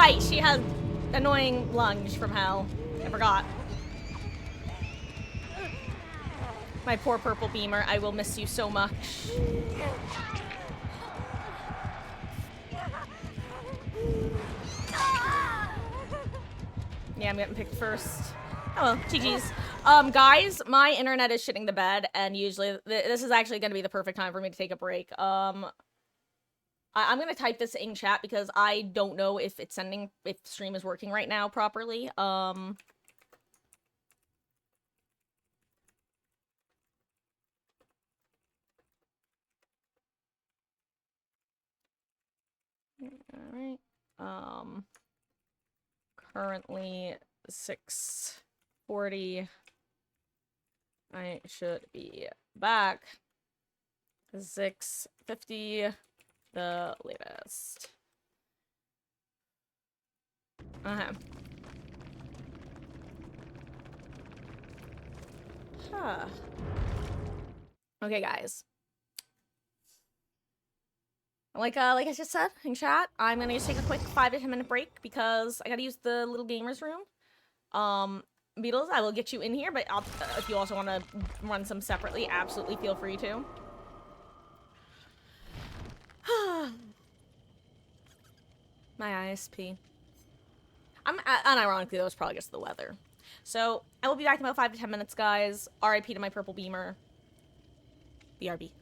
right, she has annoying lunge from hell. I forgot. My poor purple beamer, I will miss you so much. Yeah, I'm getting picked first. Oh well, GG's. Guys, my internet is shitting the bed, and usually this is actually gonna be the perfect time for me to take a break. I'm gonna type this in chat because I don't know if it's sending, if stream is working right now properly. Alright. Currently 6:40. I should be back 6:50, the latest. Okay. Huh. Okay, guys. Like I just said in chat, I'm gonna just take a quick 5 to 10 minute break because I gotta use the little gamers room. Beatles, I will get you in here, but if you also want to run some separately, absolutely feel free to. My ISP. Unironically, that was probably just the weather. So, I will be back in about 5 to 10 minutes, guys. RIP to my purple beamer. BRB.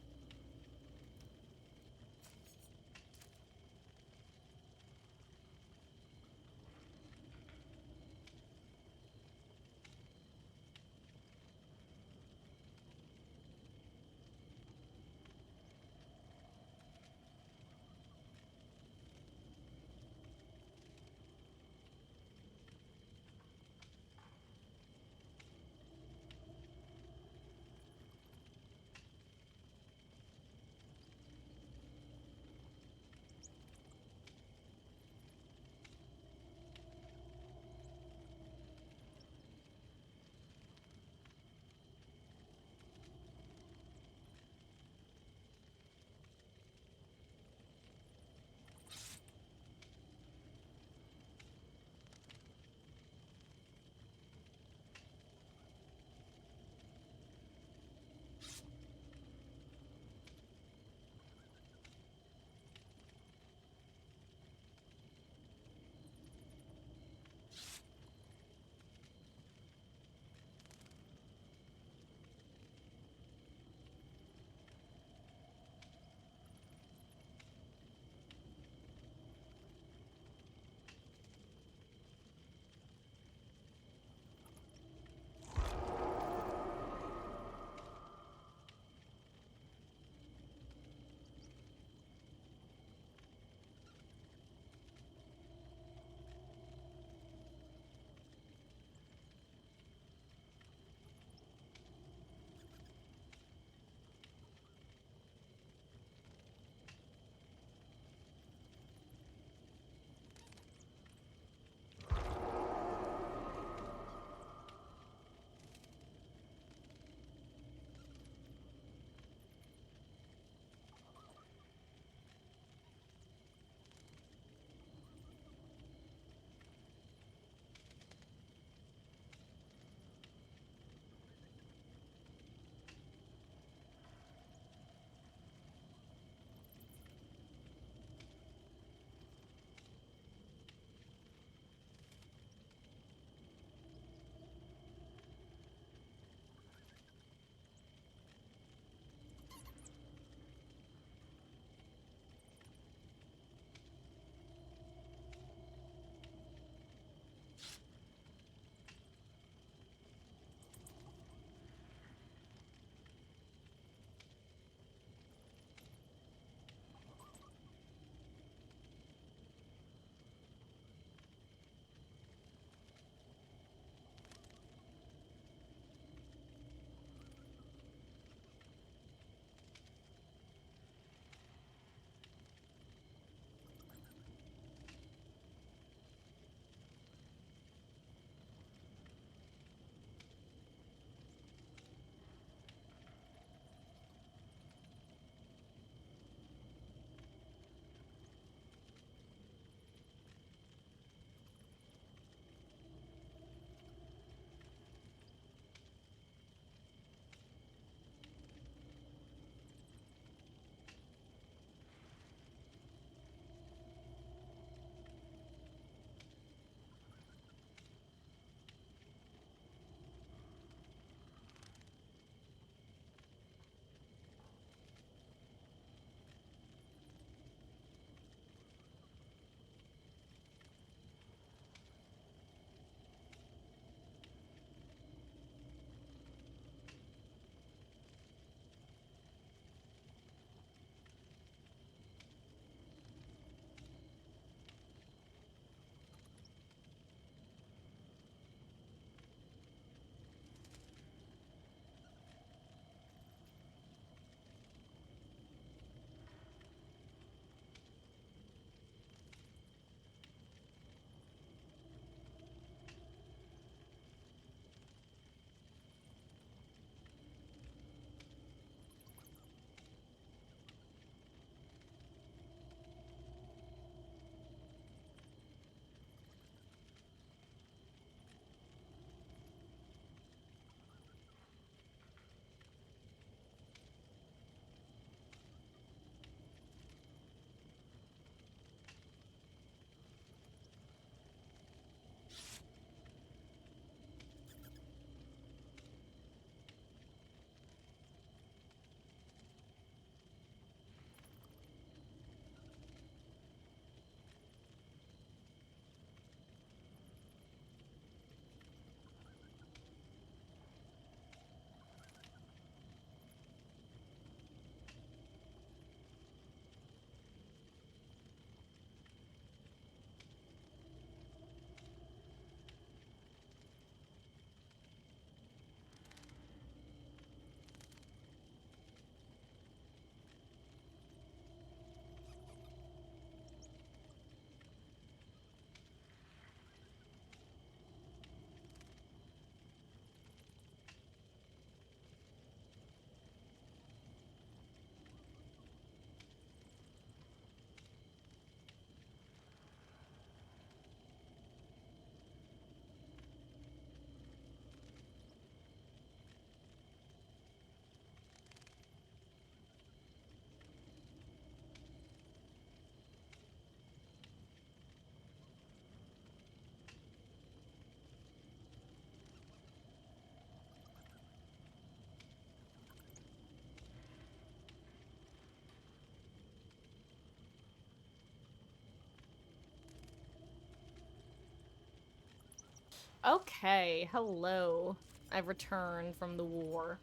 Okay, hello. I've returned from the war.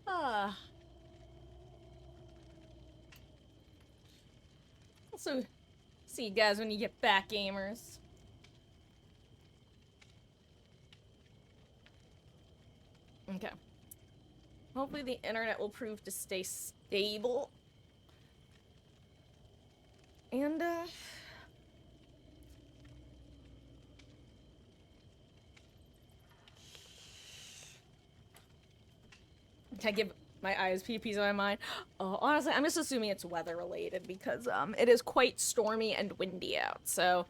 Ah. Also, see you guys when you get back, gamers. Okay. Hopefully the internet will prove to stay stable. And, can I give my ISP a piece of my mind? Oh, honestly, I'm just assuming it's weather related because, it is quite stormy and windy out, so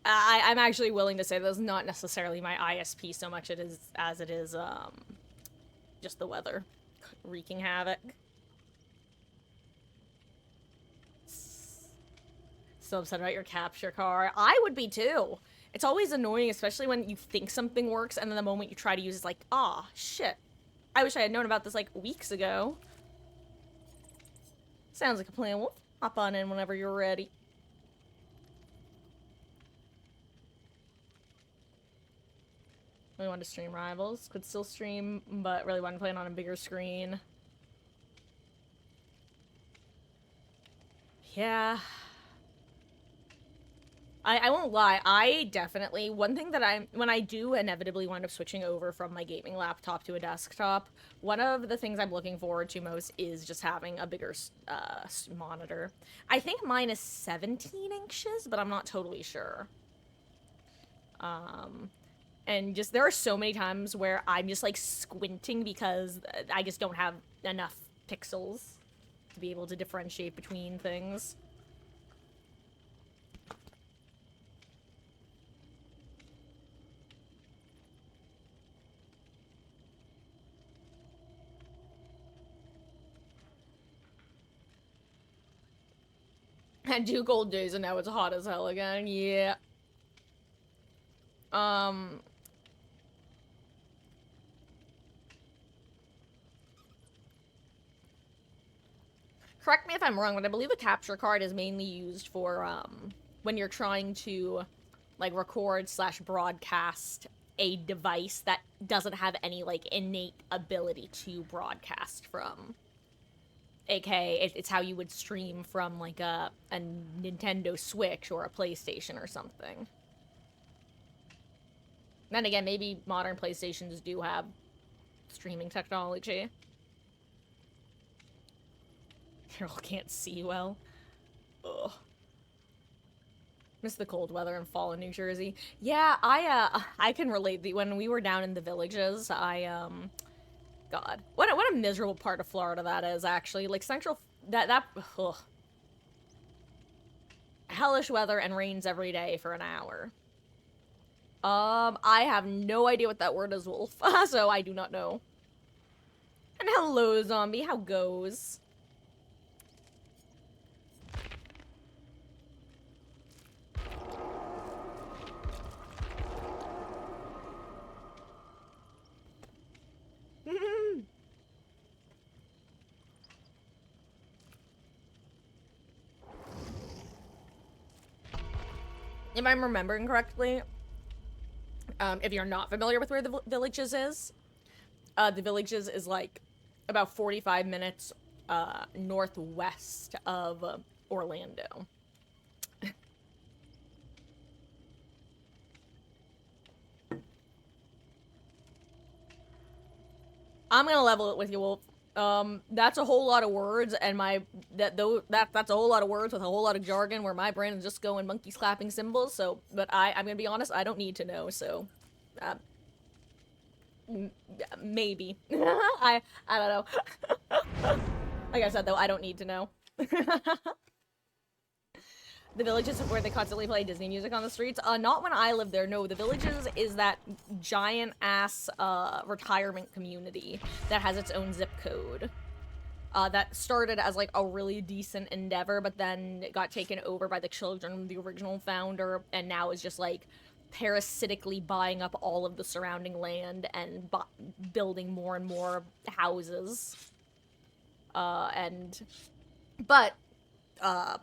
I'm actually willing to say that's not necessarily my ISP so much as it is, just the weather wreaking havoc. So upset about your capture card. I would be too. It's always annoying, especially when you think something works and then the moment you try to use it's like, ah, shit. I wish I had known about this like weeks ago. Sounds like a plan. We'll hop on in whenever you're ready. Really wanted to stream Rivals. Could still stream, but really wanted to play it on a bigger screen. Yeah. I won't lie, I definitely, one thing that when I do inevitably wind up switching over from my gaming laptop to a desktop, one of the things I'm looking forward to most is just having a bigger monitor. I think mine is 17 inches, but I'm not totally sure. And just, there are so many times where I'm just like squinting because I just don't have enough pixels to be able to differentiate between things. Had 2 cold days and now it's hot as hell again. Yeah. Correct me if I'm wrong, but I believe a capture card is mainly used for, when you're trying to, like, record slash broadcast a device that doesn't have any, like, innate ability to broadcast from. AKA, it's how you would stream from, like, a Nintendo Switch or a PlayStation or something. Then again, maybe modern PlayStations do have streaming technology. Carol can't see well. Ugh. Miss the cold weather and fall in New Jersey. Yeah, I can relate. When we were down in the villages, God, what a miserable part of Florida that is. Actually, like central, ugh. Hellish weather and rains every day for an hour. I have no idea what that word is, Wolf. So I do not know. And hello, zombie. How goes? If I'm remembering correctly, if you're not familiar with where the Villages is, the Villages is like about 45 minutes northwest of Orlando. I'm gonna level it with you, Wolf. That's a whole lot of words, and that's a whole lot of words with a whole lot of jargon where my brain is just going monkeys clapping cymbals. So, but I'm gonna be honest, I don't need to know. So, uh, maybe I don't know. Like I said though, I don't need to know. The Villages where they constantly play Disney music on the streets. Not when I lived there. No, the Villages is that giant ass retirement community that has its own zip code. That started as like a really decent endeavor, but then it got taken over by the children of the original founder, and now is just like parasitically buying up all of the surrounding land and building more and more houses. But a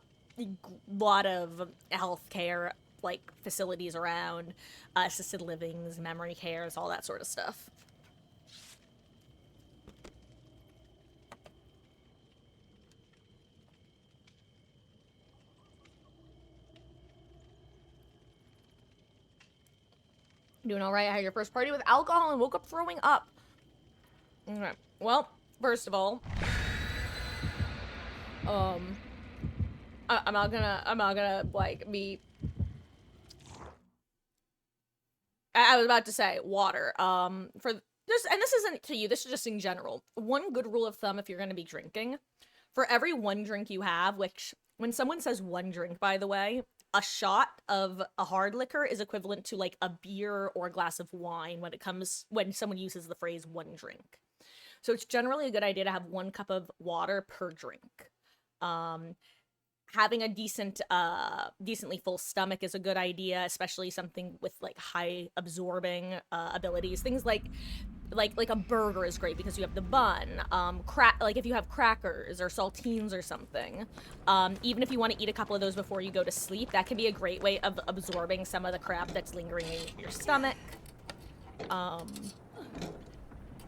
lot of healthcare like facilities around, assisted livings, memory cares, all that sort of stuff. Doing all right. I had your first party with alcohol and woke up throwing up. Okay. Well, first of all, I'm not gonna like be. I was about to say water. For this, and this isn't to you. This is just in general. One good rule of thumb if you're gonna be drinking, for every one drink you have, which when someone says one drink, by the way, a shot of a hard liquor is equivalent to like a beer or a glass of wine when someone uses the phrase one drink. So it's generally a good idea to have 1 cup of water per drink. Having a decently full stomach is a good idea, especially something with like high absorbing abilities. Things like a burger is great because you have the bun. Like if you have crackers or saltines or something. Even if you want to eat a couple of those before you go to sleep, that can be a great way of absorbing some of the crap that's lingering in your stomach.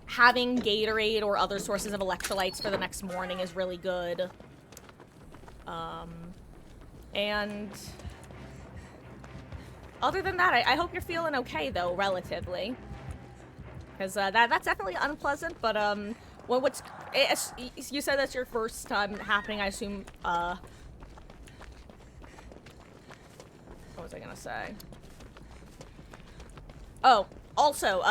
Having Gatorade or other sources of electrolytes for the next morning is really good. And other than that, I hope you're feeling okay though, relatively. Because that's definitely unpleasant, but well, you said that's your first time happening, I assume, what was I gonna say? Oh, also,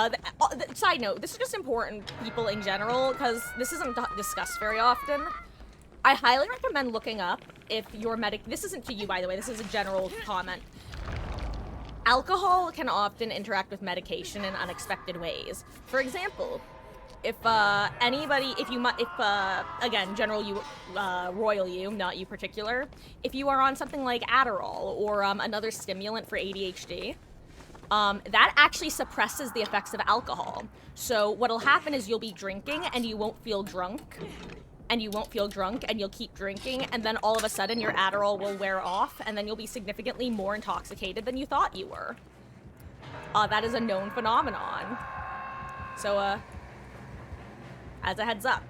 side note, this is just important, people in general, because this isn't discussed very often. I highly recommend looking up if your this isn't to you, by the way, this is a general comment. Alcohol can often interact with medication in unexpected ways. For example, if again, general you, royal you, not you particular, if you are on something like Adderall or another stimulant for ADHD, that actually suppresses the effects of alcohol. So what'll happen is you'll be drinking and you won't feel drunk. And you won't feel drunk, and you'll keep drinking, and then all of a sudden your Adderall will wear off, and then you'll be significantly more intoxicated than you thought you were. That is a known phenomenon. So, as a heads up.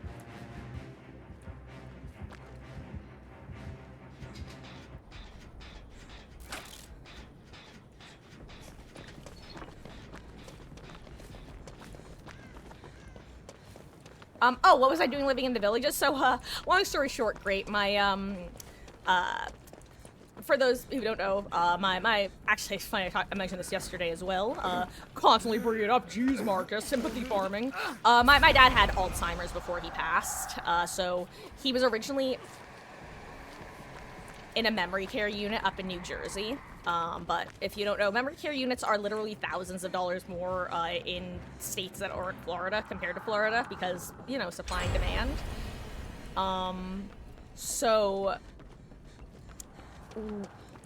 Oh, what was I doing living in the villages? So, long story short, great, my, for those who don't know, actually, it's funny, I mentioned this yesterday as well, constantly bringing it up, jeez, Marcus, sympathy farming. My dad had Alzheimer's before he passed, so he was originally in a memory care unit up in New Jersey. But if you don't know, memory care units are literally thousands of dollars more in states that aren't Florida compared to Florida because, you know, supply and demand. So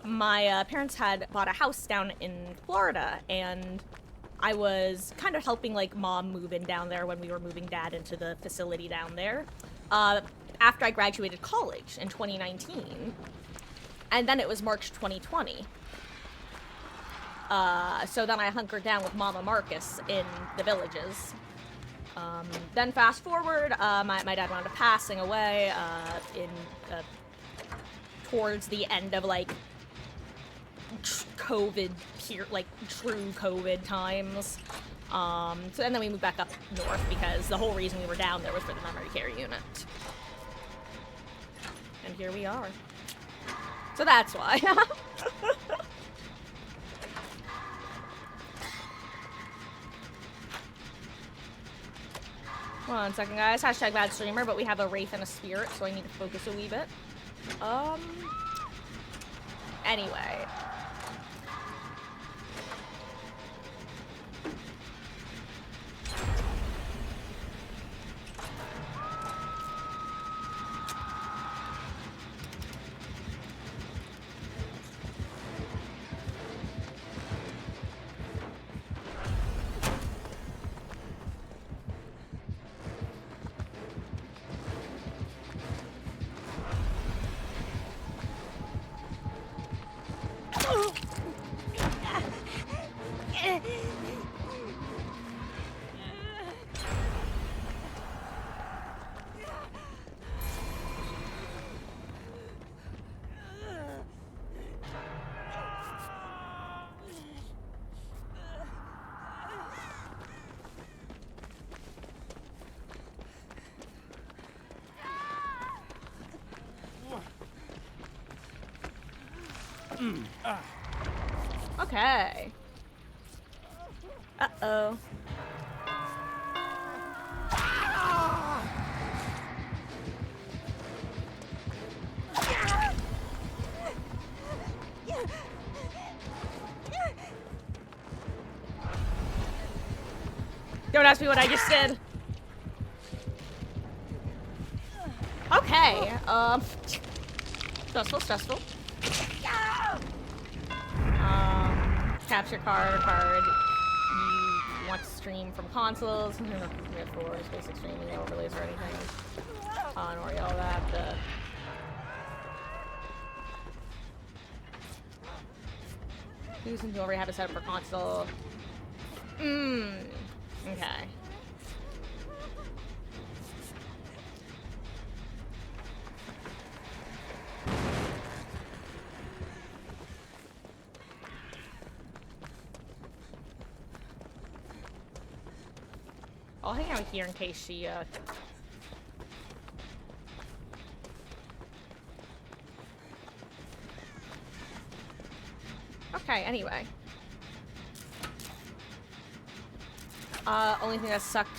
my parents had bought a house down in Florida, and I was kind of helping like mom move in down there when we were moving dad into the facility down there after I graduated college in 2019. And then it was March 2020. So then I hunkered down with Mama Marcus in the villages. Then fast forward, my dad wound up passing away towards the end of like COVID, like true COVID times. So and then we moved back up north because the whole reason we were down there was for the memory care unit. And here we are. So that's why. One second, guys. Hashtag bad streamer, but we have a wraith and a spirit, so I need to focus a wee bit. Anyway. Okay. Uh-oh. Don't ask me what I just did. Okay, stressful. Capture card. You want to stream from consoles, for basic streaming, no overlays or anything. Don't worry, all that. Since you already have it set up for console. Okay. I'll hang out here in case she, Okay, anyway. Only thing that sucked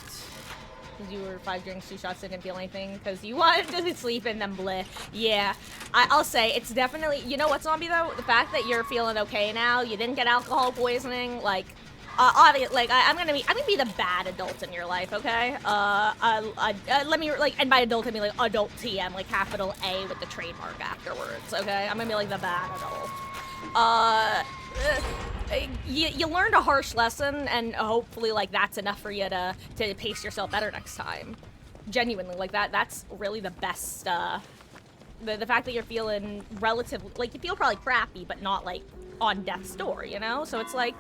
because you were 5 drinks, 2 shots, didn't feel anything because you wanted to sleep and then bleh. Yeah, I'll say it's definitely, you know what, Zombie, though? The fact that you're feeling okay now, you didn't get alcohol poisoning, like, obviously, like, I'm gonna be the bad adult in your life, okay? Let me, like, and by adult, I mean, like, adult TM, like, capital A with the trademark afterwards, okay? I'm gonna be, like, the bad adult. You learned a harsh lesson, and hopefully, like, that's enough for you to pace yourself better next time. Genuinely, like, that's really the best, the fact that you're feeling relatively, like, you feel probably crappy, but not, like, on death's door, you know? So it's like,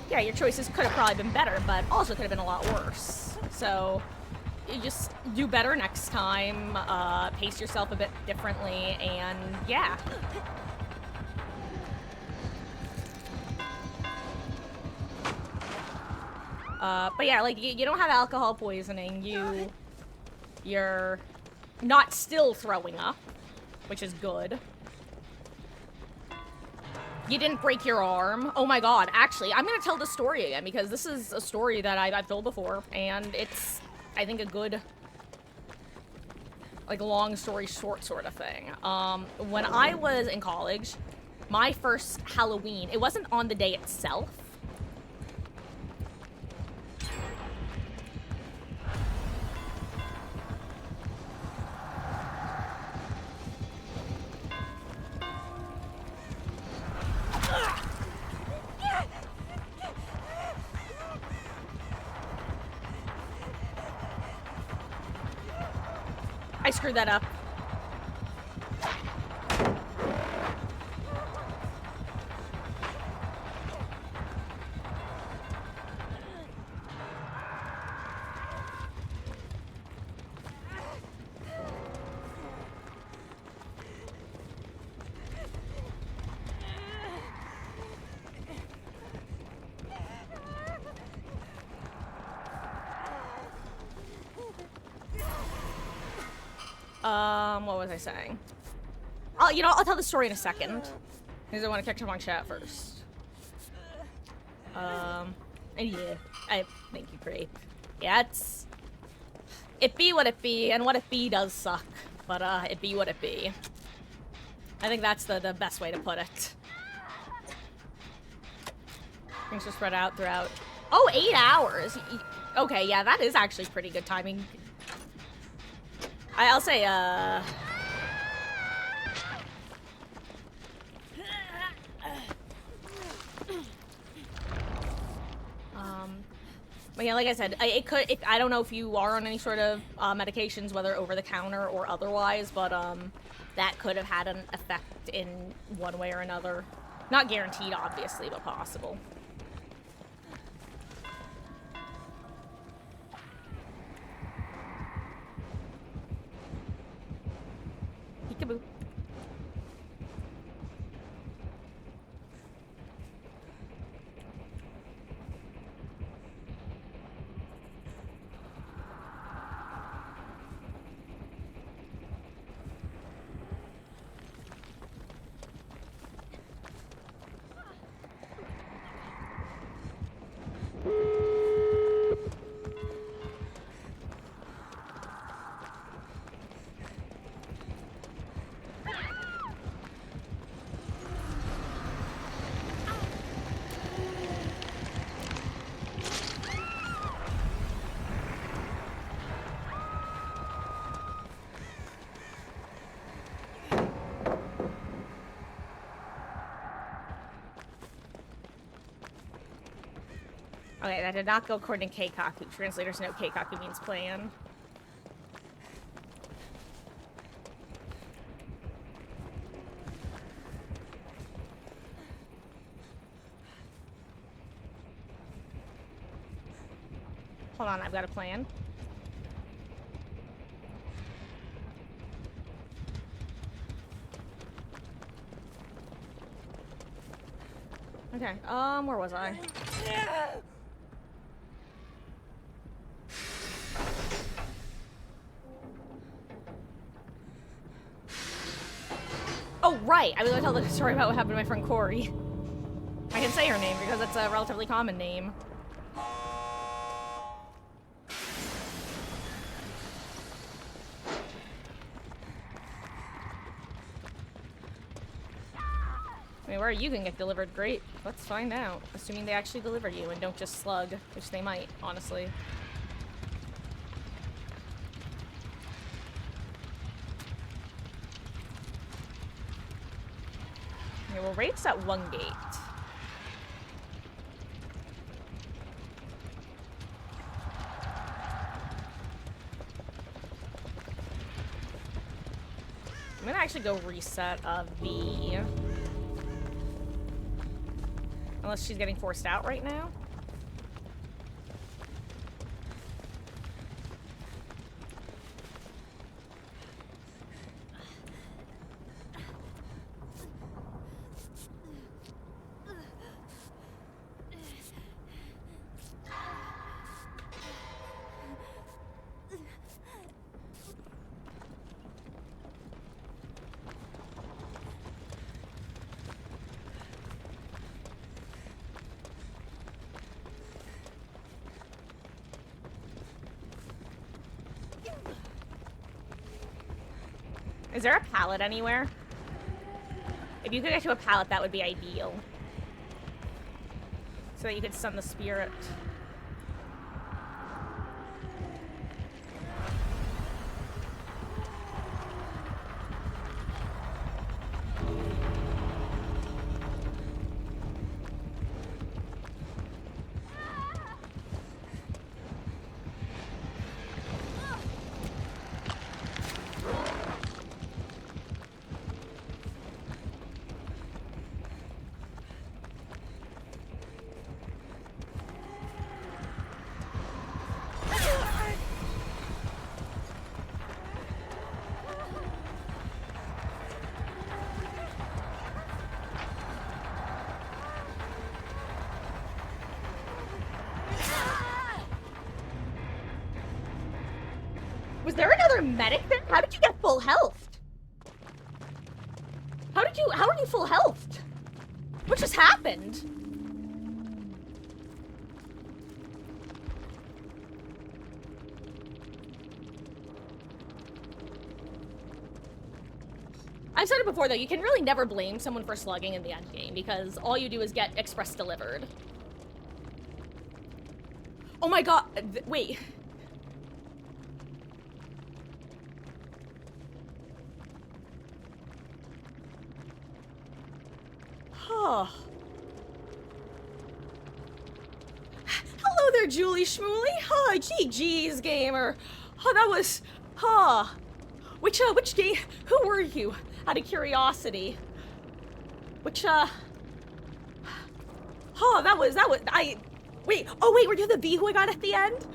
yeah, your choices could have probably been better, but also could have been a lot worse. So you just do better next time, pace yourself a bit differently, and yeah. But yeah, like, you don't have alcohol poisoning, you're not still throwing up, which is good. You didn't break your arm. Oh my god, actually, I'm gonna tell the story again, because this is a story that I've told before, and it's, I think, a good, like, long story short sort of thing. When I was in college, my first Halloween, it wasn't on the day itself. I screwed that up. What was I saying? I'll tell the story in a second. Because I want to catch up on chat first. And yeah, thank you, Grape. Yeah, it be what it be, and what it be does suck. But, it be what it be. I think that's the best way to put it. Things are spread out throughout. Oh, 8 hours! Okay, yeah, that is actually pretty good timing. I'll say, but yeah, like I said, I don't know if you are on any sort of medications, whether over the counter or otherwise, but that could have had an effect in one way or another. Not guaranteed, obviously, but possible. Peekaboo. Okay, that did not go according to Keikaku. Translators know Keikaku means plan. Hold on, I've got a plan. Okay, where was I? Oh, right! I was gonna tell the story about what happened to my friend Corey. I can say her name because it's a relatively common name. I mean, where you can get delivered, great. Let's find out. Assuming they actually deliver you and don't just slug, which they might, honestly. Okay, well, Wraith's at one gate. I'm gonna actually go reset V. Unless she's getting forced out right now. Is there a pallet anywhere? If you could get to a pallet, that would be ideal. So that you could stun the spirit. Was there another medic there? How did you get full health? How are you full health? What just happened? I've said it before though, you can really never blame someone for slugging in the end game because all you do is get express delivered. Oh my god, wait. Oh. Hello there, Julie Schmooly. Oh, GG's, gamer. Oh, that was... Oh. Which game... Who were you? Out of curiosity. Oh, Wait, oh wait, were you the V who I got at the end?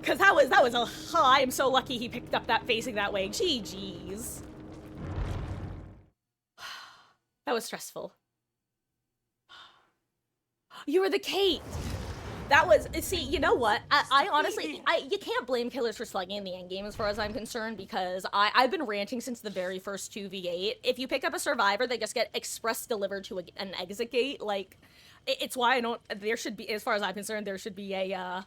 Because that was a... Oh, I am so lucky he picked up that facing that way. GG's. That was stressful. You were the Kate. That was, see, you know what? I honestly, you can't blame killers for slugging in the endgame as far as I'm concerned because I've been ranting since the very first 2v8. If you pick up a survivor, they just get express delivered to an exit gate. Like, it's why I don't, there should be, as far as I'm concerned, there should be a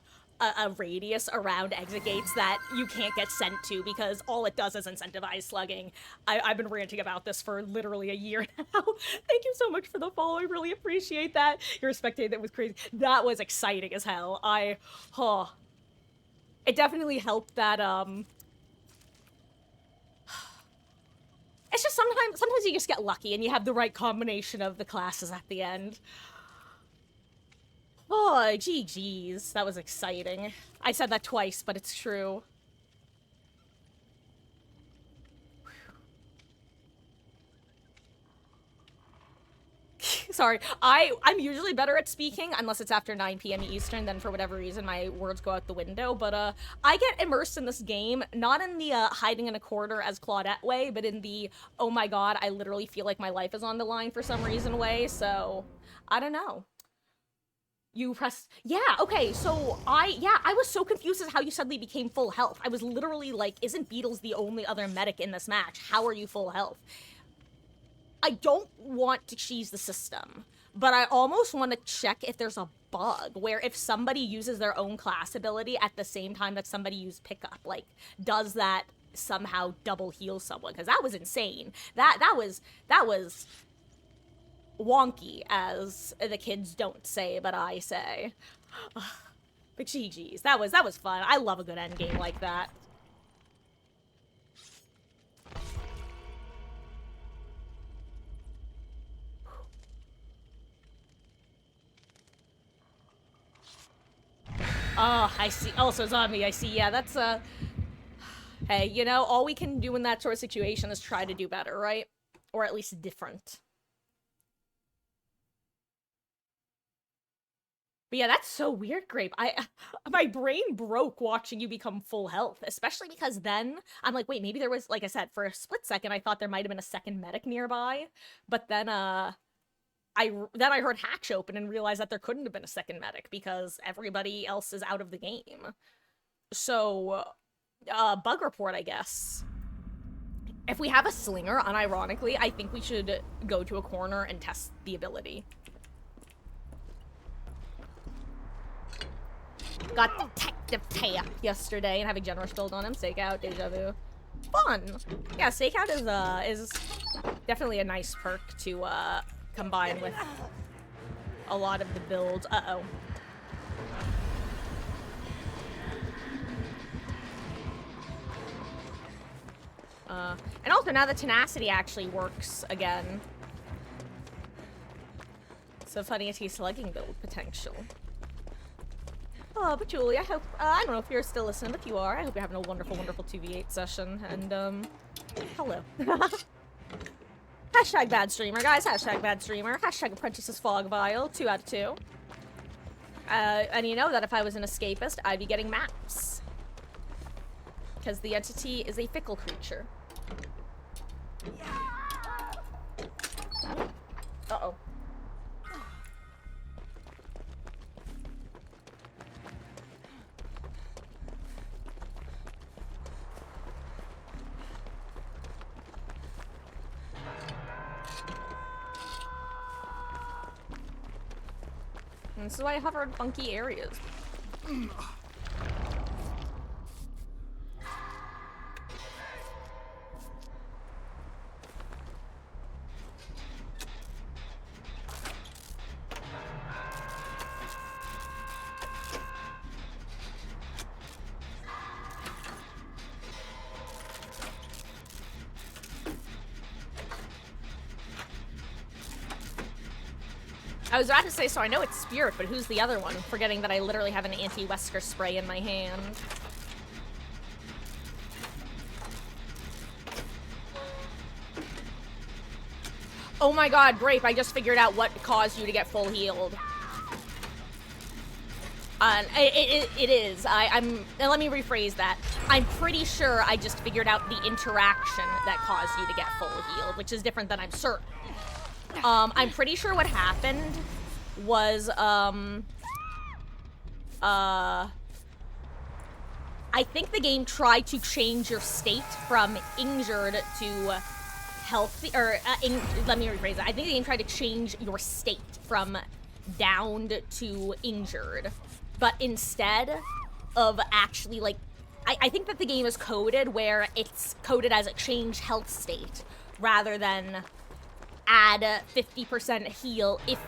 radius around exit gates that you can't get sent to because all it does is incentivize slugging. I've been ranting about this for literally a year now. Thank you so much for the follow. I really appreciate that. Your spectator, that was crazy. That was exciting as hell. It definitely helped that, it's just sometimes you just get lucky and you have the right combination of the classes at the end. Oh, GG's. That was exciting. I said that twice, but it's true. Sorry, I'm usually better at speaking unless it's after 9 p.m. Eastern. Then for whatever reason my words go out the window. But I get immersed in this game not in the hiding in a corner as Claudette way, but in the oh my god, I literally feel like my life is on the line for some reason way. So I don't know. You pressed, yeah, okay, so I was so confused as how you suddenly became full health. I was literally like, isn't Beatles the only other medic in this match? How are you full health? I don't want to cheese the system, but I almost want to check if there's a bug where if somebody uses their own class ability at the same time that somebody used pickup, like, does that somehow double heal someone? Because that was insane. That was wonky, as the kids don't say, but I say. But GG's. That was fun. I love a good endgame like that. Oh, I see. Also, zombie, I see. Yeah, that's, hey, you know, all we can do in that sort of situation is try to do better, right? Or at least different. But yeah, that's so weird, Grape. My brain broke watching you become full health, especially because then I'm like, wait, maybe there was, like I said, for a split second, I thought there might have been a second medic nearby. But then, I heard Hatch open and realized that there couldn't have been a second medic because everybody else is out of the game. So, bug report, I guess. If we have a slinger, unironically, I think we should go to a corner and test the ability. Got Detective Taya yesterday and have a generous build on him. Stakeout, deja vu. Fun! Yeah, Stakeout is definitely a nice perk to, combine with a lot of the build. Uh-oh. And also now the tenacity actually works again. So funny as he's slugging build potential. Oh, but Julie, I hope, I don't know if you're still listening, but if you are, I hope you're having a wonderful, wonderful 2v8 session, and, hello. Hashtag bad streamer, guys, hashtag bad streamer, hashtag Apprentice's Fog Vial, 2 out of 2. And you know that if I was an escapist, I'd be getting maps. Because the entity is a fickle creature. Uh-oh. And this is why I hover in funky areas. I was about to say, so I know it's Spirit, but who's the other one? Forgetting that I literally have an anti-Wesker spray in my hand. Oh my god, Grape, I just figured out what caused you to get full healed. It is. Let me rephrase that. I'm pretty sure I just figured out the interaction that caused you to get full healed, which is different than I'm certain. I'm pretty sure what happened was, I think the game tried to change your state from injured to healthy, or, let me rephrase that. I think the game tried to change your state from downed to injured. But instead of actually, like, I think that the game is coded where it's coded as a change health state rather than add 50% heal if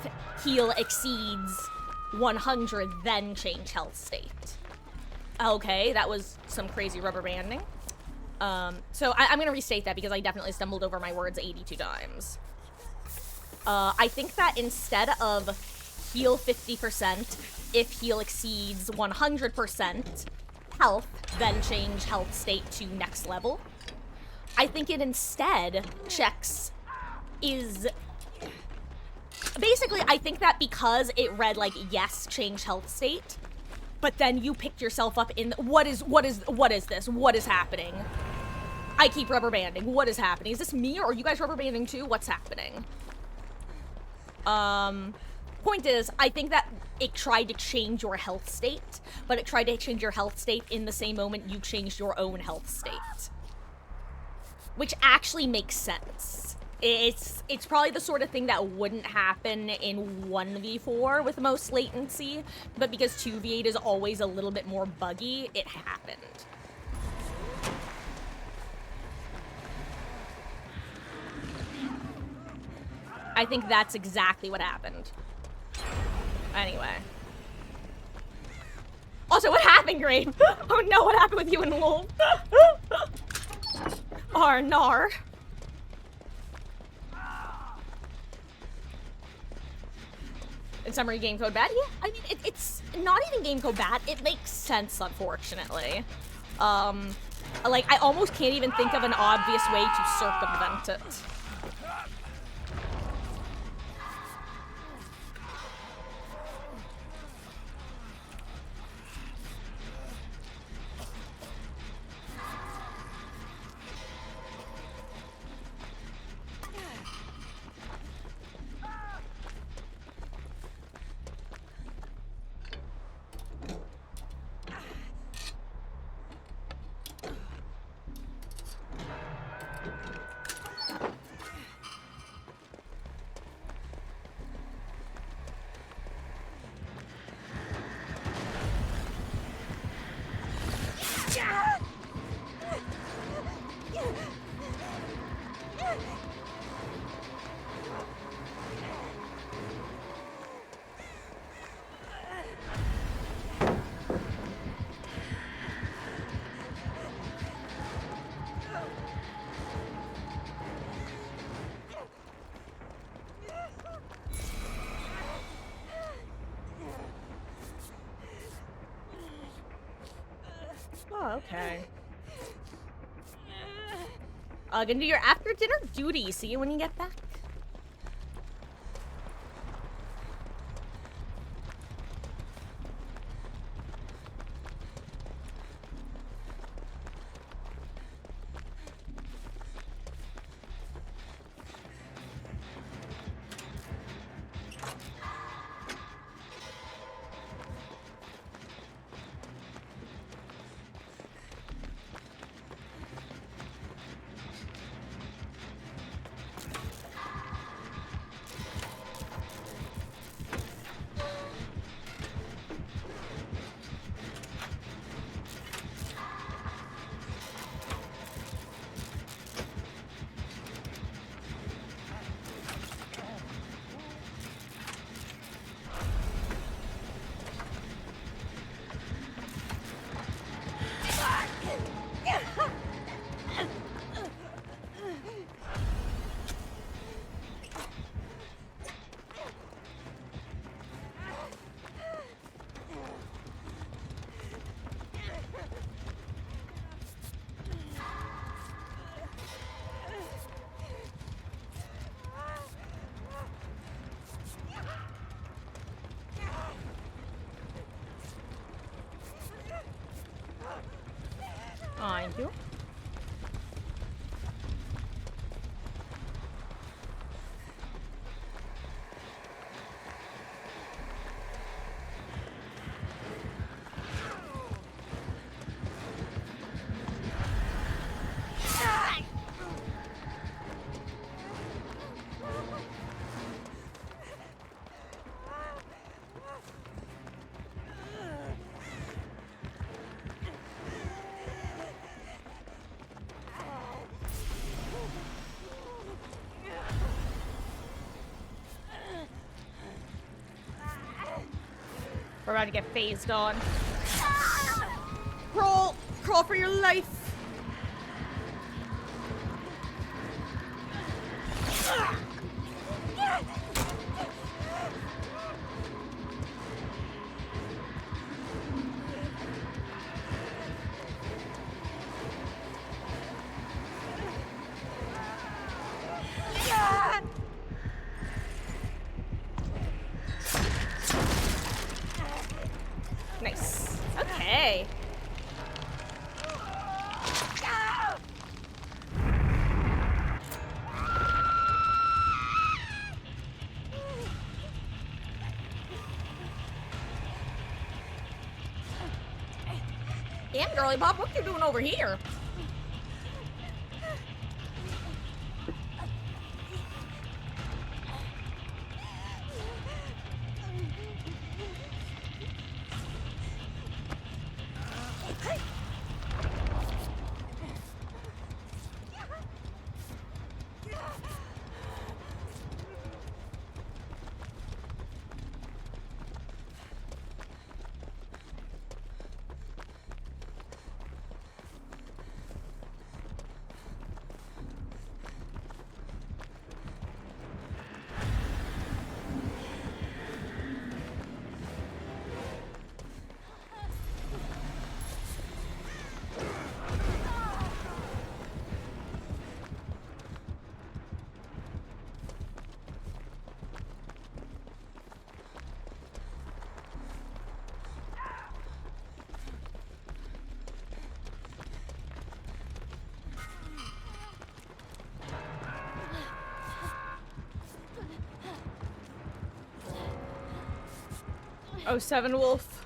heal exceeds 100, then change health state. Okay, that was some crazy rubber banding. So I'm gonna restate that because I definitely stumbled over my words 82 times. I think that instead of heal 50%. If heal exceeds 100% health, then change health state to next level. I think it instead checks is... Basically, I think that because it read like, yes, change health state, but then you picked yourself up in... What is this? What is happening? I keep rubber banding. What is happening? Is this me or are you guys rubber banding too? What's happening? Point is, I think that it tried to change your health state, but it tried to change your health state in the same moment you changed your own health state. Which actually makes sense. It's probably the sort of thing that wouldn't happen in 1v4 with most latency, but because 2v8 is always a little bit more buggy, it happened. I think that's exactly what happened. Anyway. Also, what happened, Grape? Oh no, what happened with you and Wolf? Arnar. In summary, game code bad? Yeah, I mean, it's not even game code bad. It makes sense, unfortunately. Like, I almost can't even think of an obvious way to circumvent it. Oh, okay. Gonna do your after dinner duty. See you when you get back. Thank you. We're about to get phased on. Crawl! Crawl for your life! okay. Damn, girly pop, what you doing over here? Oh, Seven Wolf.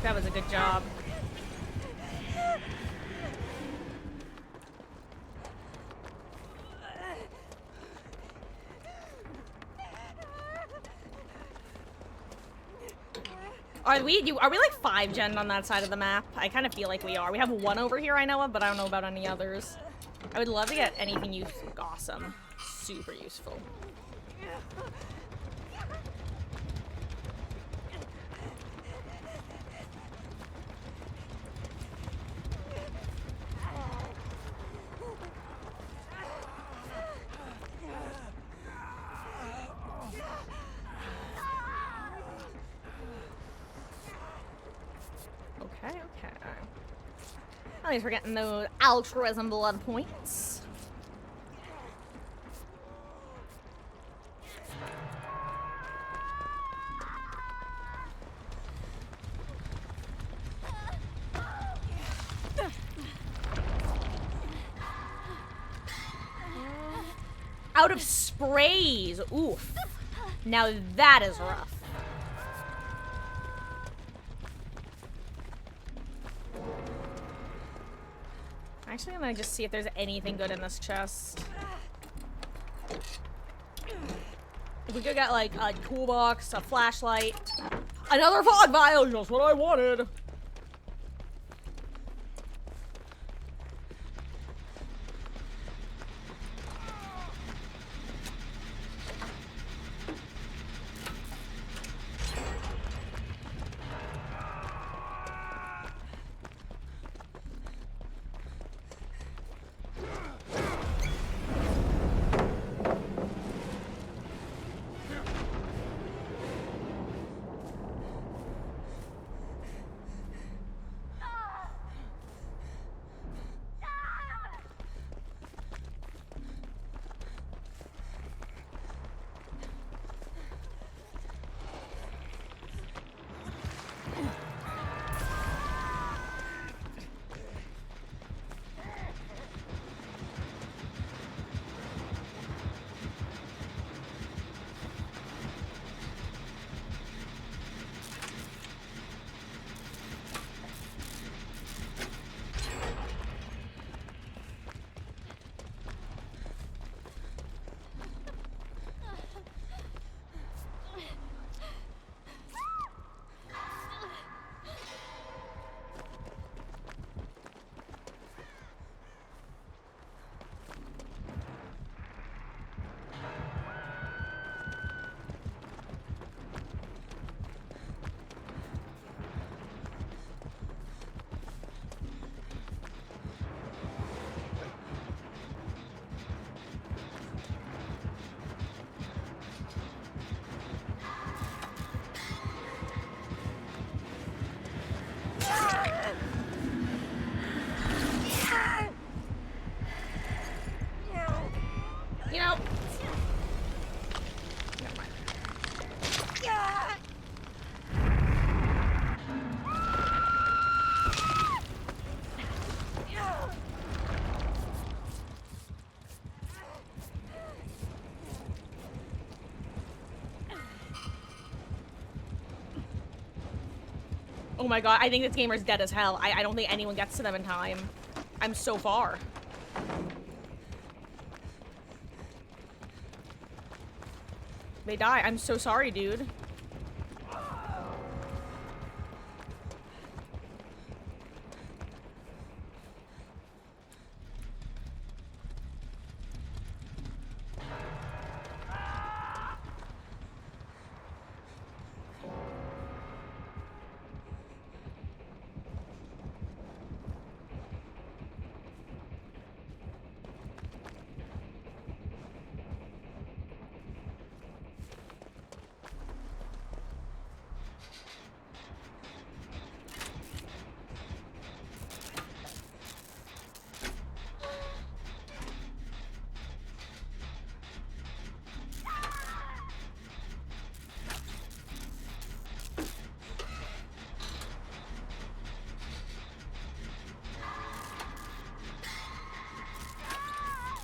That was a good job. Are we like 5 gen on that side of the map? I kind of feel like we are. We have one over here I know of, but I don't know about any others. I would love to get anything useful. Awesome. Super useful. Okay. At least we're getting those altruism blood points. Out of sprays. Oof. Now that is rough. Actually, I'm gonna just see if there's anything good in this chest. If we could get like a toolbox, a flashlight, another fog vial, just what I wanted. Oh my god, I think this gamer's dead as hell. I don't think anyone gets to them in time. I'm so far. They die. I'm so sorry, dude.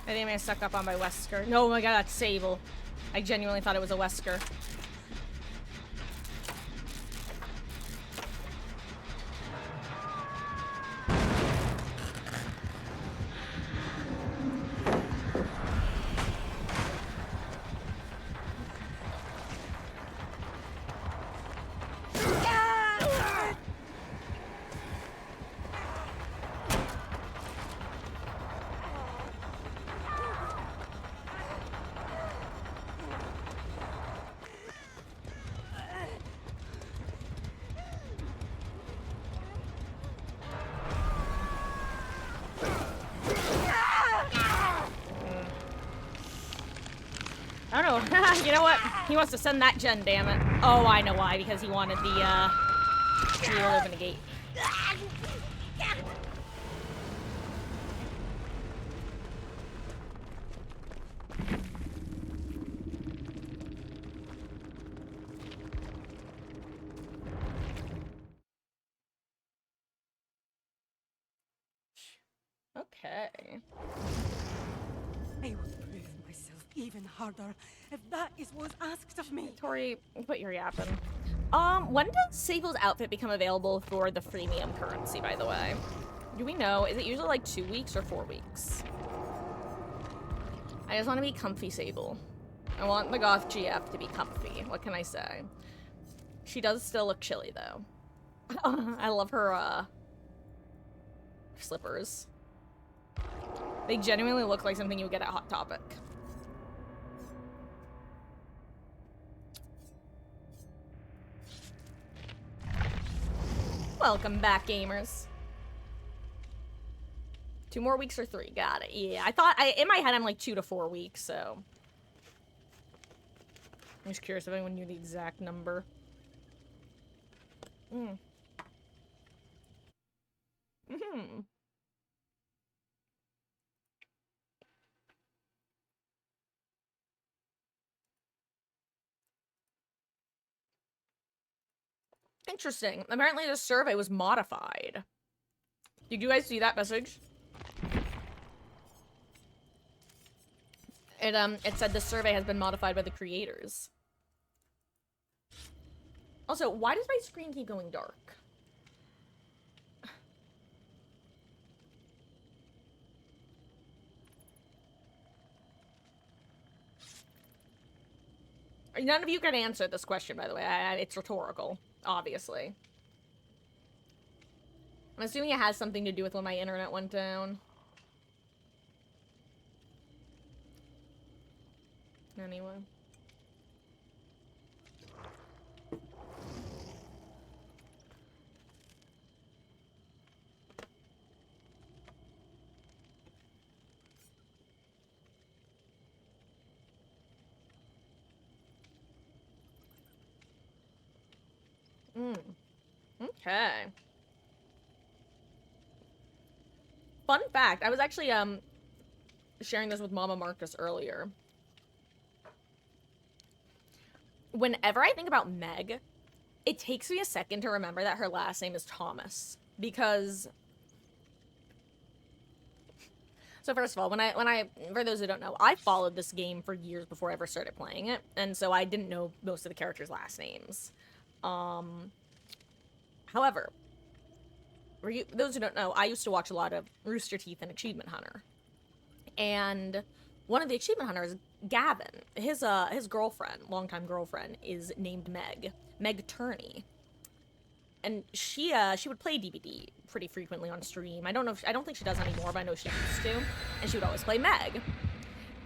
I think I stuck up on my Wesker. No, oh my god, that's Sable. I genuinely thought it was a Wesker. I don't know. You know what? He wants to send that gen, damn it. Oh, I know why. Because he wanted the, to be able to open a gate. Okay. I will prove myself even harder if that is what's asked of me. Tori, put your yap in. When does Sable's outfit become available for the freemium currency, by the way? Do we know? Is it usually like 2 weeks or 4 weeks? I just want to be comfy Sable. I want the Goth GF to be comfy. What can I say? She does still look chilly, though. I love her, slippers. They genuinely look like something you would get at Hot Topic. Welcome back, gamers. 2 more weeks or 3? Got it. Yeah, I thought, in my head, I'm like 2 to 4 weeks, so. I'm just curious if anyone knew the exact number. Interesting. Apparently the survey was modified. Did you guys see that message? It said the survey has been modified by the creators. Also, why does my screen keep going dark? None of you can answer this question, by the way. It's rhetorical, obviously. I'm assuming it has something to do with when my internet went down. Anyway. Okay. Fun fact, I was actually, sharing this with Mama Marcus earlier. Whenever I think about Meg, it takes me a second to remember that her last name is Thomas. Because... So first of all, when I, for those who don't know, I followed this game for years before I ever started playing it. And so I didn't know most of the characters' last names. However, those who don't know, I used to watch a lot of Rooster Teeth and Achievement Hunter. And one of the Achievement Hunters, Gavin, his girlfriend, longtime girlfriend, is named Meg Turney. And she would play DBD pretty frequently on stream. I don't think she does anymore, but I know she used to. And she would always play Meg.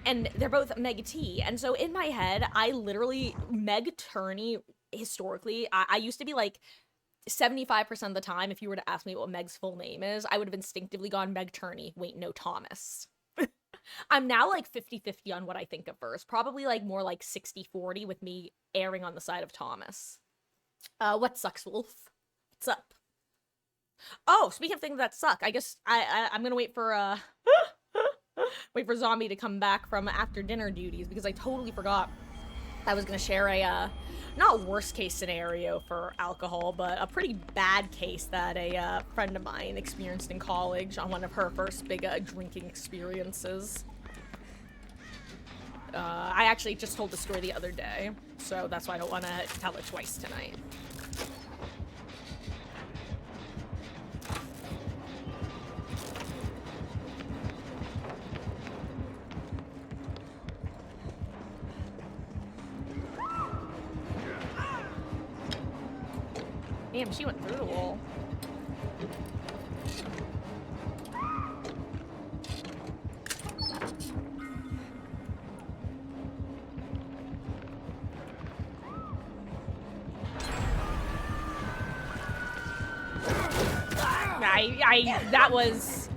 And they're both Meg T. And so in my head, I literally, Meg Turney, historically, I used to be like, 75% of the time, if you were to ask me what Meg's full name is, I would have instinctively gone Meg Turney. Wait, no, Thomas. I'm now like 50-50 on what I think of first. Probably like more like 60-40 with me erring on the side of Thomas. What sucks, Wolf? What's up? Oh, speaking of things that suck, I guess I'm gonna wait for wait for Zombie to come back from after dinner duties because I totally forgot I was gonna share a not worst case scenario for alcohol, but a pretty bad case that a friend of mine experienced in college on one of her first big drinking experiences. I actually just told the story the other day, so that's why I don't want to tell it twice tonight. Damn, she went through the wall. That was...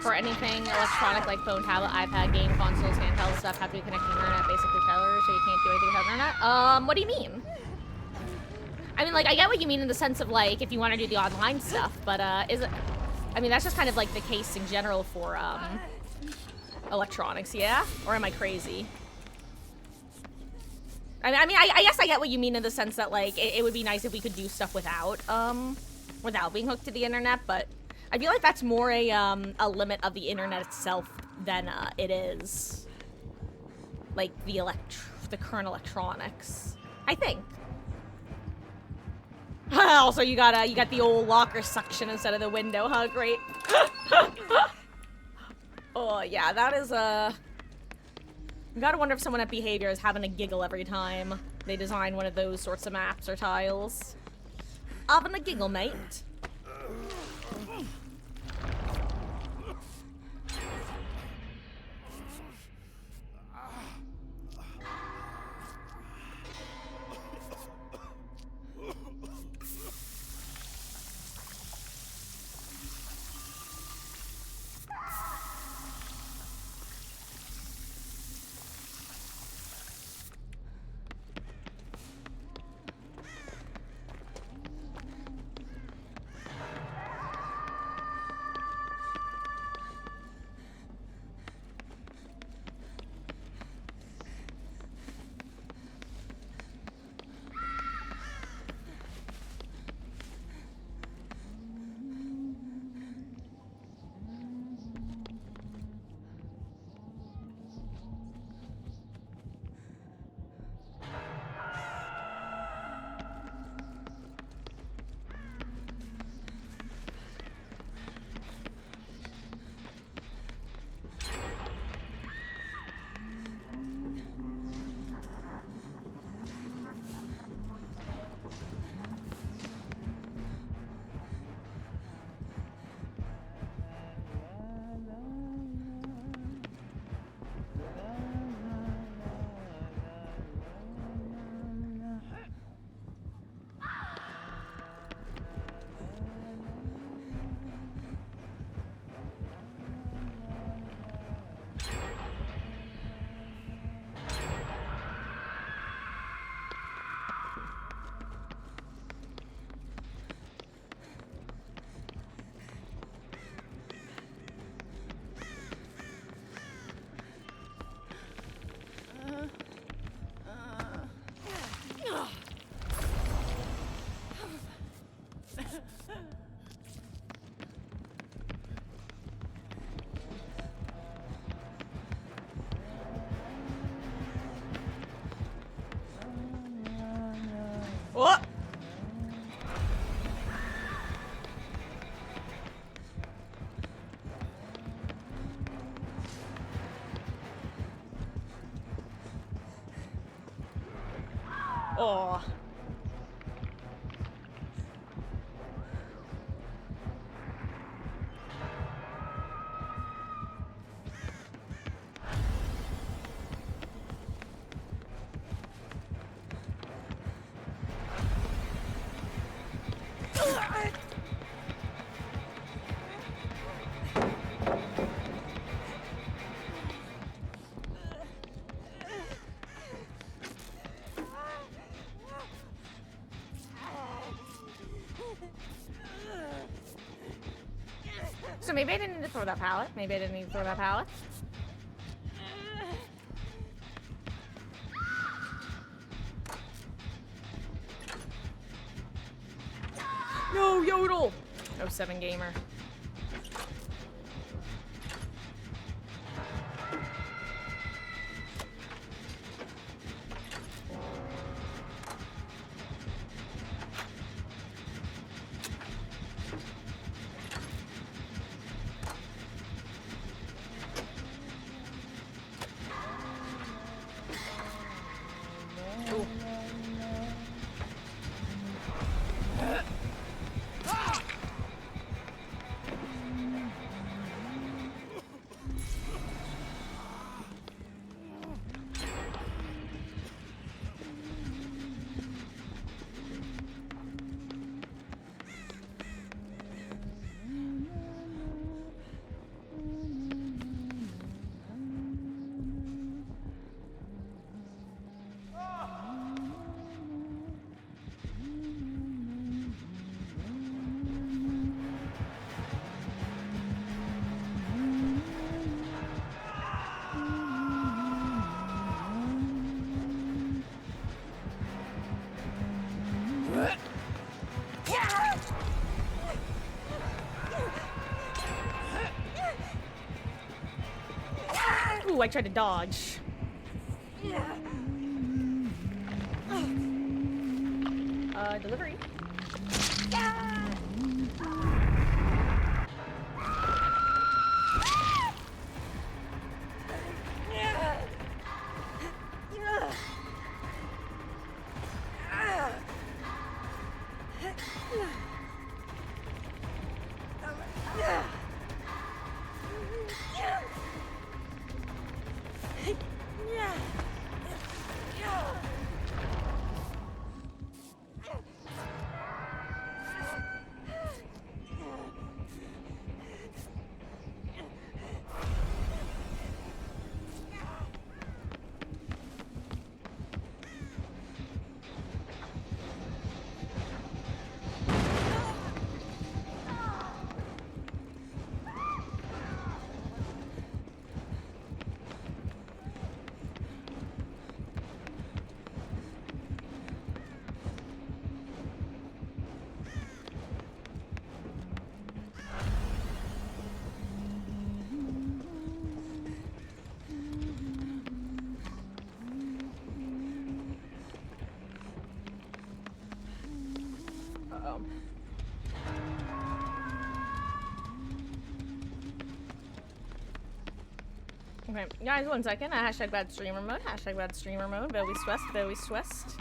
For anything electronic like phone, tablet, iPad, game consoles, handheld stuff have to be connected to the internet, basically tethered, so you can't do anything without the internet. What do you mean? I mean, like, I get what you mean in the sense of, like, if you want to do the online stuff, but, is it... I mean, that's just kind of, like, the case in general for, electronics, yeah? Or am I crazy? I guess I get what you mean in the sense that, like, it would be nice if we could do stuff without being hooked to the internet, but I feel like that's more a limit of the internet itself than, it is, like, the current electronics. I think. Also, you got the old locker suction instead of the window, huh? Great. Oh, yeah, that is, you gotta wonder if someone at Behavior is having a giggle every time they design one of those sorts of maps or tiles. Having a giggle, mate. What? Oh. So maybe I didn't need to throw that pallet. Maybe I didn't need to throw that pallet. No, Yodel! No 7 gamer. Ooh. Ooh, I tried to dodge. Delivery. Uh-oh. Okay, guys, 1 second. Hashtag bad streamer mode. Hashtag bad streamer mode. Very West. Very West.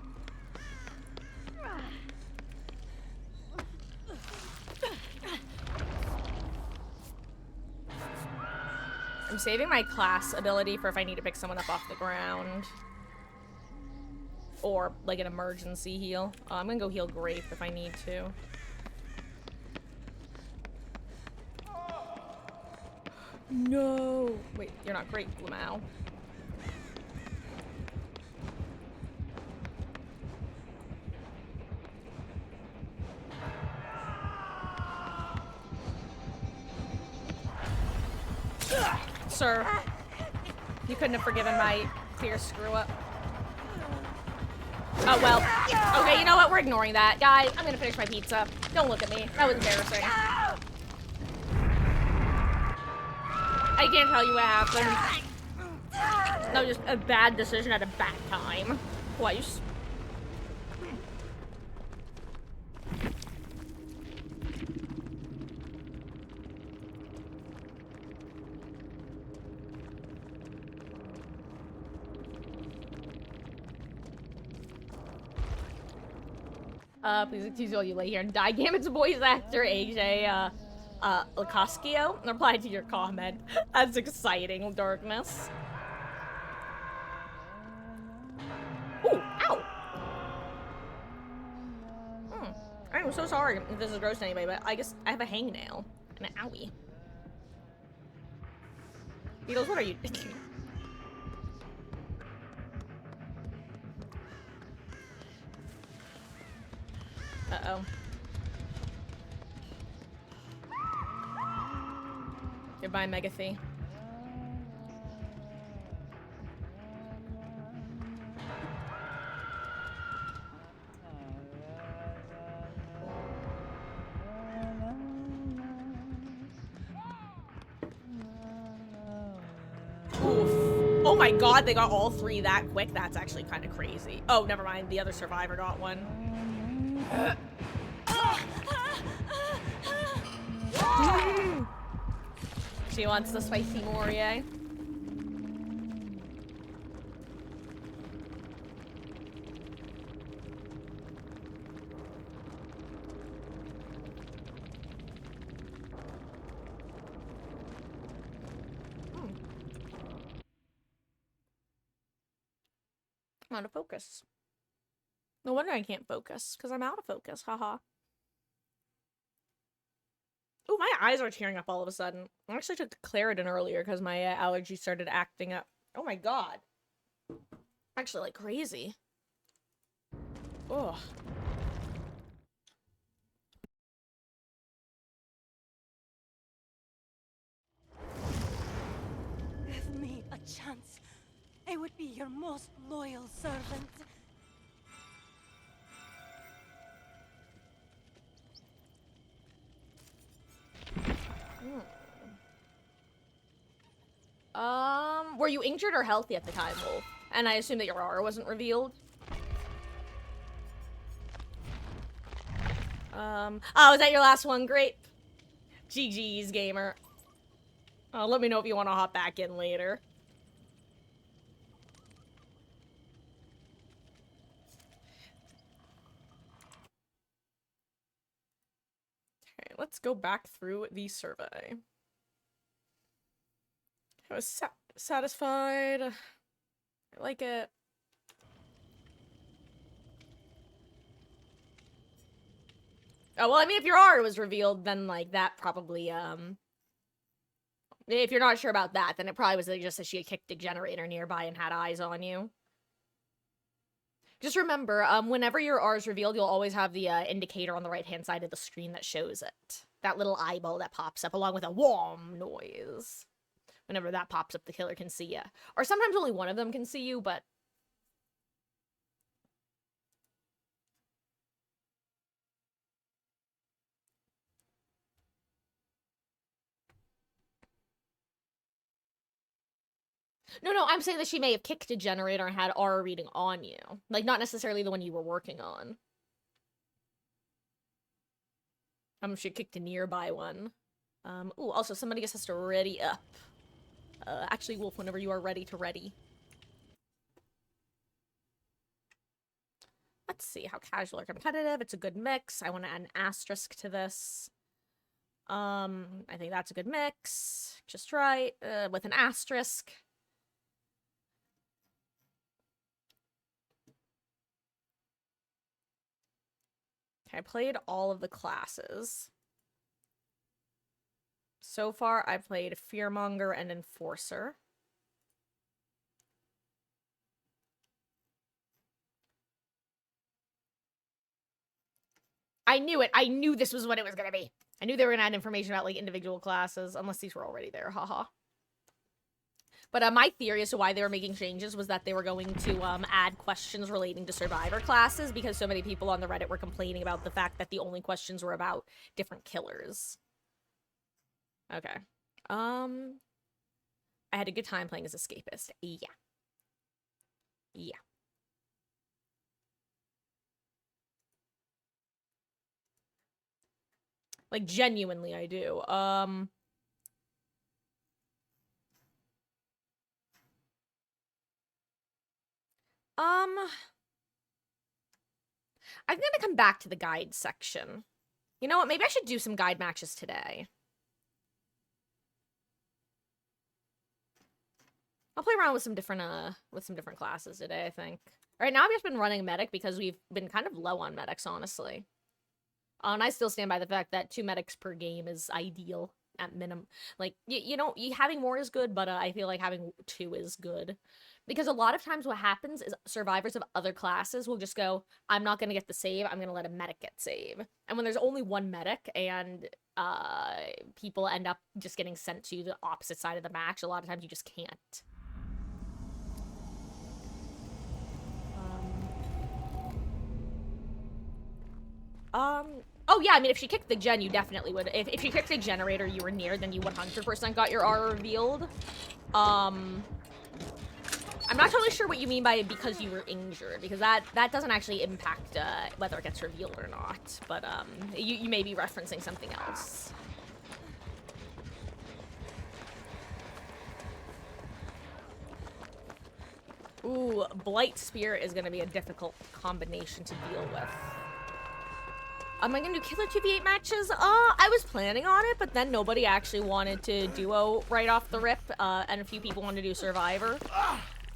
I'm saving my class ability for if I need to pick someone up off the ground. Or, like, an emergency heal. I'm gonna go heal Grape if I need to. No! Wait, you're not Grape, Lamau. Sir, you couldn't have forgiven my clear screw-up. Oh, well. Okay, you know what? We're ignoring that. Guys, I'm gonna finish my pizza. Don't look at me. That was embarrassing. I can't tell you what happened. That was just a bad decision at a bad time. Twice. Please excuse me while you lay here and die. Gambit's voice actor, AJ, Lacoskio, replied to your comment. That's exciting, Darkness. Ooh, ow! I'm so sorry if this is gross to anybody, but I guess I have a hangnail and an owie. Beatles, what are you doing? Uh-oh. Goodbye, Megathy. Oof. Oh my god, they got all three that quick. That's actually kind of crazy. Oh, never mind. The other survivor got one. She wants the spicy Morie. I'm out of focus. No wonder I can't focus, because I'm out of focus. Haha. Ooh, my eyes are tearing up all of a sudden. I actually took Claritin earlier because my allergy started acting up. Oh my god. Actually, like crazy. Ugh. Give me a chance. I would be your most loyal servant. Were you injured or healthy at the time, Wolf? And I assume that your aura wasn't revealed. Oh, is that your last one? Great. GG's, gamer. Let me know if you want to hop back in later. Okay, let's go back through the survey. I was satisfied. I like it. Oh, well, I mean, if your aura was revealed, then, like, that probably, if you're not sure about that, then it probably was like, just that she had kicked a generator nearby and had eyes on you. Just remember, whenever your aura is revealed, you'll always have the indicator on the right-hand side of the screen that shows it. That little eyeball that pops up, along with a whom noise. Whenever that pops up, the killer can see you. Or sometimes only one of them can see you, but... No, I'm saying that she may have kicked a generator and had aura reading on you. Like, not necessarily the one you were working on. She kicked a nearby one. Ooh, also, somebody gets us to ready up. Actually, Wolf, whenever you are ready to ready. Let's see, how casual or competitive. It's a good mix. I want to add an asterisk to this. I think that's a good mix. Just right, with an asterisk. Okay, I played all of the classes. So far, I've played Fearmonger and Enforcer. I knew it. I knew this was what it was gonna be. I knew they were gonna add information about, like, individual classes, unless these were already there, haha. But my theory as to why they were making changes was that they were going to add questions relating to survivor classes, because so many people on the Reddit were complaining about the fact that the only questions were about different killers. Okay. I had a good time playing as Escapist. Yeah. Yeah. Like, genuinely, I do. I'm gonna come back to the guide section. You know what? Maybe I should do some guide matches today. I'll play around with some different classes today, I think. Right now I've just been running medic because we've been kind of low on medics, honestly. And I still stand by the fact that 2 medics per game is ideal at minimum. Like, you know, having more is good, but I feel like having 2 is good. Because a lot of times what happens is survivors of other classes will just go, I'm not going to get the save, I'm going to let a medic get save. And when there's only 1 medic and people end up just getting sent to the opposite side of the match, a lot of times you just can't. Oh yeah, I mean, if she kicked the gen, you definitely would. If she kicked the generator you were near, then you 100% got your R revealed. I'm not totally sure what you mean by because you were injured, because that doesn't actually impact whether it gets revealed or not. But you may be referencing something else. Ooh, Blight Spear is gonna be a difficult combination to deal with. Am I gonna do killer 2v8 matches? I was planning on it, but then nobody actually wanted to duo right off the rip, and a few people wanted to do Survivor.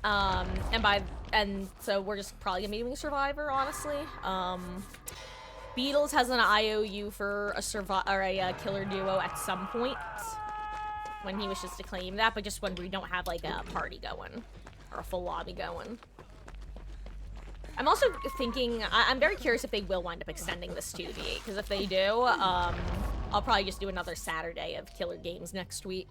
And so we're just probably gonna be doing Survivor, honestly. Beatles has an IOU for a killer duo at some point when he wishes to claim that, but just when we don't have like a party going or a full lobby going. I'm also thinking, I'm very curious if they will wind up extending this 2v8, because if they do, I'll probably just do another Saturday of killer games next week.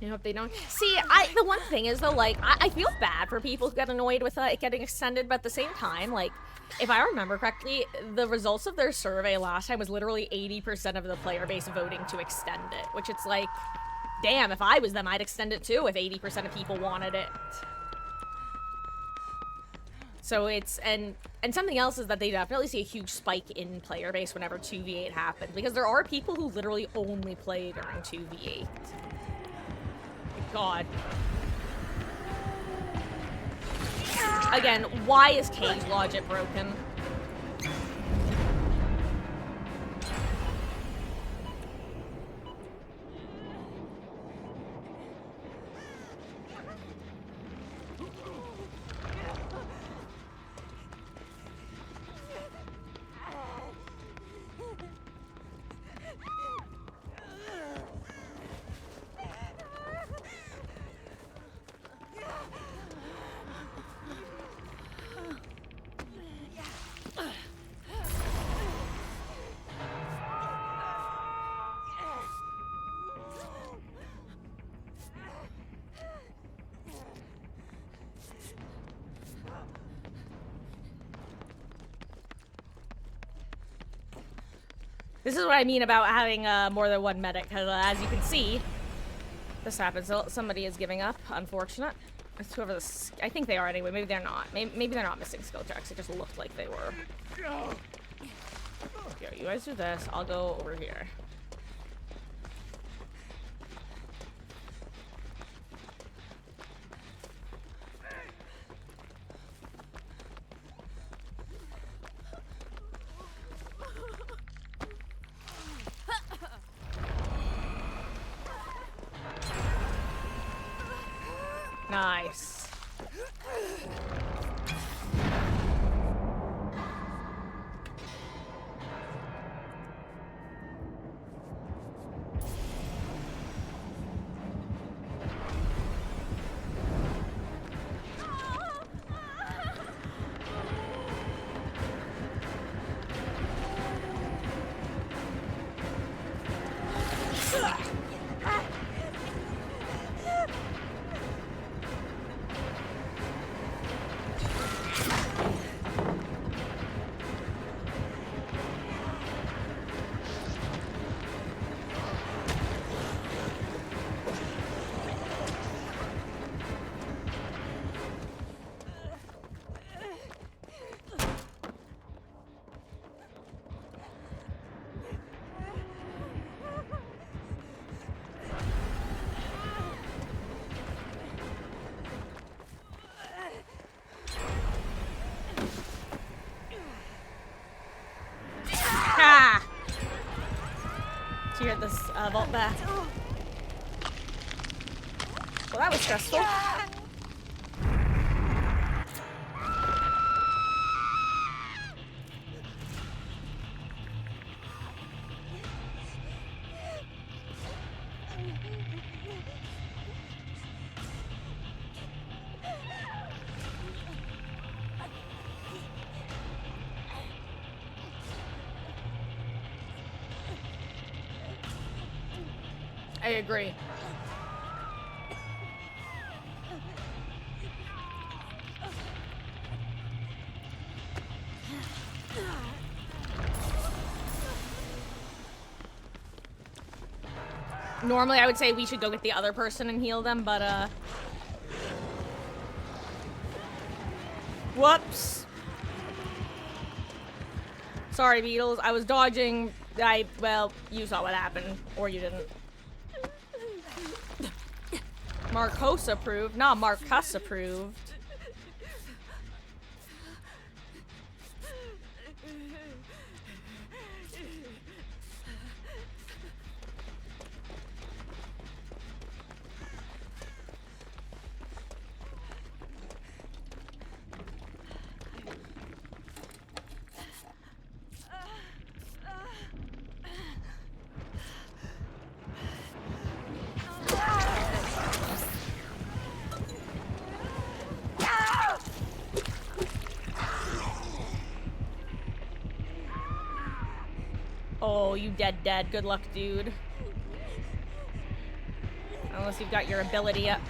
You hope they don't. See, the one thing is though, like, I feel bad for people who get annoyed with it getting extended, but at the same time, like, if I remember correctly, the results of their survey last time was literally 80% of the player base voting to extend it, which it's like, damn, if I was them, I'd extend it too if 80% of people wanted it. So it's, and something else is that they definitely see a huge spike in player base whenever 2v8 happens, because there are people who literally only play during 2v8. God. Again, why is cage logic broken? This is what I mean about having more than 1 medic, because as you can see, this happens. Somebody is giving up, unfortunate. It's whoever this, I think they are anyway, maybe they're not. Maybe they're not missing skill checks, it just looked like they were. Here, you guys do this, I'll go over here. Nice. was stressful. I agree. Normally, I would say we should go get the other person and heal them, but, whoops. Sorry, Beatles. I was dodging. Well, you saw what happened. Or you didn't. Marcos approved. Not Marcus approved. Oh, you dead. Good luck, dude. Unless you've got your ability up.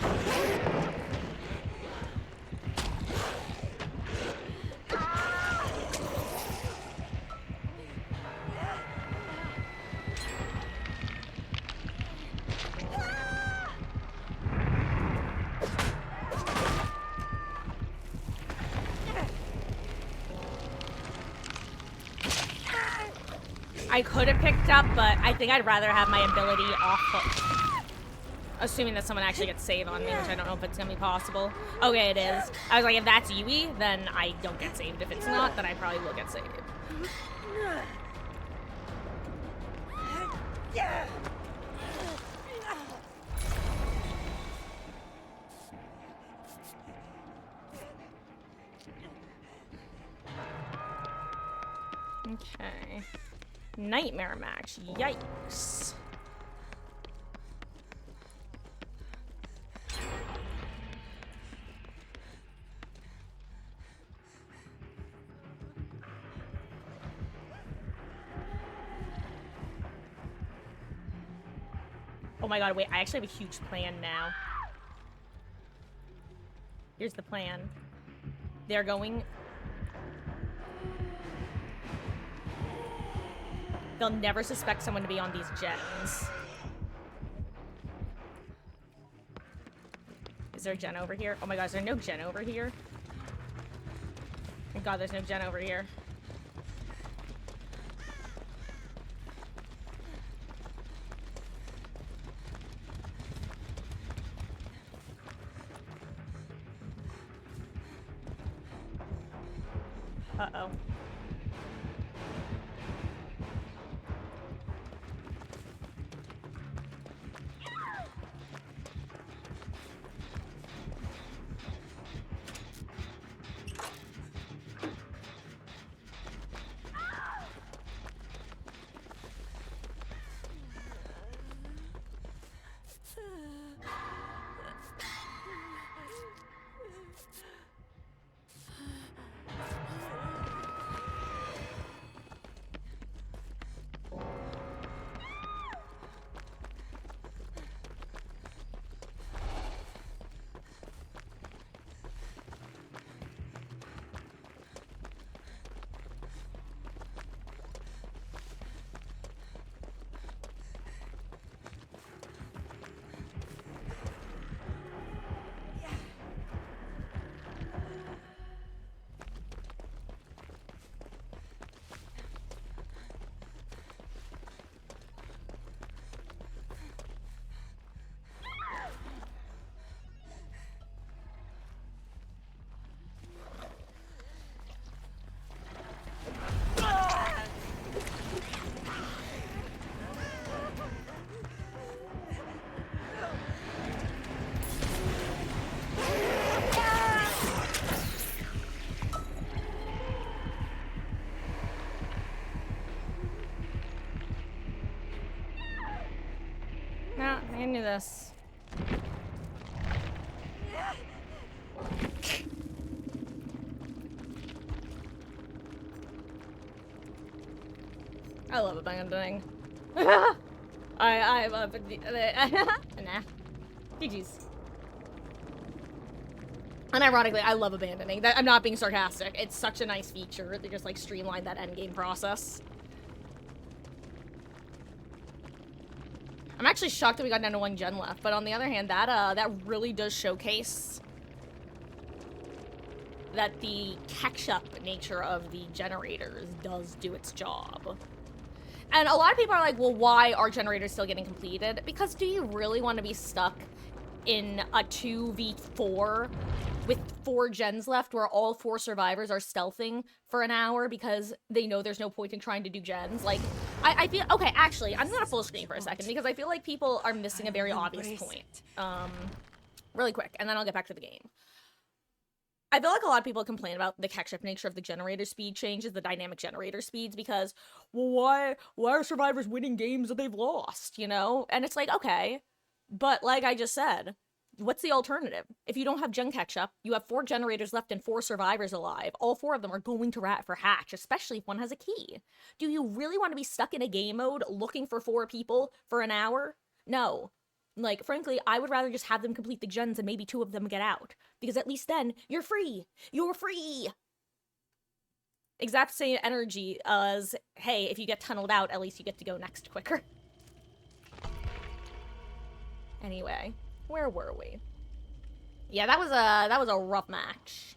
I could have picked up, but I think I'd rather have my ability off hook. Assuming that someone actually gets saved on me, which I don't know if it's gonna be possible. Okay, it is. I was like, if that's Yui, then I don't get saved. If it's not, then I probably will get saved. Okay. Nightmare match. Yikes. Oh my god, wait, I actually have a huge plan now. Here's the plan. They're going... They'll never suspect someone to be on these gens. Is there a gen over here? Oh my god, is there no gen over here? Thank god there's no gen over here. Uh-oh. can do this. I love abandoning. I love it. Nah. GG's. And ironically, I love abandoning. That I'm not being sarcastic. It's such a nice feature. They just like streamline that endgame process. I'm actually shocked that we got down to 1 gen left, but on the other hand, that really does showcase that the catch-up nature of the generators does do its job. And a lot of people are like, well, why are generators still getting completed? Because do you really want to be stuck in a 2v4 with 4 gens left where all 4 survivors are stealthing for an hour because they know there's no point in trying to do gens? Like, I feel... Okay, actually, I'm gonna full screen for a second because I feel like people are missing a very obvious point. Really quick, and then I'll get back to the game. I feel like a lot of people complain about the catch-up nature of the generator speed changes, the dynamic generator speeds, because, well, why are survivors winning games that they've lost, you know? And it's like, okay, but like I just said, what's the alternative? If you don't have gen catch-up, you have 4 generators left and 4 survivors alive. All 4 of them are going to rat for hatch, especially if one has a key. Do you really want to be stuck in a game mode looking for 4 people for an hour? No. Like, frankly, I would rather just have them complete the gens and maybe 2 of them get out. Because at least then, you're free! You're free! Exact same energy as, hey, if you get tunneled out, at least you get to go next quicker. Anyway, where were we? Yeah, that was a rough match.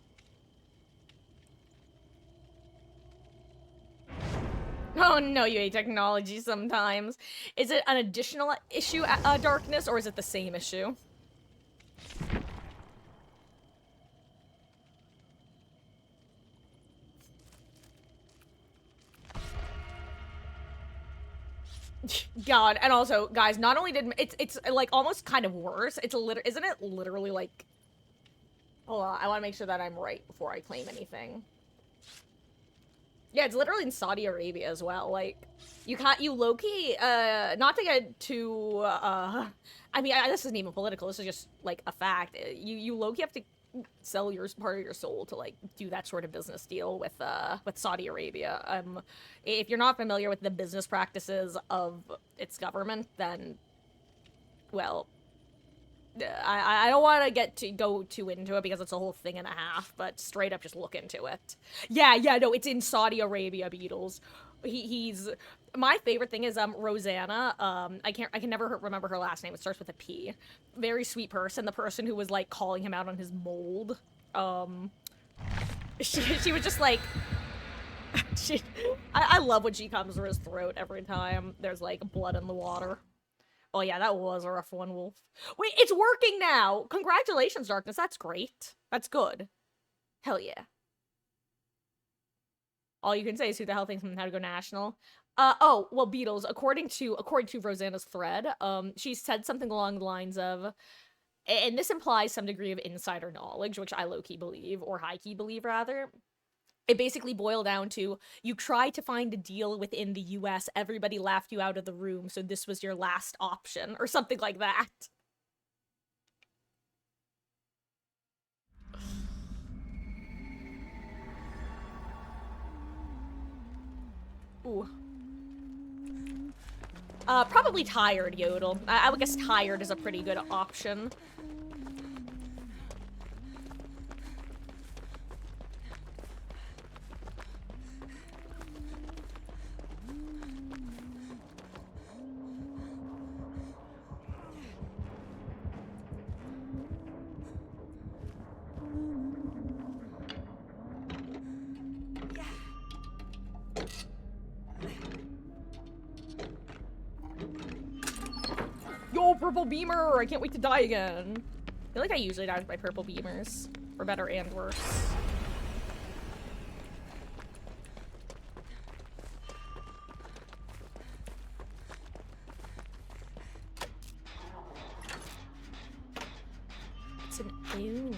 Oh no, you hate technology sometimes. Is it an additional issue, Darkness, or is it the same issue? God, and also, guys, not only did it's like almost kind of worse. It's isn't it literally like? Hold on, I want to make sure that I'm right before I claim anything. Yeah, it's literally in Saudi Arabia as well. Like, you low-key, not to get too, I mean, this isn't even political, this is just, like, a fact. You low-key have to sell part of your soul to, like, do that sort of business deal with Saudi Arabia. If you're not familiar with the business practices of its government, then, well, I don't want to go too into it because it's a whole thing and a half, but straight up just look into it. Yeah, no, it's in Saudi Arabia, Beatles. He's my favorite thing is Rosanna. I can never remember her last name. It starts with a P. Very sweet person. The person who was like calling him out on his mold. She was just like I love when she comes for his throat every time there's like blood in the water. Oh yeah, that was a rough one, Wolf. Wait, it's working now! Congratulations, Darkness, that's great. That's good. Hell yeah. All you can say is who the hell thinks how to go national? Oh, well, Beatles, according to Rosanna's thread, she said something along the lines of, and this implies some degree of insider knowledge, which I low-key believe, or high-key believe, rather. It basically boiled down to, you tried to find a deal within the US, everybody laughed you out of the room, so this was your last option, or something like that. Ooh. Probably tired, Yodel. I would guess tired is a pretty good option. Yo, purple beamer! I can't wait to die again. I feel like I usually die with my purple beamers, for better and worse. It's an Oni.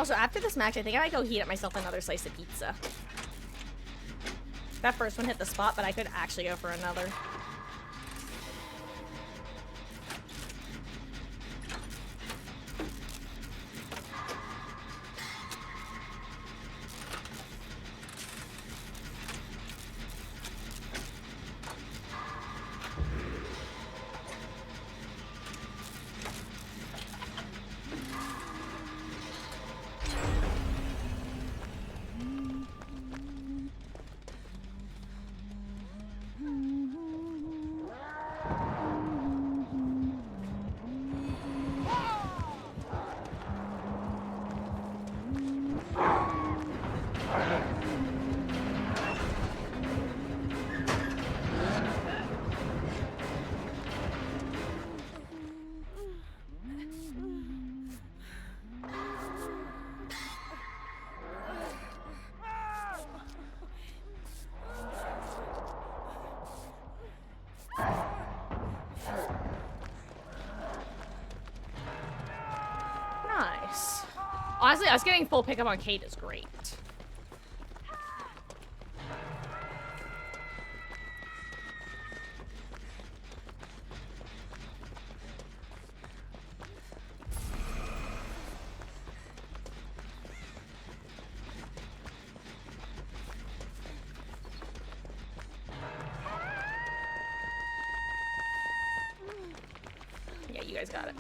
Also, after this match, I think I might go heat up myself another slice of pizza. That first one hit the spot, but I could actually go for another. Nice. Honestly, us getting full pickup on Kate is great. Yeah, you guys got it.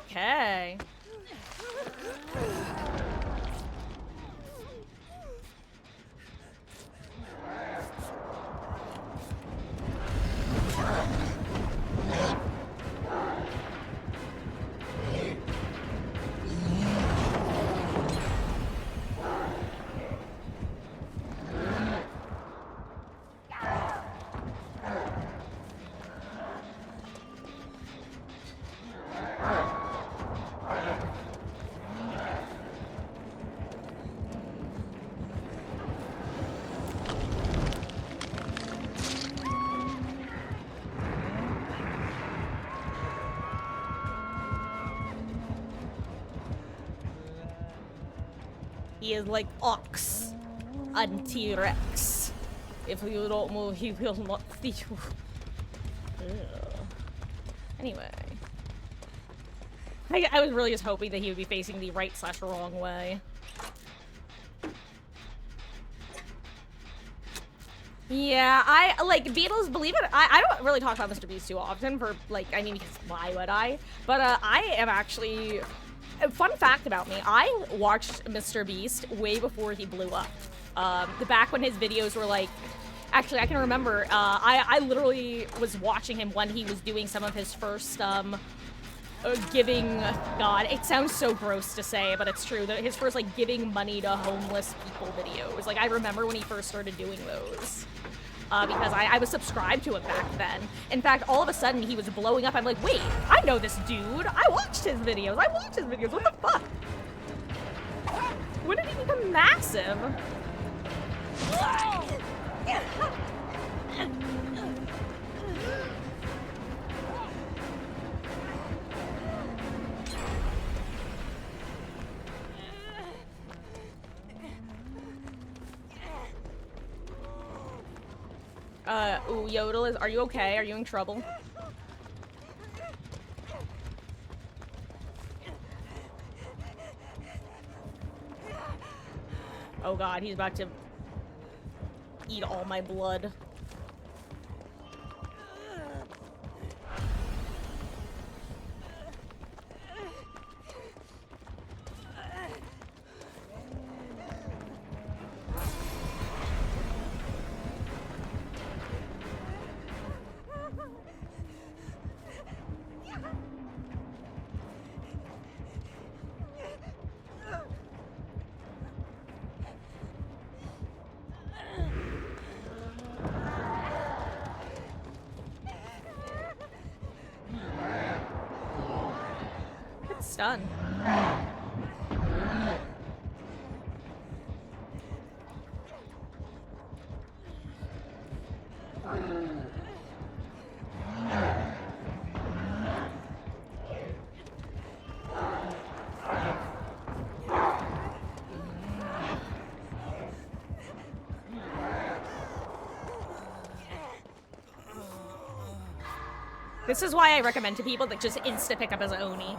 Okay. He is like Ox and T-Rex. If you don't move, he will not see you. Anyway. I was really just hoping that he would be facing the right/wrong way. Yeah, I like Beatles, believe it. I don't really talk about Mr. Beast too often for like, I mean, because why would I? But I am actually, fun fact about me, I watched Mr. Beast way before he blew up. Back when his videos were like, actually I can remember, I literally was watching him when he was doing some of his first, giving, God, it sounds so gross to say, but it's true, his first like giving money to homeless people videos. Like I remember when he first started doing those. Because I was subscribed to him back then. In fact, all of a sudden he was blowing up. I'm like, wait, I know this dude. I watched his videos. What the fuck? When did he become massive? Ooh, Yodel, are you okay? Are you in trouble? Oh God, he's about to eat all my blood. Done. This is why I recommend to people that just insta pick up as Oni.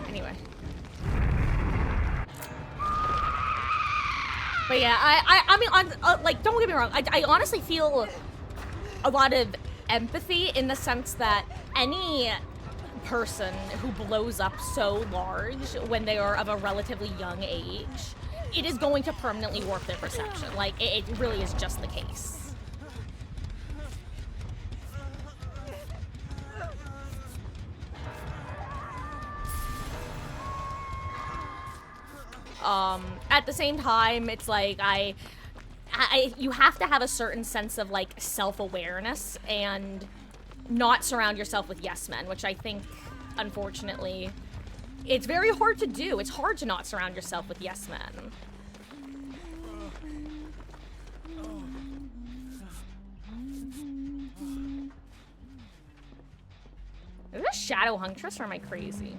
Anyway. But yeah, I mean, like, don't get me wrong. I honestly feel a lot of empathy in the sense that any person who blows up so large when they are of a relatively young age, it is going to permanently warp their perception. Like, it really is just the case. At the same time, it's like you have to have a certain sense of like self-awareness and not surround yourself with yes men, which I think, unfortunately, it's very hard to do. It's hard to not surround yourself with yes men. Is this Shadow Huntress or am I crazy?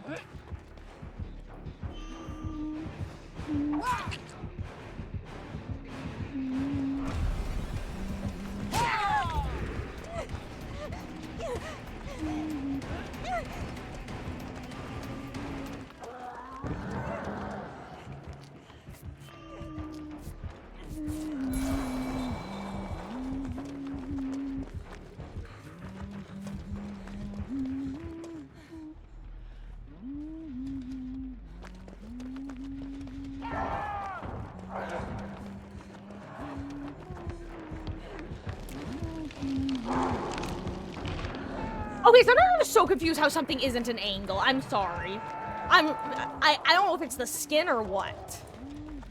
Okay, so I'm so confused how something isn't an angle. I'm sorry. I don't know if it's the skin or what.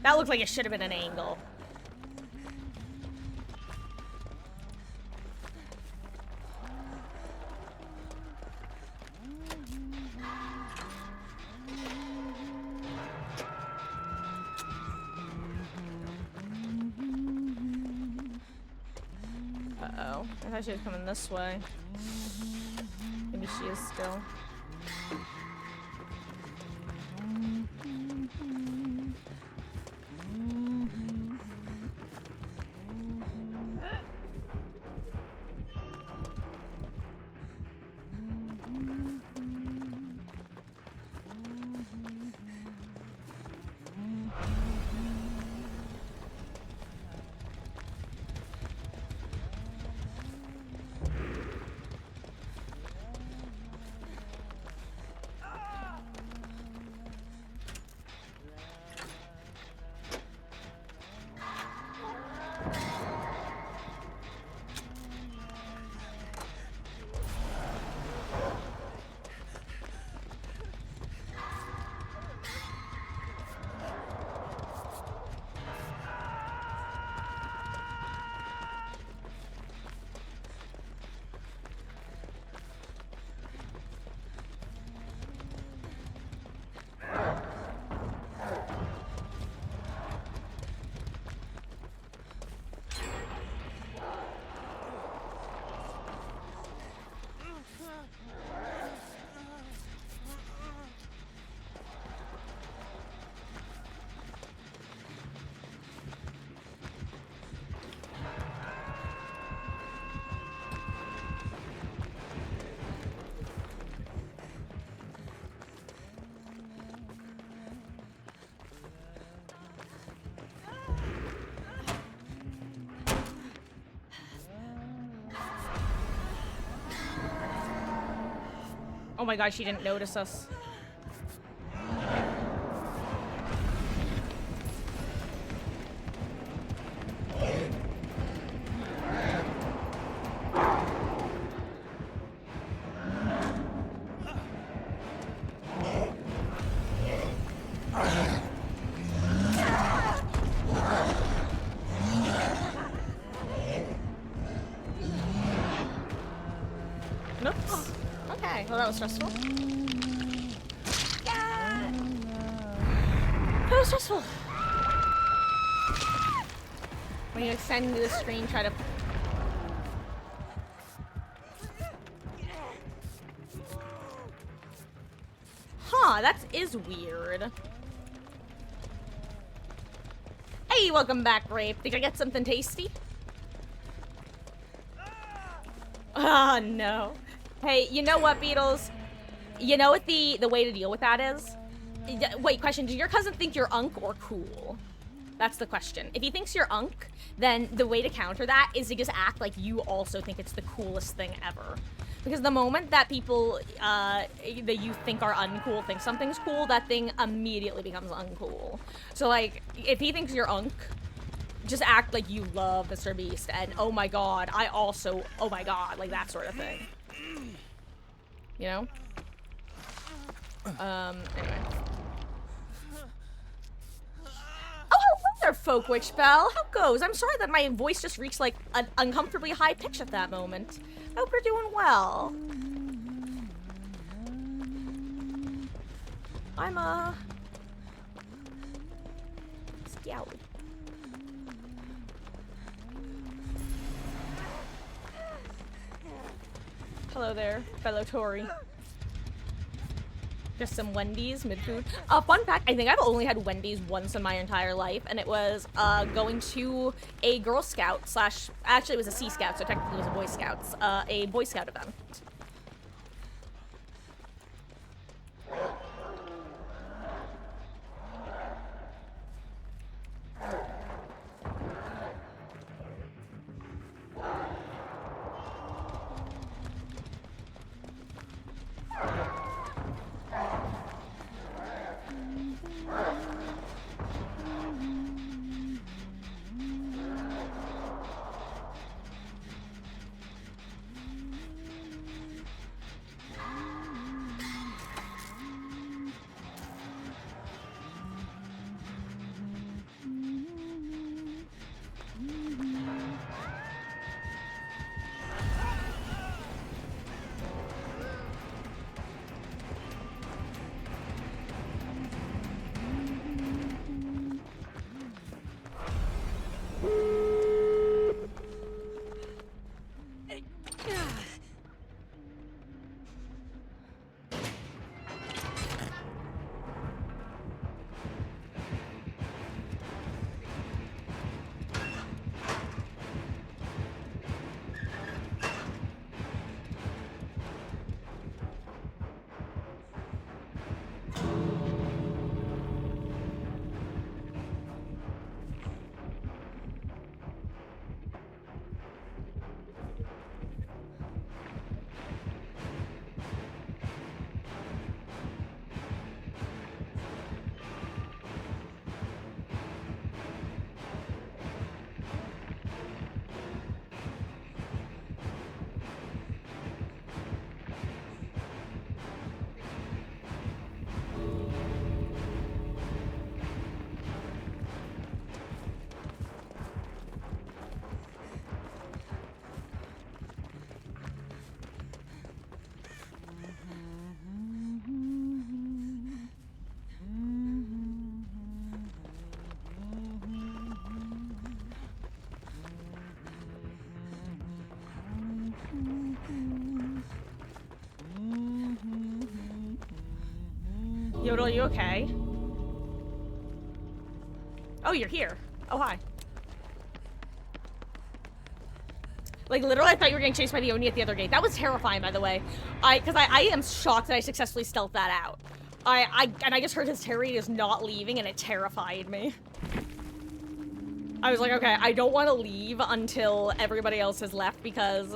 That looked like it should have been an angle. Uh-oh. I thought she was coming this way. Maybe she is still. Oh my god, she didn't notice us. Oops. Okay, well that was stressful. That was stressful. When you extend the screen, try to... Huh, that is weird. Hey, welcome back, Grape. Did I get something tasty? Oh, no. Hey, you know what, Beatles? You know what the way to deal with that is? Wait, question. Does your cousin think you're unk or cool? That's the question. If he thinks you're unk, then the way to counter that is to just act like you also think it's the coolest thing ever. Because the moment that people that you think are uncool think something's cool, that thing immediately becomes uncool. So, like, if he thinks you're unk, just act like you love Mr. Beast and, oh my god, I also, oh my god, like that sort of thing. You know? Anyway. Oh, hello there, Folk Witch Bell. How goes? I'm sorry that my voice just reached, like, an uncomfortably high pitch at that moment. I hope you're doing well. I'm, scout. Hello there, fellow Tory. Just some Wendy's mid-food. Fun fact, I think I've only had Wendy's once in my entire life, and it was going to a Girl Scout slash, actually it was a Sea Scout, so technically it was a Boy Scouts, a Boy Scout event. Yodel, you okay? Oh, you're here. Oh, hi. Like, literally, I thought you were getting chased by the Oni at the other gate. That was terrifying, by the way. Because I am shocked that I successfully stealthed that out. And I just heard his terror rate is not leaving, and it terrified me. I was like, okay, I don't want to leave until everybody else has left, because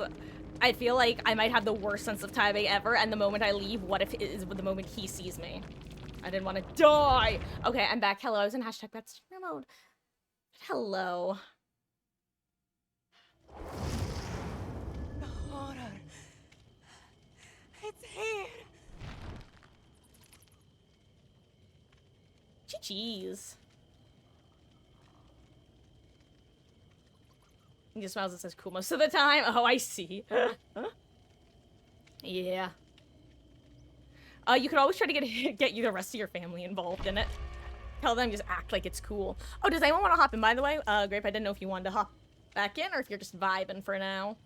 I feel like I might have the worst sense of timing ever, and the moment I leave, what if it is the moment he sees me? I didn't want to die. Okay, I'm back. Hello, I was in hashtag bad streamer mode. Hello. The horror. It's here. Jeez. He just smiles and says cool most of the time. Oh, I see. Yeah. You could always try to get you the rest of your family involved in it. Tell them just act like it's cool. Oh, does anyone want to hop in, by the way? Grape, I didn't know if you wanted to hop back in or if you're just vibing for now.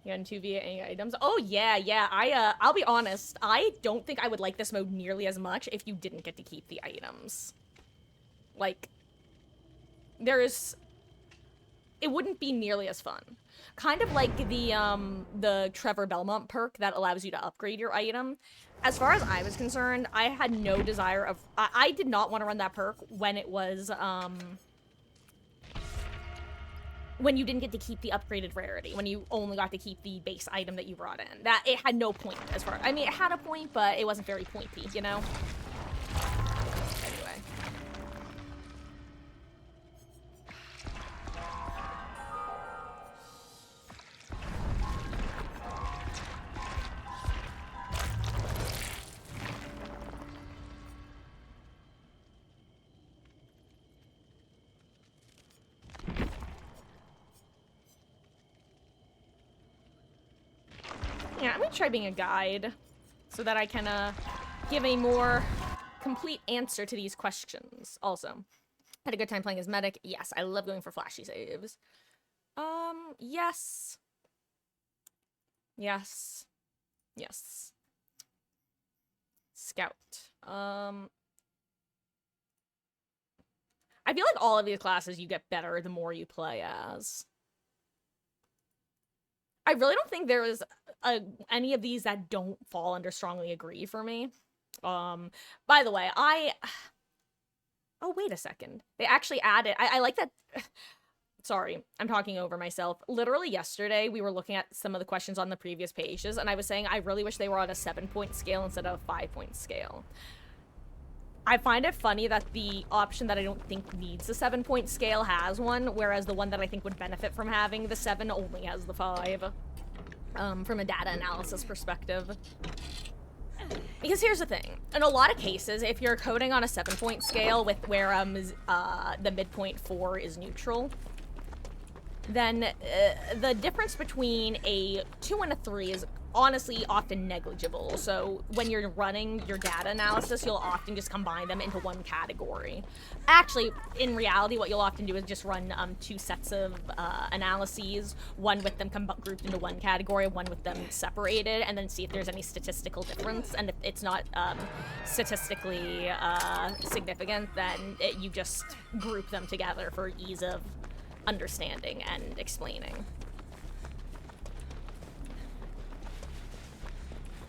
You got 2 via any items? Oh yeah, yeah. I'll be honest. I don't think I would like this mode nearly as much if you didn't get to keep the items. Like, it wouldn't be nearly as fun. Kind of like the Trevor Belmont perk that allows you to upgrade your item. As far as I was concerned, I had no desire of... I did not want to run that perk when it was, when you didn't get to keep the upgraded rarity, when you only got to keep the base item that you brought in. That, it had no point as far... I mean, it had a point, but it wasn't very pointy, you know? Anyway. Yeah, I'm gonna try being a guide so that I can give a more complete answer to these questions. Also, had a good time playing as medic. Yes, I love going for flashy saves. Yes. Yes. Yes. Scout. I feel like all of these classes you get better the more you play as. I really don't think there is any of these that don't fall under strongly agree for me. By the way, oh, wait a second. They actually added... I like that... Sorry, I'm talking over myself. Literally yesterday, we were looking at some of the questions on the previous pages, and I was saying I really wish they were on a 7-point scale instead of a 5-point scale. I find it funny that the option that I don't think needs a 7-point scale has one, whereas the one that I think would benefit from having the 7 only has the 5. From a data analysis perspective. Because here's the thing. In a lot of cases, if you're coding on a 7-point scale with where the midpoint 4 is neutral, then the difference between a 2 and a 3 is honestly often negligible. So when you're running your data analysis, you'll often just combine them into one category. Actually, in reality, what you'll often do is just run 2 sets of analyses, one with them grouped into one category, one with them separated, and then see if there's any statistical difference. And if it's not statistically significant, then you just group them together for ease of understanding and explaining.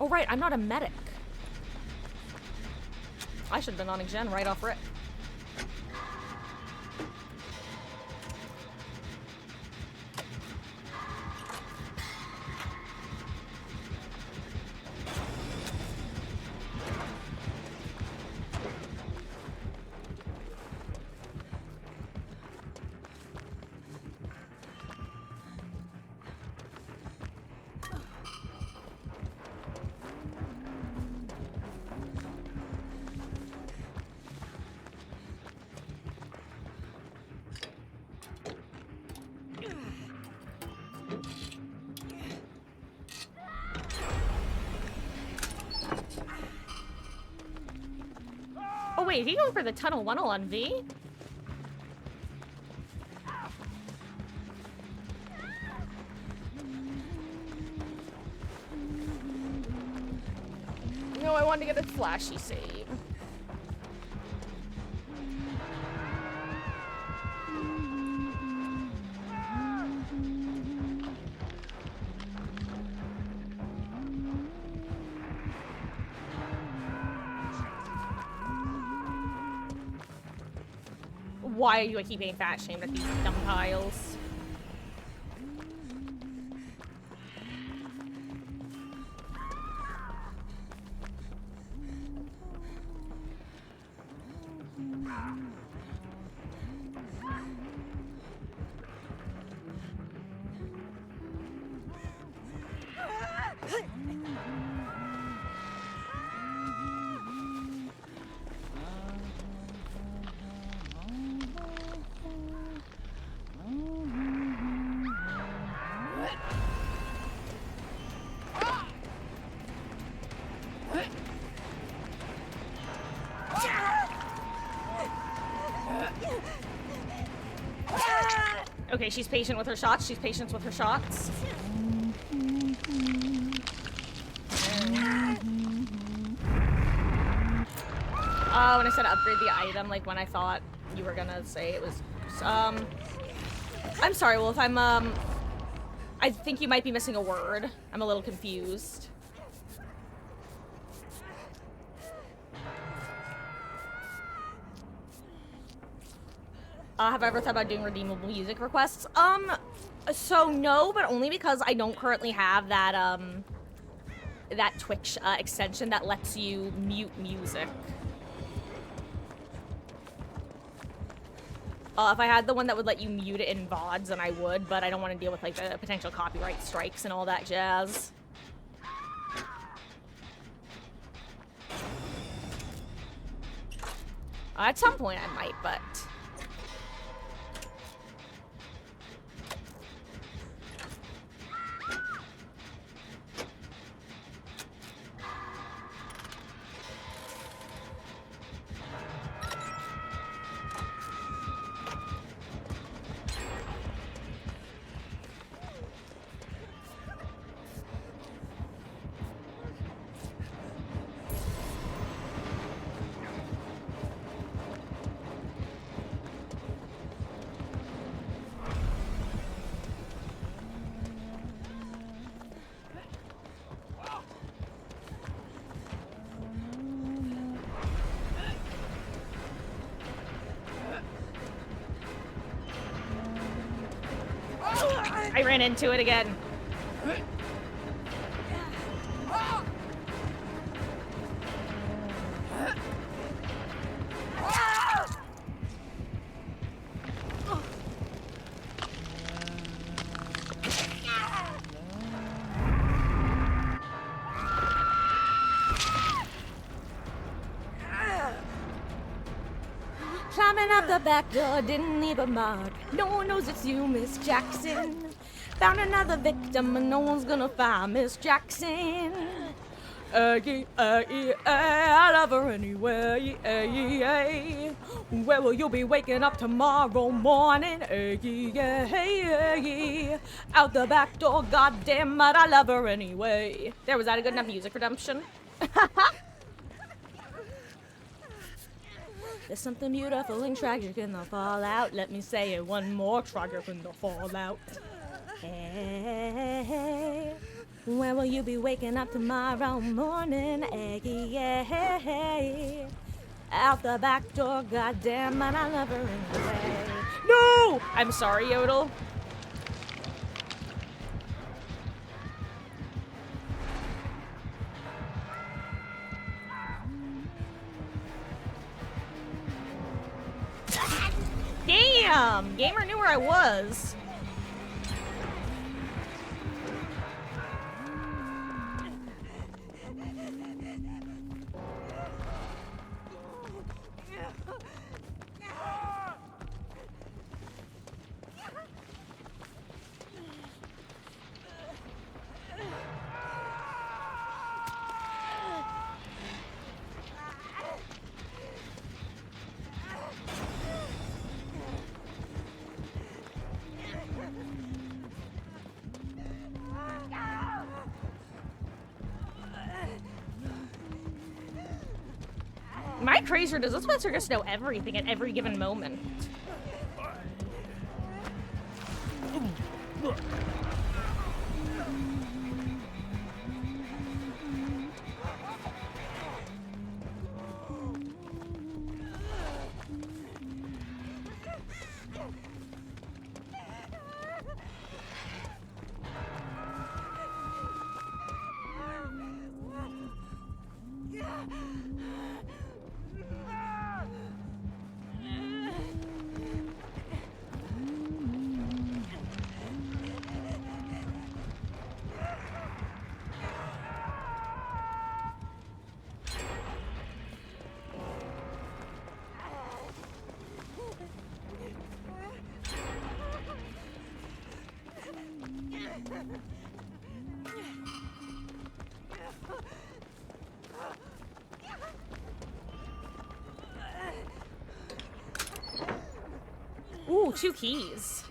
Oh, right, I'm not a medic. I should have been on Ixen right off rip. Oh wait, he going for the tunnel on V? No, I wanted to get a flashy save. Why do I keep getting fat shamed at these dumb tiles? Okay, she's patient with her shots. She's patient with her shots. When I said upgrade the item, like when I thought you were gonna say it was, I'm sorry, Wolf, I think you might be missing a word. I'm a little confused. Have I ever thought about doing redeemable music requests? So no, but only because I don't currently have that, that Twitch, extension that lets you mute music. If I had the one that would let you mute it in VODs, then I would, but I don't want to deal with, like, the potential copyright strikes and all that jazz. At some point I might, but... I ran into it again. Climbing up the back door, didn't leave a mark. No one knows it's you, Miss Jackson. Found another victim, and no one's gonna find Miss Jackson. I love her anyway. Where will you be waking up tomorrow morning? Out the back door, goddamn it, I love her anyway. There, was that a good enough music redemption? There's something beautiful and tragic in the fallout. Let me say it one more, tragic in the fallout. Hey, when will you be waking up tomorrow morning? Hey, out the back door, goddamn it, I love her anyway. No! I'm sorry, Yodel. Damn! Gamer knew where I was. My crazier, does this Spencer just know everything at every given moment? Ooh, 2 keys.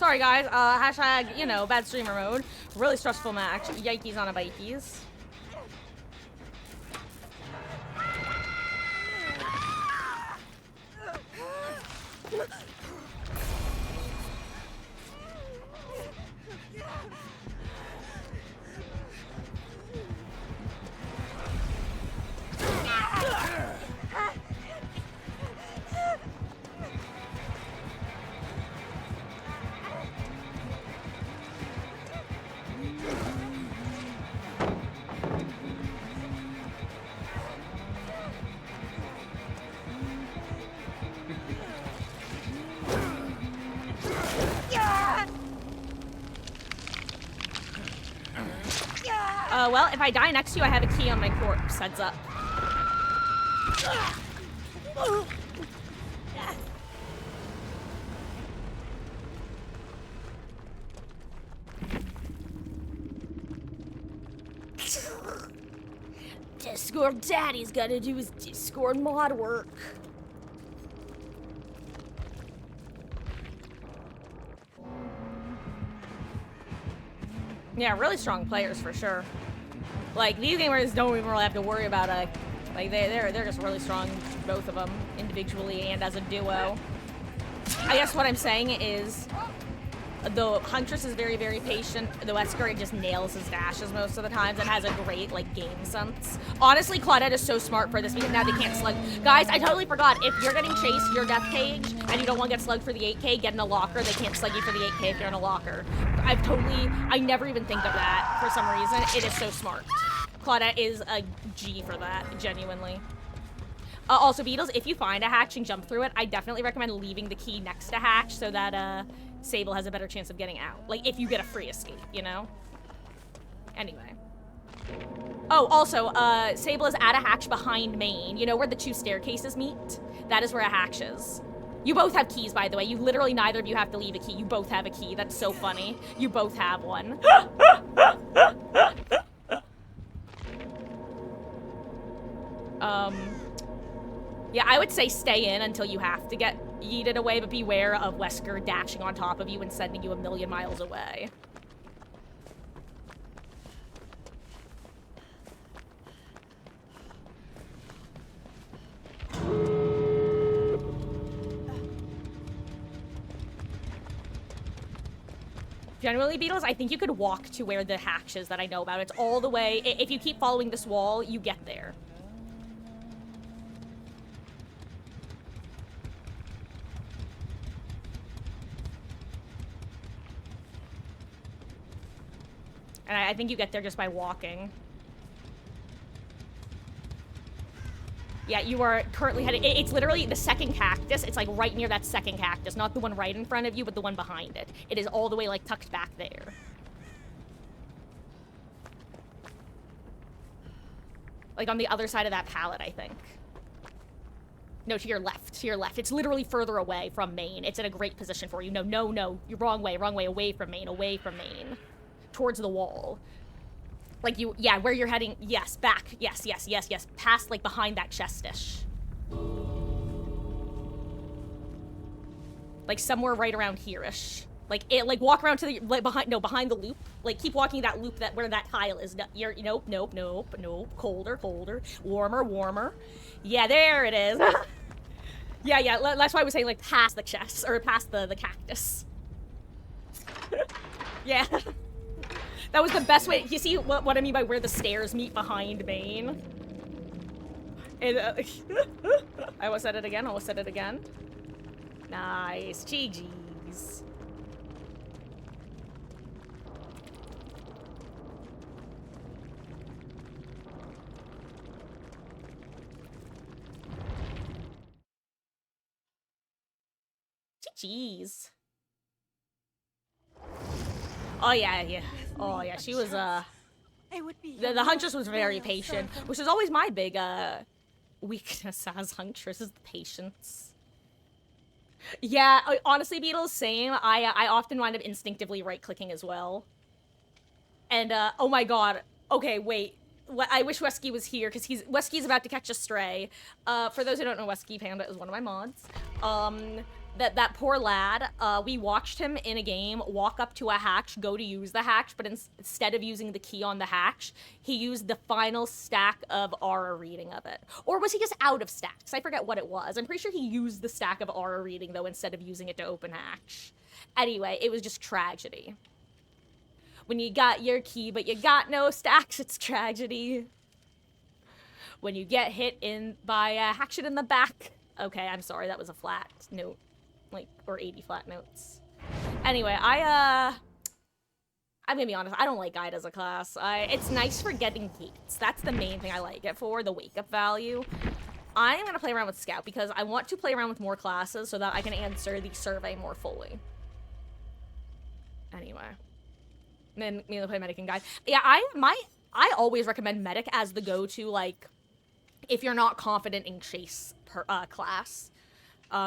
sorry guys. Hashtag, you know, bad streamer mode. Really stressful match. Yikes on a bikies. Well, if I die next to you, I have a key on my corpse. Heads up. Discord Daddy's gotta do his Discord mod work. Yeah, really strong players for sure. Like, these gamers don't even really have to worry about like they're just really strong, both of them, individually and as a duo. I guess what I'm saying is, the Huntress is very, very patient. The Wesker just nails his dashes most of the times and has a great, like, game sense. Honestly, Claudette is so smart for this because now they can't slug. Guys, I totally forgot. If you're getting chased, your death cage, and you don't want to get slugged for the 8K, get in a locker. They can't slug you for the 8K if you're in a locker. I never even think of that for some reason. It is so smart. Claudette is a G for that, genuinely. Also, Beatles, if you find a hatch and jump through it, I definitely recommend leaving the key next to hatch so that, Sable has a better chance of getting out. Like, if you get a free escape, you know? Anyway. Oh, also, Sable is at a hatch behind main. You know where the two staircases meet? That is where a hatch is. You both have keys, by the way. You literally, neither of you have to leave a key. You both have a key. That's so funny. You both have one. Yeah, I would say stay in until you have to get yeeted away, but beware of Wesker dashing on top of you and sending you a million miles away. Generally, Beatles, I think you could walk to where the hatch is that I know about. It's all the way. If you keep following this wall, you get there. And I think you get there just by walking. Yeah, you are currently heading. It's literally the second cactus. It's like right near that second cactus, not the one right in front of you, but the one behind it. It is all the way like tucked back there. Like on the other side of that pallet, I think. No, to your left, to your left. It's literally further away from main. It's in a great position for you. No, no, no. You're wrong way, away from main, away from main. Towards the wall. Like you, yeah, where you're heading, yes, back, yes, yes, yes, yes, past, like, behind that chestish. Like, somewhere right around here-ish. Like, walk around to the, like, behind the loop. Like, keep walking that loop where that tile is. Nope, nope, nope, nope, colder, colder, warmer, warmer. Yeah, there it is. Yeah, yeah, that's why I was saying, like, past the chest, or past the cactus. Yeah. That was the best way. You see what I mean by where the stairs meet behind main? I almost said it again, almost said it again. Nice. GG's. GG's. Oh, yeah, yeah. Oh, yeah, she was, the Huntress was very patient, which is always my big, weakness as Huntress, is the patience. Yeah, honestly, Beatles, same. I often wind up instinctively right-clicking as well. And, oh my god. Okay, wait. I wish Wesky was here, because Wesky's about to catch a stray. For those who don't know, Wesky Panda is one of my mods. that poor lad, we watched him in a game walk up to a hatch, go to use the hatch, but instead of using the key on the hatch, he used the final stack of aura reading of it. Or was he just out of stacks? I forget what it was. I'm pretty sure he used the stack of aura reading, though, instead of using it to open hatch. Anyway, it was just tragedy. When you got your key, but you got no stacks, it's tragedy. When you get hit by a hatchet in the back. Okay, I'm sorry, that was a flat note. Like, or 80 flat notes. Anyway, I'm gonna be honest, I don't like Guide as a class. It's nice for getting gates. That's the main thing I like it for, the wake-up value. I am gonna play around with Scout because I want to play around with more classes so that I can answer the survey more fully. Anyway. Then me play Medic and Guide. Yeah, I always recommend Medic as the go-to, like, if you're not confident in Chase class.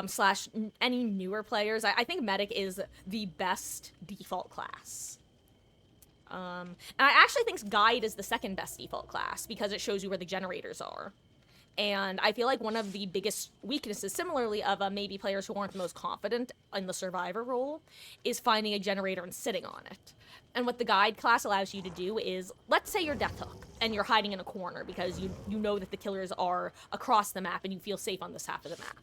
Slash any newer players. I think Medic is the best default class. And I actually think Guide is the second best default class because it shows you where the generators are. And I feel like one of the biggest weaknesses, similarly, of maybe players who aren't the most confident in the survivor role, is finding a generator and sitting on it. And what the Guide class allows you to do is, let's say you're Death Hook, and you're hiding in a corner because you know that the killers are across the map and you feel safe on this half of the map.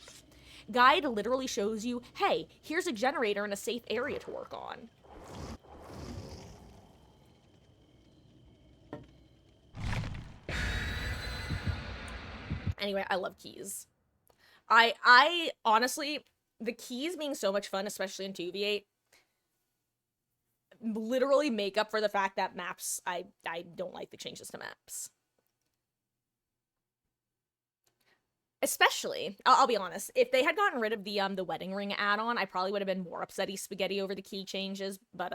Guide literally shows you, hey, here's a generator in a safe area to work on. Anyway, I love keys. I honestly, the keys being so much fun, especially in 2v8, literally make up for the fact that maps, I don't like the changes to maps. Especially, I'll be honest, if they had gotten rid of the wedding ring add-on, I probably would have been more upsetty spaghetti over the key changes, but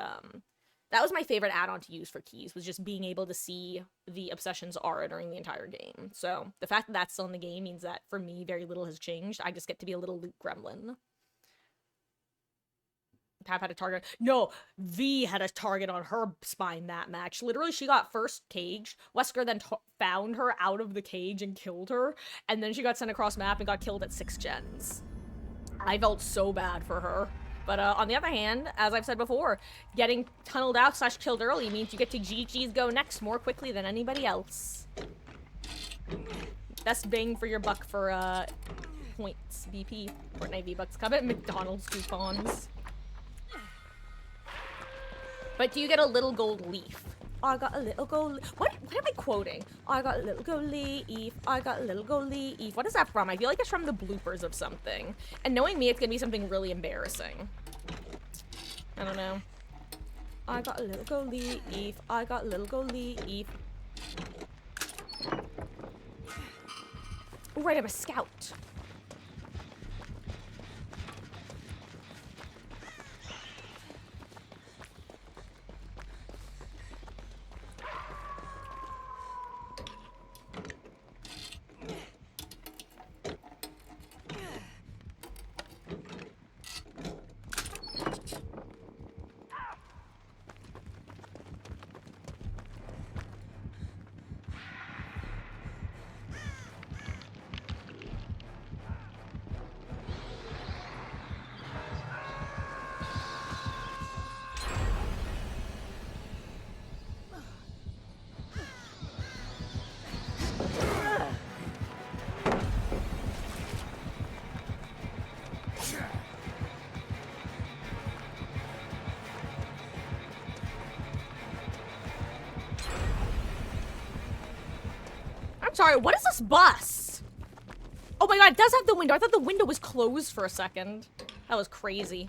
that was my favorite add-on to use for keys, was just being able to see the Obsession's aura during the entire game. So the fact that that's still in the game means that, for me, very little has changed. I just get to be a little loot gremlin. Pap had a target. No, V had a target on her spine that match. Literally, she got first caged. Wesker then found her out of the cage and killed her. And then she got sent across map and got killed at 6 gens. I felt so bad for her. But on the other hand, as I've said before, getting tunneled out / killed early means you get to GG's go next more quickly than anybody else. Best bang for your buck for points. BP. Fortnite V-Bucks. Covet McDonald's coupons. But do you get a little gold leaf? I got a little gold. What am I quoting? I got a little gold leaf. I got a little gold leaf. What is that from? I feel like it's from the bloopers of something. And knowing me, it's gonna be something really embarrassing. I don't know. I got a little gold leaf. I got a little gold leaf. Oh, right, I'm a scout. Sorry, what is this bus? Oh my god, it does have the window. I thought the window was closed for a second. That was crazy.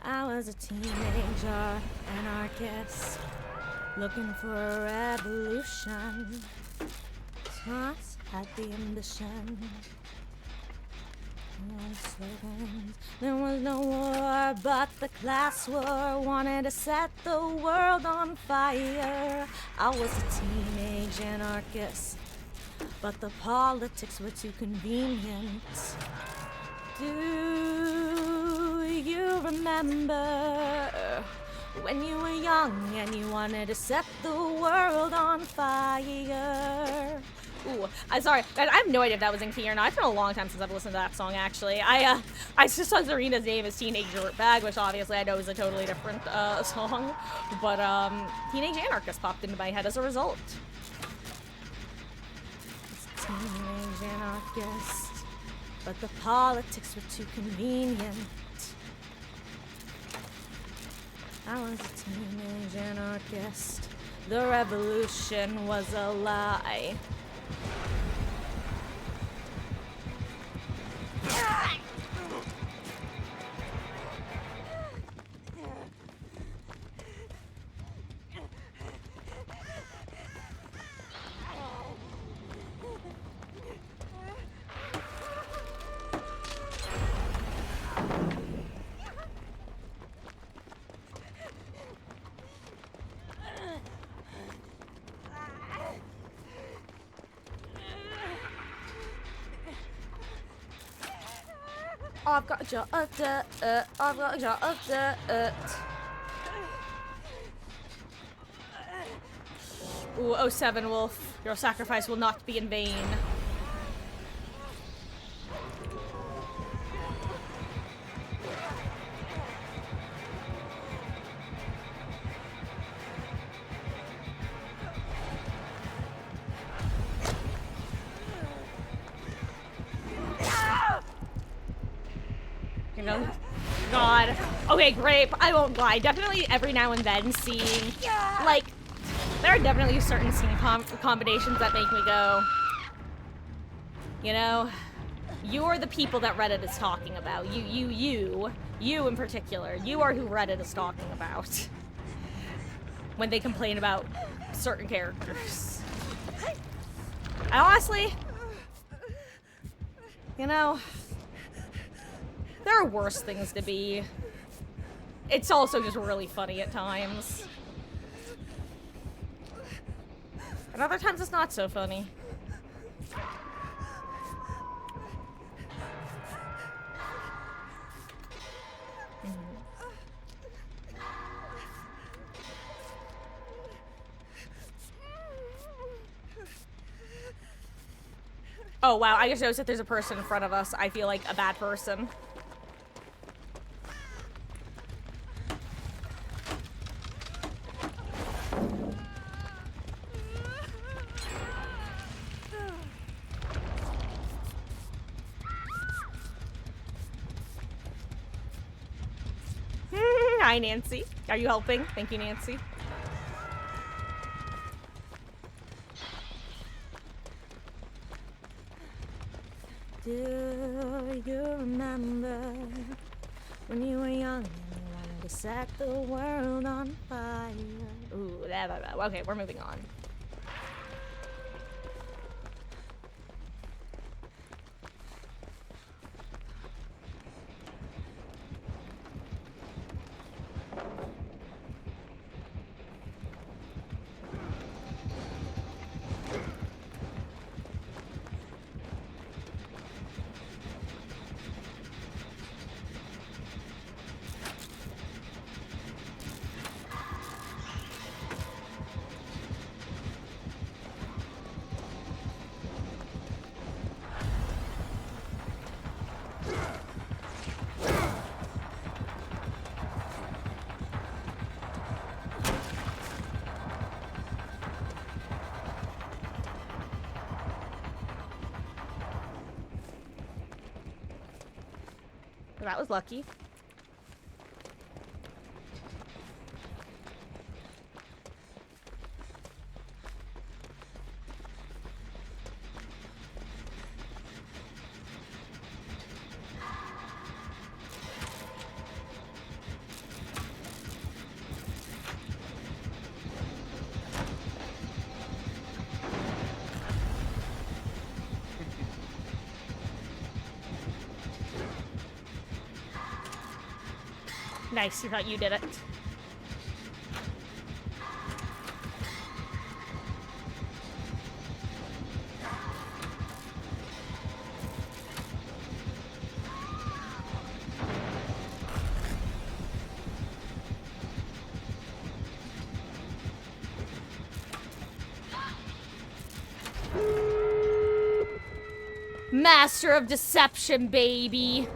I was a teenager, anarchist. Looking for a revolution. Smart had the ambition. There was no war, but the class war wanted to set the world on fire. I was a teenage anarchist. but the politics were too convenient. Do you remember when you were young and you wanted to set the world on fire? Ooh, I'm sorry, guys, I have no idea if that was in key or not. It's been a long time since I've listened to that song, actually. I just saw Zarina's name as Teenage Dirtbag, which obviously I know is a totally different, song. But, Teenage Anarchist popped into my head as a result. It's Teenage Anarchist, but the politics were too convenient. I was a teenage anarchist. The revolution was a lie. I've got a jar of dirt. I've got a jar of dirt. Ooh, 07 Wolf. Your sacrifice will not be in vain. God. Okay, great. I won't lie. Definitely every now and then seeing, like, there are definitely certain scene combinations that make me go, you know, you're the people that Reddit is talking about. You in particular. You are who Reddit is talking about when they complain about certain characters. I honestly, you know, there are worse things to be. It's also just really funny at times. And other times it's not so funny. Oh wow, I just noticed that there's a person in front of us. I feel like a bad person. Hi, Nancy. Are you helping? Thank you, Nancy. Do you remember when you were young and you wanted to set the world on fire? Ooh, okay, we're moving on. That was lucky. Nice, you thought you did it. Master of deception, baby.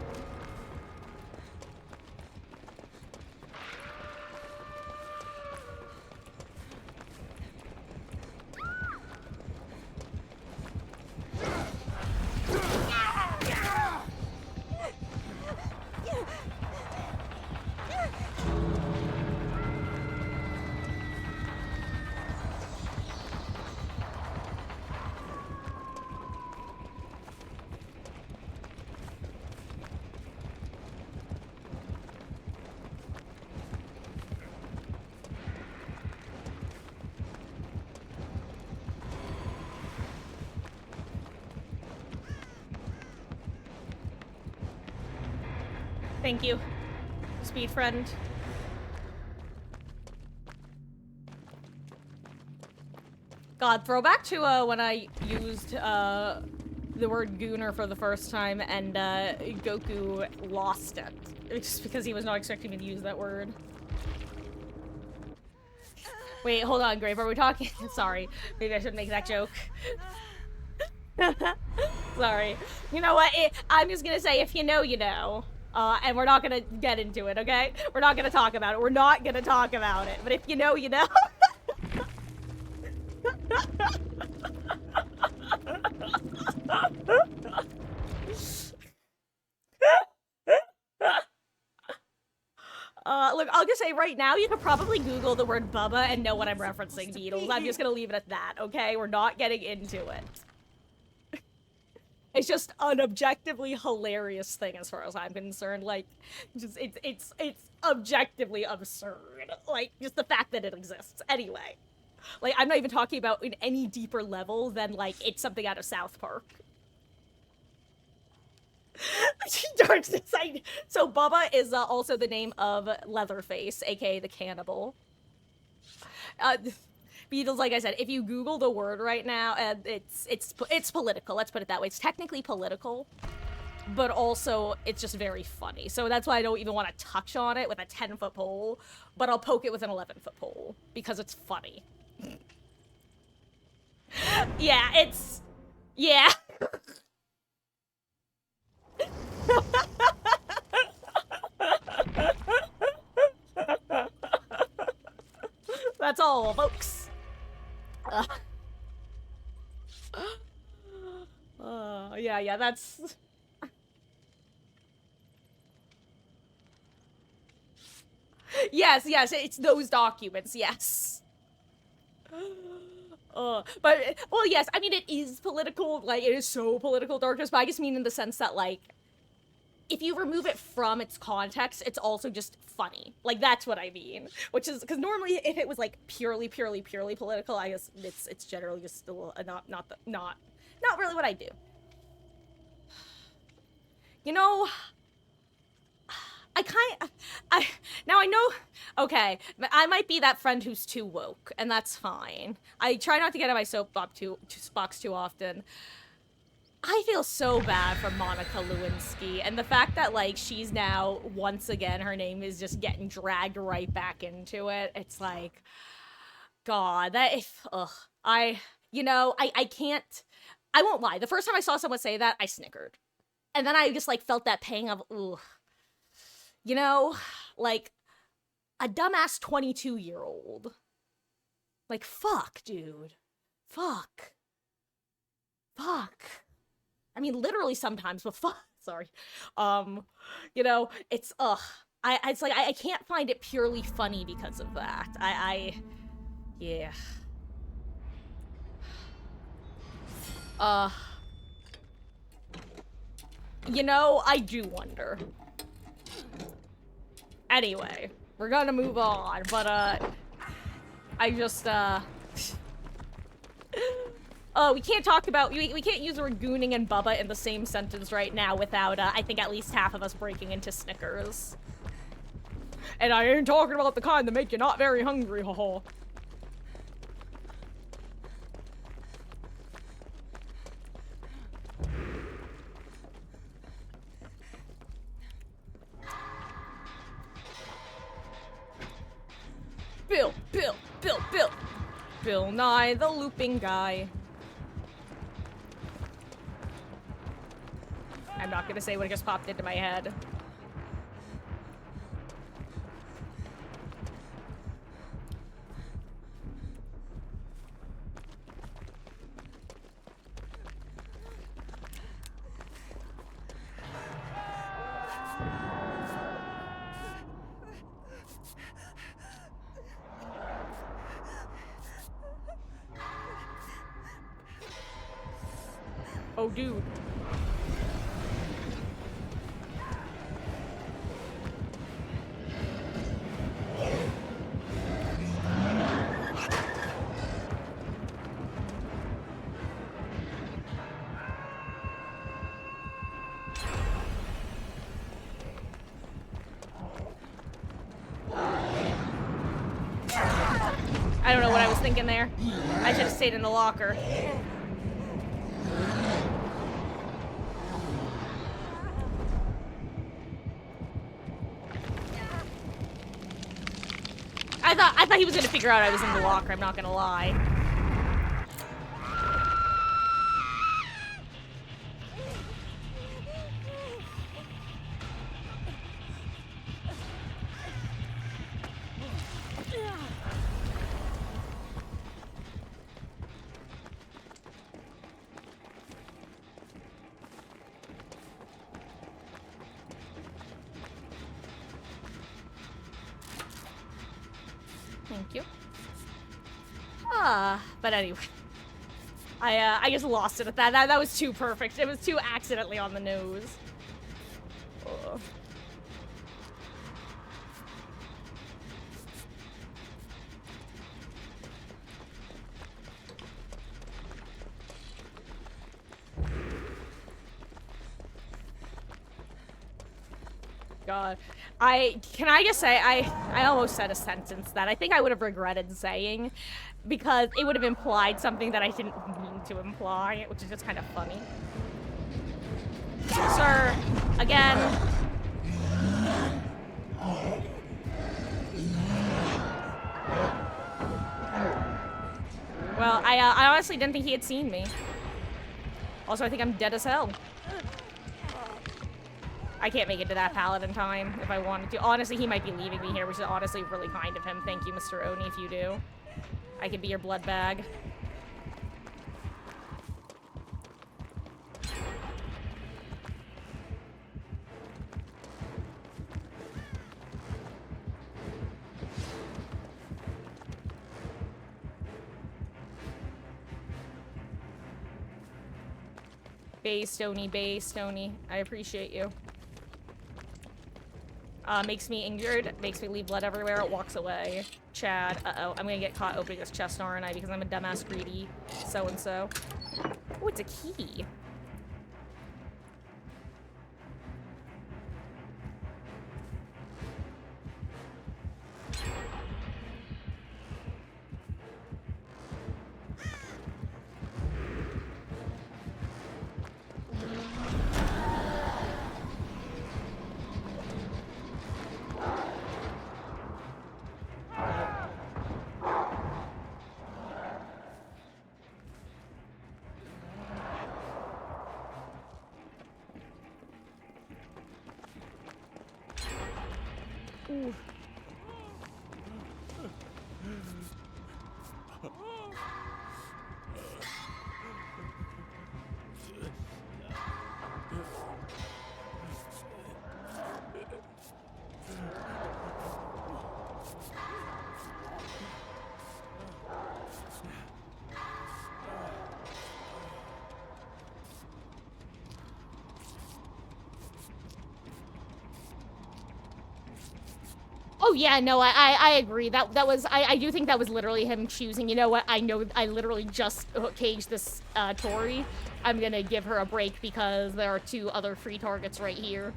Thank you, speed friend. God, throwback to when I used the word gooner for the first time and Goku lost it. Just because he was not expecting me to use that word. Wait, hold on, Grave, are we talking? Sorry, maybe I shouldn't make that joke. Sorry. You know what? I'm just gonna say, if you know, you know. And we're not gonna get into it, okay? We're not gonna talk about it. We're not gonna talk about it. But if you know, you know. Look, I'll just say right now, you could probably Google the word Bubba and know what I'm referencing, Beatles. I'm just gonna leave it at that, okay? We're not getting into it. It's just an objectively hilarious thing as far as I'm concerned. Like, just it's objectively absurd. Like, just the fact that it exists. Anyway. Like, I'm not even talking about in any deeper level than, like, it's something out of South Park. So Bubba is also the name of Leatherface, aka the cannibal. Beatles, like I said, if you Google the word right now, it's political. Let's put it that way. It's technically political, but also it's just very funny. So that's why I don't even want to touch on it with a 10-foot pole, but I'll poke it with an 11-foot pole because it's funny. Yeah, it's yeah. That's all, folks. Yeah, that's... Yes, it's those documents, yes. But, well, yes, I mean, it is political, like, it is so political, Darkness, but I just mean in the sense that, like, if you remove it from its context, it's also just funny. Like, that's what I mean. Which is, because normally if it was, like, purely political, I guess it's generally just a little, not really what I do. You know, now I know, okay, I might be that friend who's too woke, and that's fine. I try not to get on my soapbox too often. I feel so bad for Monica Lewinsky, and the fact that, like, she's now, once again, her name is just getting dragged right back into it. It's like, God, you know, I can't, I won't lie. The first time I saw someone say that, I snickered. And then I just, like, felt that pang of, ooh. You know, like, a dumbass 22-year-old. Like, fuck, dude. Fuck. I mean, literally sometimes, but fuck. Sorry. You know, it's, it's like, I can't find it purely funny because of that. Yeah. You know, I do wonder. Anyway, we're gonna move on, but, I just, we can't talk about, we can't use the word gooning and Bubba in the same sentence right now without, I think at least half of us breaking into Snickers. And I ain't talking about the kind that make you not very hungry, haha. Bill Nye, the looping guy. I'm not gonna say what just popped into my head. Oh, dude. I don't know what I was thinking there. I should have stayed in the locker. I thought he was gonna figure out I was in the locker, I'm not gonna lie. Thank you. But anyway. I just lost it at that. That was too perfect. It was too accidentally on the nose. Ugh. God. Can I just say, I almost said a sentence that I think I would have regretted saying because it would have implied something that I didn't mean to imply, which is just kind of funny. Sir, again. Well, I honestly didn't think he had seen me. Also, I think I'm dead as hell. I can't make it to that pallet in time if I wanted to. Honestly, he might be leaving me here, which is honestly really kind of him. Thank you, Mr. Oni, if you do. I could be your blood bag. Bay, Stony. I appreciate you. Makes me injured, makes me leave blood everywhere, walks away. Chad, uh-oh, I'm gonna get caught opening this chest, aren't I? Because I'm a dumbass greedy so-and-so. Oh, it's a key. Ooh. Oh yeah, no, I agree. That was I do think that was literally him choosing. You know what? I know I literally just caged this Tori. I'm gonna give her a break because there are 2 other free targets right here,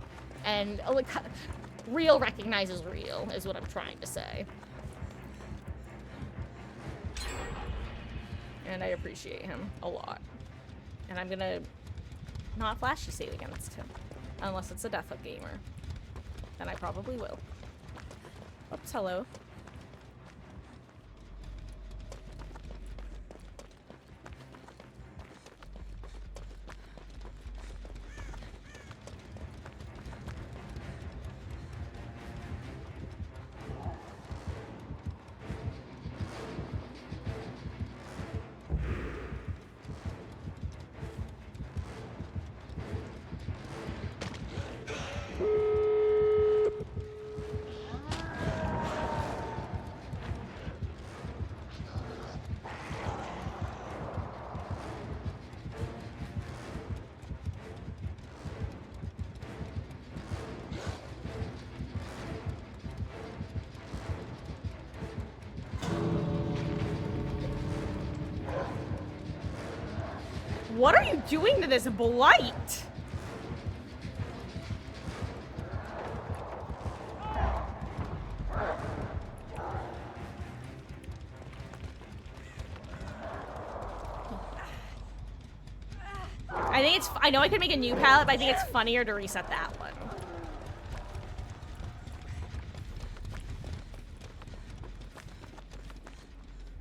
and like, real recognizes real is what I'm trying to say. And I appreciate him a lot. And I'm gonna not flashy save against him unless it's a Death Hook gamer, and I probably will. Oops, hello. What are you doing to this blight? I think it's, I know I could make a new palette, but I think it's funnier to reset that one.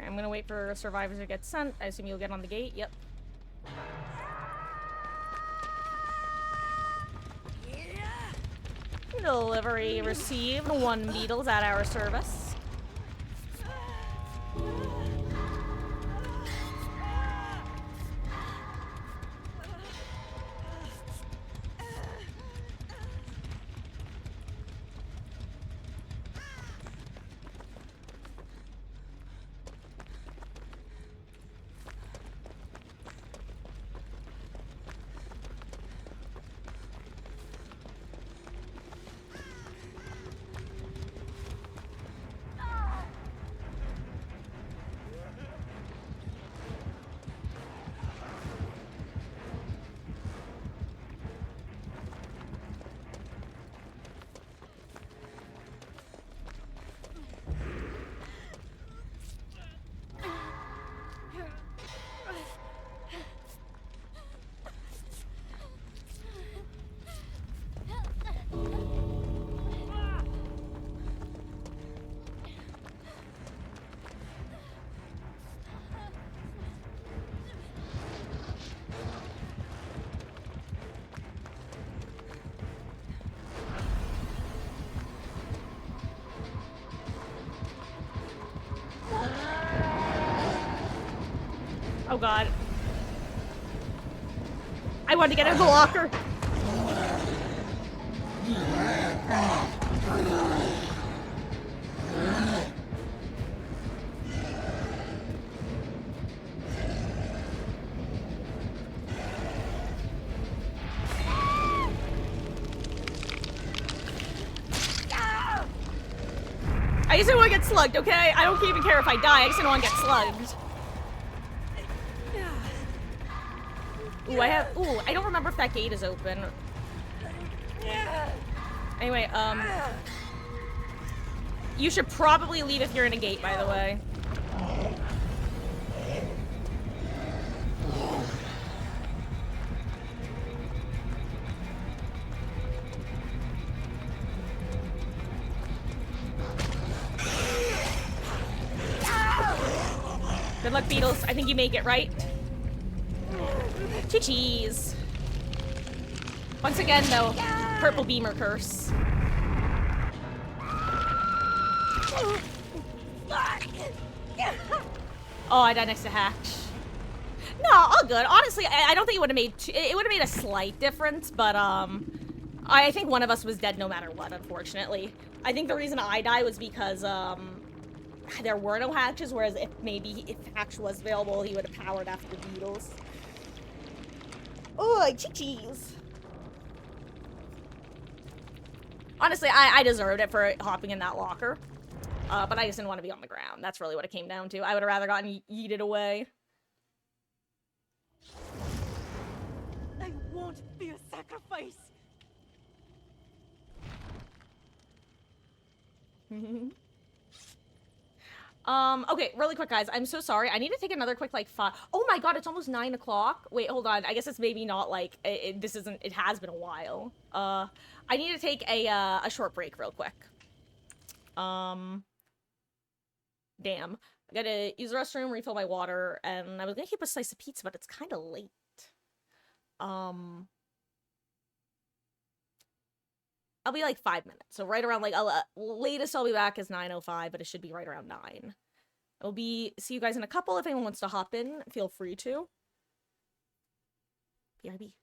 Okay, I'm gonna wait for survivors to get sent. I assume you'll get on the gate. Yep. Delivery received. 1 Beetle's at our service. Oh god. I wanted to get out of the locker. I just didn't want to get slugged, okay? I don't even care if I die, I just didn't want to get slugged. Ooh, I don't remember if that gate is open. Anyway, you should probably leave if you're in a gate, by the way. Good luck, Beetles. I think you make it, right? Cheese. Once again, though, purple beamer curse. Oh, I died next to Hatch. No, all good. Honestly, I don't think it would have made it would have made a slight difference, but I think one of us was dead no matter what. Unfortunately, I think the reason I died was because there were no hatches, whereas if Hatch was available, he would have powered after the Beetles. Oh, cheese. Honestly, I deserved it for hopping in that locker. But I just didn't want to be on the ground. That's really what it came down to. I would have rather gotten yeeted away. I won't be a sacrifice. Okay, really quick, guys. I'm so sorry. I need to take another quick, like, oh my god, it's almost 9 o'clock. Wait, hold on. I guess it's maybe not, like, it has been a while. I need to take a short break real quick. Damn. I gotta use the restroom, refill my water, and I was gonna keep a slice of pizza, but it's kind of late. I'll be like 5 minutes. So right around, like, latest I'll be back is 9:05, but it should be right around 9. See you guys in a couple. If anyone wants to hop in, feel free to. BRB.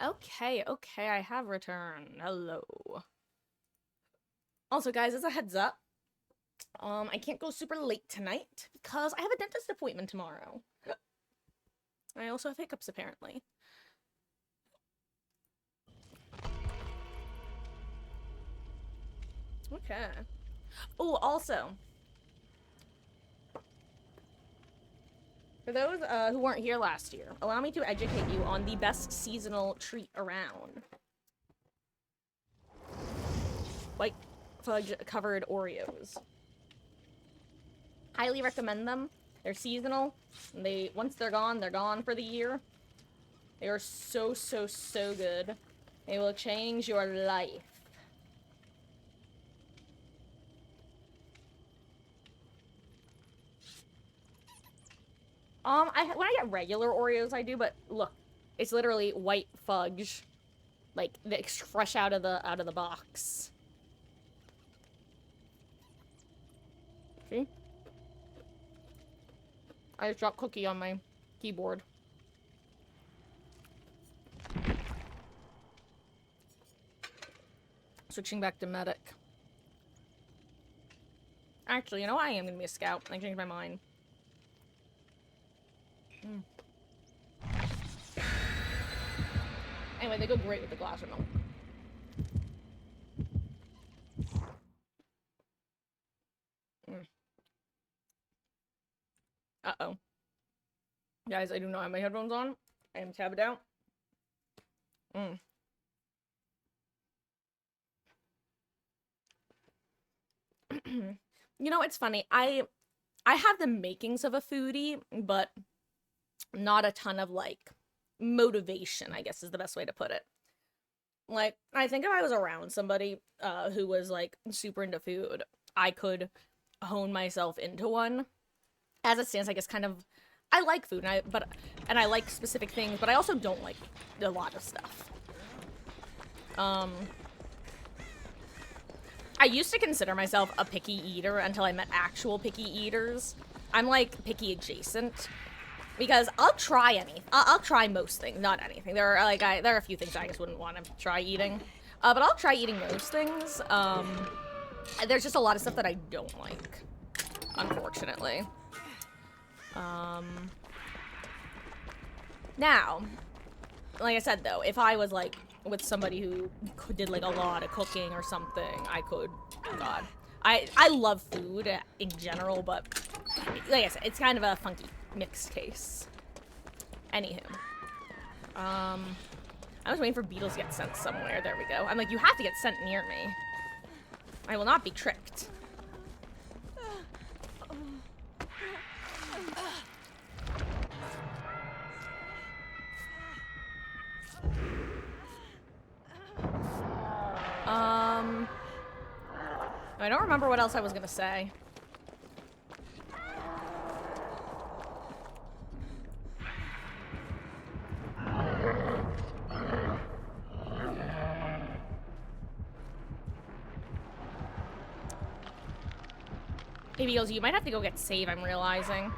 Okay, okay, I have returned. Hello. Also, guys, as a heads up, I can't go super late tonight because I have a dentist appointment tomorrow. I also have hiccups, apparently. Okay. Oh, also, for those who weren't here last year, allow me to educate you on the best seasonal treat around. White fudge-covered Oreos. Highly recommend them. They're seasonal. And once they're gone for the year. They are so, so, so good. They will change your life. When I get regular Oreos, I do, but look, it's literally white fudge, like fresh out of the box. See? I just dropped cookie on my keyboard. Switching back to medic. Actually, you know what? I am gonna be a scout. I changed my mind. Anyway, they go great with the glass of milk. Uh-oh. Guys, I do not have my headphones on. I am tabbed out. You know, it's funny. I have the makings of a foodie, but not a ton of, like, motivation, I guess is the best way to put it. Like, I think if I was around somebody who was, like, super into food, I could hone myself into one. As it stands, I guess kind of, I like food, and I like specific things, but I also don't like a lot of stuff. I used to consider myself a picky eater until I met actual picky eaters. I'm, like, picky adjacent. Because I'll try I'll try most things, not anything. There are, like, there are a few things I just wouldn't want to try eating. But I'll try eating most things. There's just a lot of stuff that I don't like, unfortunately. Now, like I said, though, if I was, like, with somebody who did, like, a lot of cooking or something, I could, oh god. I love food in general, but, like I said, it's kind of a funky mixed case. Anywho. I was waiting for beetles to get sent somewhere. There we go. I'm like, you have to get sent near me. I will not be tricked. I don't remember what else I was gonna say. Hey, Beals, you might have to go get save, I'm realizing.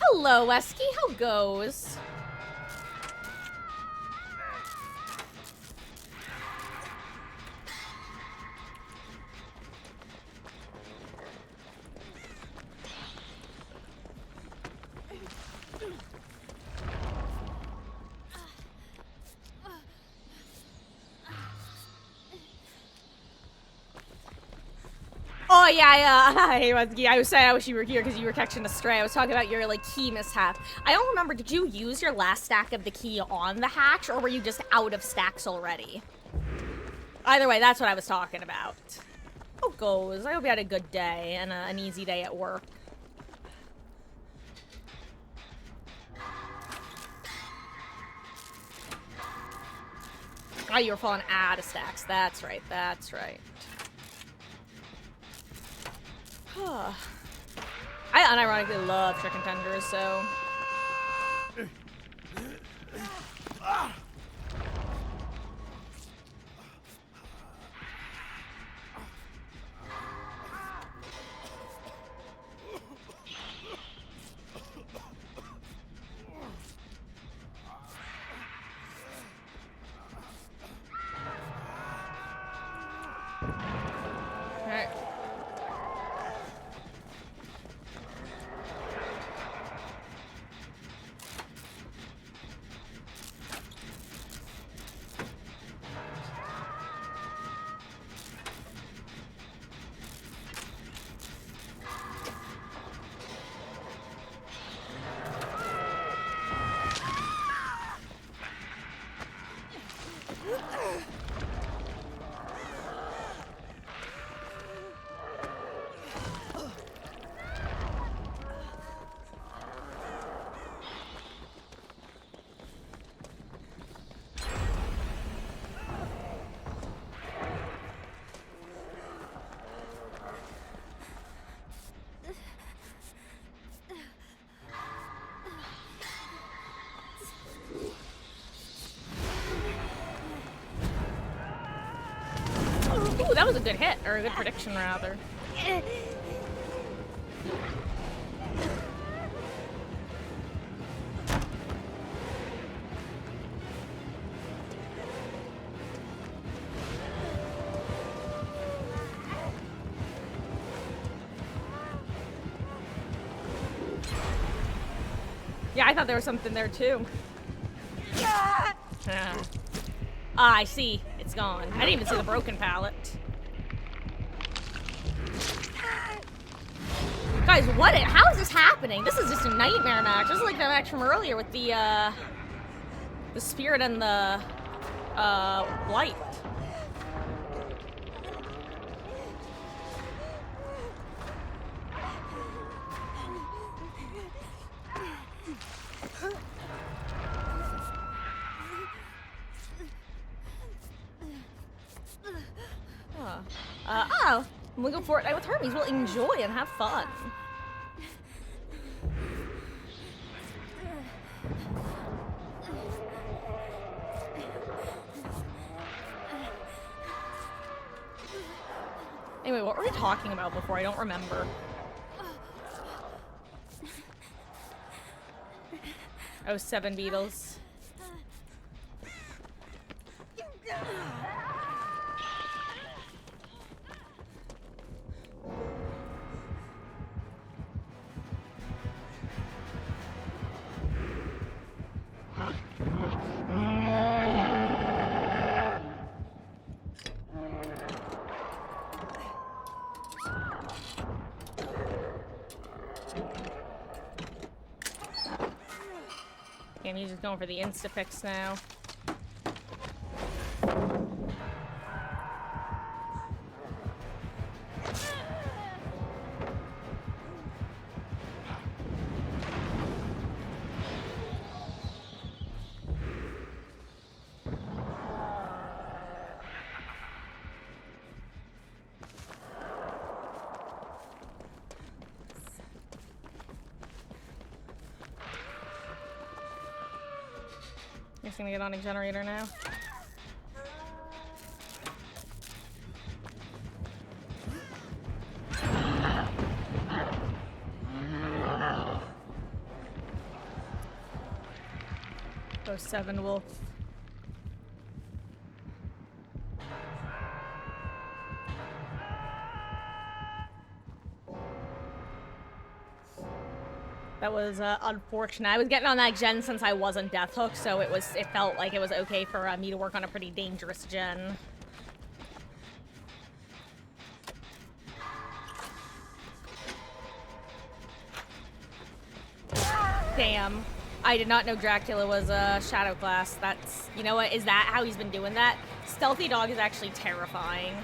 Hello, Esky. How goes? Oh yeah, hey Wesky, I was saying I wish you were here because you were catching a stray. I was talking about your, like, key mishap. I don't remember, did you use your last stack of the key on the hatch, or were you just out of stacks already? Either way, that's what I was talking about. How goes? I hope you had a good day and an easy day at work. Oh, you were falling out of stacks. That's right, that's right. I unironically love chicken tenders, so... that was a good hit, or a good prediction, rather. Yeah, I thought there was something there, too. Yeah. Ah, I see. It's gone. I didn't even see the broken pallet. Guys, how is this happening? This is just a nightmare match. This is like the match from earlier with the spirit and the, blight. Oh, we go Fortnite with Hermes. We'll enjoy and have fun. Anyway, what were we talking about before? I don't remember. Oh, 7 Beatles. Okay, I'm just going for the insta-fix now. Just gonna get on a generator now. Go 7 Wolf. That was unfortunate. I was getting on that gen since I wasn't Death Hook, so it felt like it was okay for me to work on a pretty dangerous gen. Damn. I did not know Dracula was a Shadow Class. That's, you know what, is that how he's been doing that? Stealthy Dog is actually terrifying.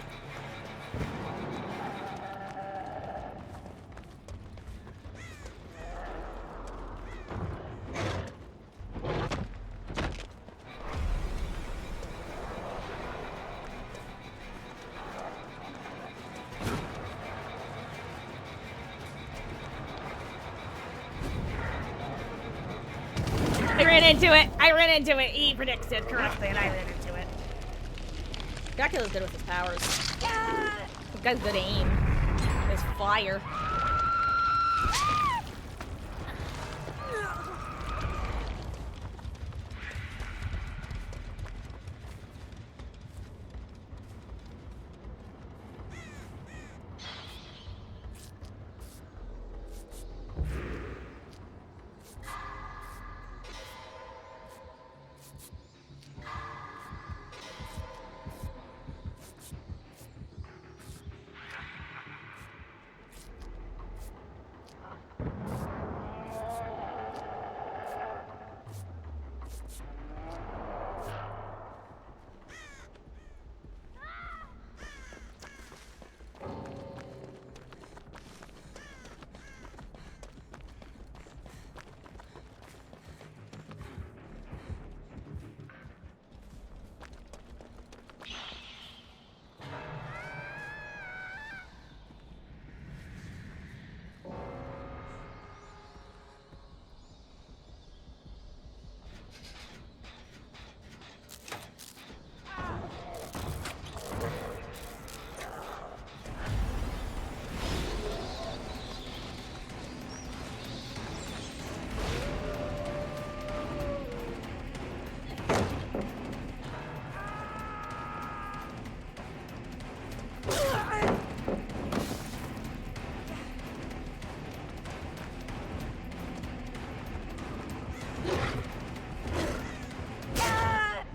I ran into it. He predicted correctly, and I ran into it. Dracula's good with his powers. He's got good aim. His fire.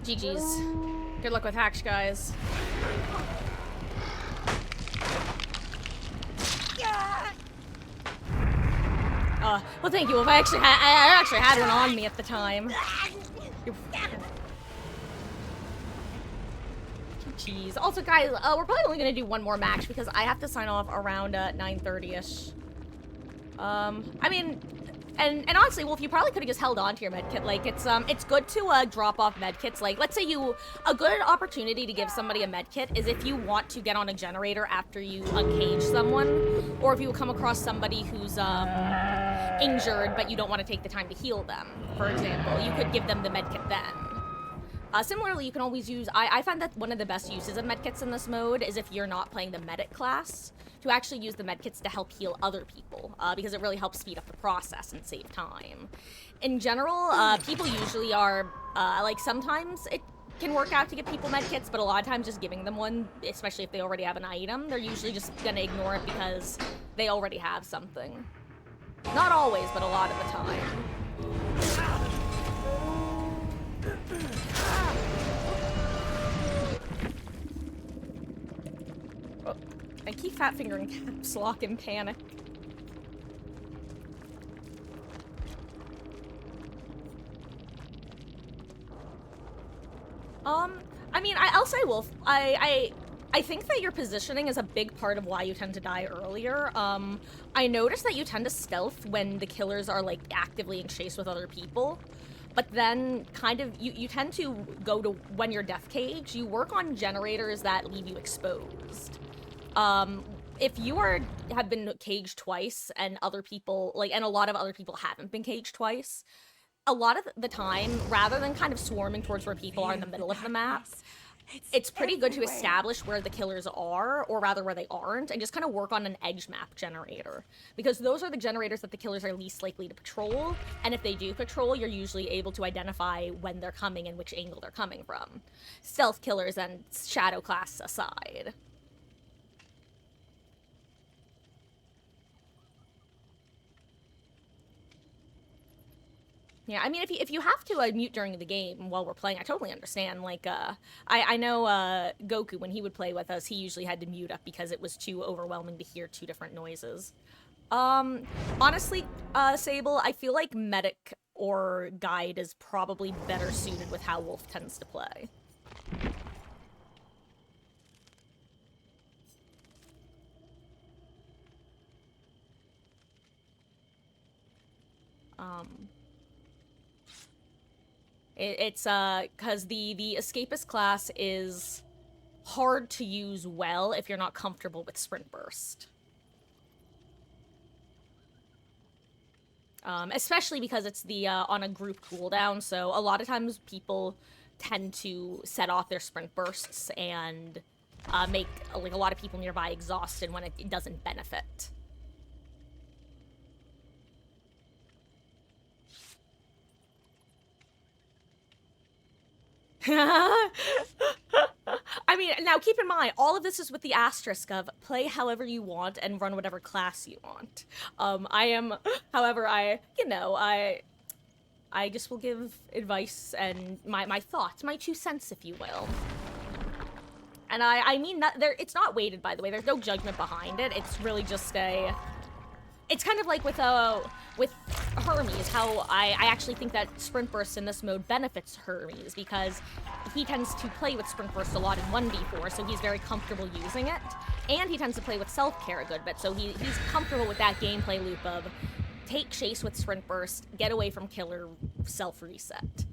GG's. Good luck with hacks, guys. Well, thank you. Wolf. I actually had one on me at the time. Jeez. Also, guys, we're probably only gonna do one more match because I have to sign off around 9:30ish. I mean, and honestly, Wolf, you probably could have just held on to your medkit. Like, it's good to drop off medkits. Like, let's say a good opportunity to give somebody a medkit is if you want to get on a generator after you uncage someone, or if you come across somebody who's injured but you don't want to take the time to heal them. For example, you could give them the medkit then. Similarly, you can always use, I find that one of the best uses of medkits in this mode is if you're not playing the medic class, to actually use the medkits to help heal other people, because it really helps speed up the process and save time. In general, people usually are, like, sometimes it can work out to give people medkits, but a lot of times just giving them one, especially if they already have an item, they're usually just gonna ignore it because they already have something. Not always, but a lot of the time. Oh, I keep fat fingering caps lock in panic. I mean, I'll say, Wolf, I think that your positioning is a big part of why you tend to die earlier. I noticed that you tend to stealth when the killers are, like, actively in chase with other people. But then, kind of, you tend to go to, when you're death cage, you work on generators that leave you exposed. If you have been caged twice, and other people, like, and a lot of other people haven't been caged twice, a lot of the time, rather than kind of swarming towards where people are in the middle of the map, it's pretty good to establish where the killers are, or rather where they aren't, and just kind of work on an edge map generator. Because those are the generators that the killers are least likely to patrol, and if they do patrol, you're usually able to identify when they're coming and which angle they're coming from. Stealth killers and shadow class aside. Yeah, I mean, if you have to mute during the game while we're playing, I totally understand. Like, I know Goku, when he would play with us, he usually had to mute up because it was too overwhelming to hear two different noises. Honestly, Sable, I feel like Medic or Guide is probably better suited with how Wolf tends to play. It's because the escapist class is hard to use well if you're not comfortable with sprint burst. Especially because it's the on a group cooldown, so a lot of times people tend to set off their sprint bursts and make like a lot of people nearby exhausted when it doesn't benefit. I mean, now keep in mind, all of this is with the asterisk of play however you want and run whatever class you want. However, I just will give advice and my thoughts, my 2 cents, if you will. And I mean, it's not weighted, by the way. There's no judgment behind it. It's really just it's kind of like with Hermes, how I actually think that Sprint Burst in this mode benefits Hermes, because he tends to play with Sprint Burst a lot in 1v4, so he's very comfortable using it, and he tends to play with Self-Care a good bit, so he's comfortable with that gameplay loop of take chase with Sprint Burst, get away from killer, self-reset.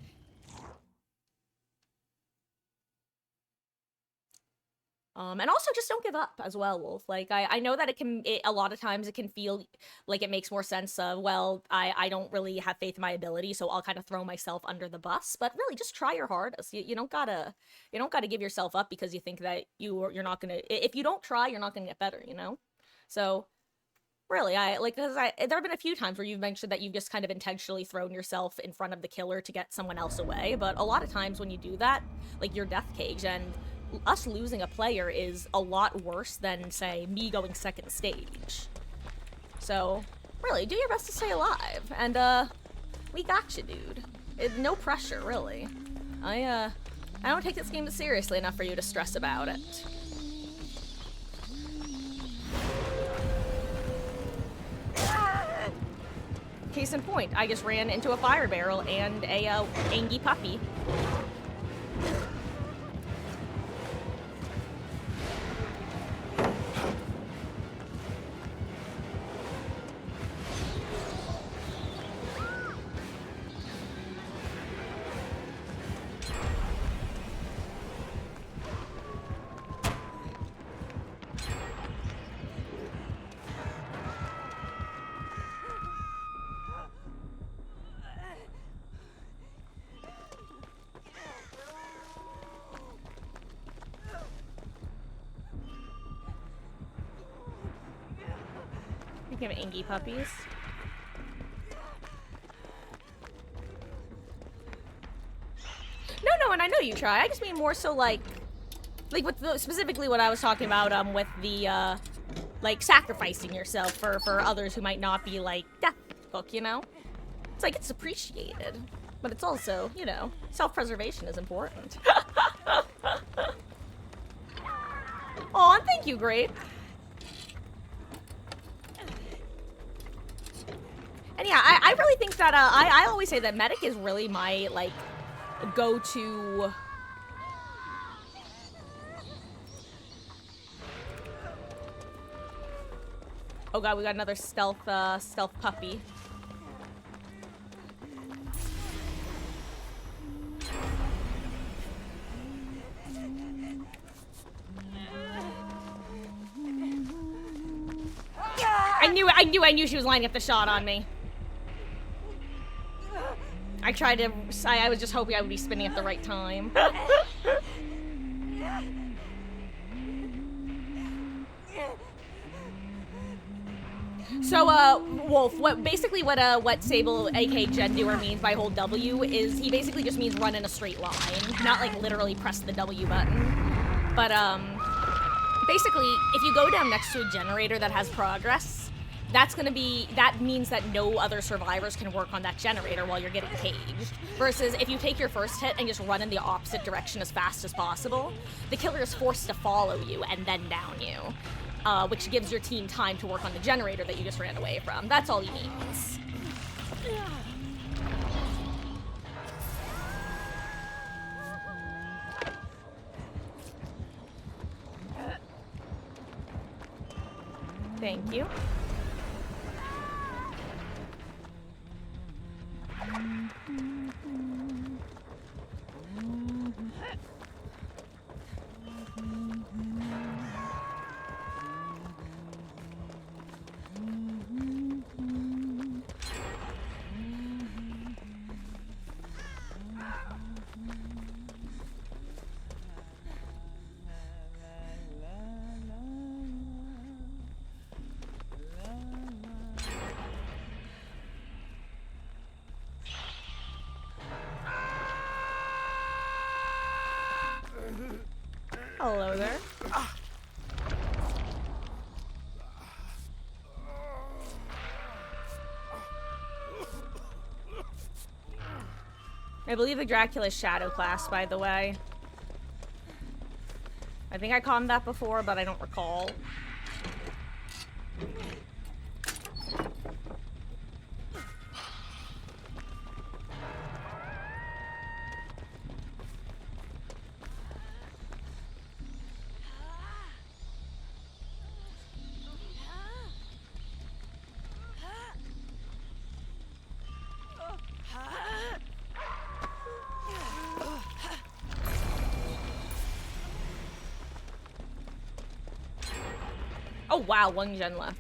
And also just don't give up as well, Wolf. Like, I know that a lot of times it can feel like it makes more sense of, well, I don't really have faith in my ability, so I'll kind of throw myself under the bus. But really, just try your hardest. You don't gotta give yourself up because you think that you're not gonna, if you don't try, you're not gonna get better, you know? So, really, there have been a few times where you've mentioned that you've just kind of intentionally thrown yourself in front of the killer to get someone else away, but a lot of times when you do that, like, you're death cage, and us losing a player is a lot worse than, say, me going second stage. So, really, do your best to stay alive. And, we got you, dude. No pressure, really. I don't take this game seriously enough for you to stress about it. Case in point, I just ran into a fire barrel and a angy puppy. Speaking of Angie puppies. No, and I know you try. I just mean more so like with specifically what I was talking about with the like sacrificing yourself for others who might not be like death book, you know? It's like it's appreciated, but it's also, you know, self-preservation is important. Aw, thank you, Grape. And yeah, I really think that, I always say that medic is really my, like, go-to... Oh god, we got another stealth puppy. I knew she was lining up the shot on me. I was just hoping I would be spinning at the right time. So, Wolf, what Sable, aka Gen Doer, means by hold W is he basically just means run in a straight line, not like literally press the W button. But, basically, if you go down next to a generator that has progress, that means that no other survivors can work on that generator while you're getting caged. Versus if you take your first hit and just run in the opposite direction as fast as possible, the killer is forced to follow you and then down you. Which gives your team time to work on the generator that you just ran away from. That's all he needs. Thank you. Hello there. I believe the Dracula's Shadow class, by the way. I think I called that before, but I don't recall. Oh wow, one gen left.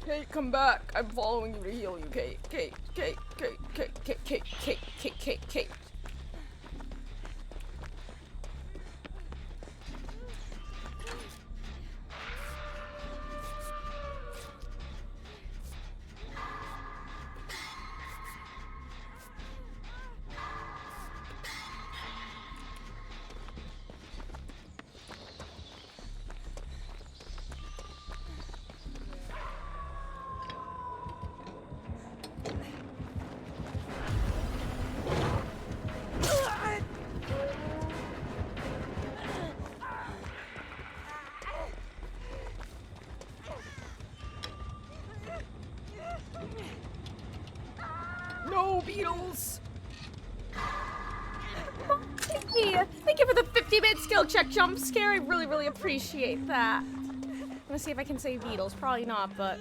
Kate, come back. I'm following you to heal you, Kate. Kate. Beetles! Thank you for the 50-bit skill check jump scare. I really, really appreciate that. I'm gonna see if I can save Beetles. Probably not, but...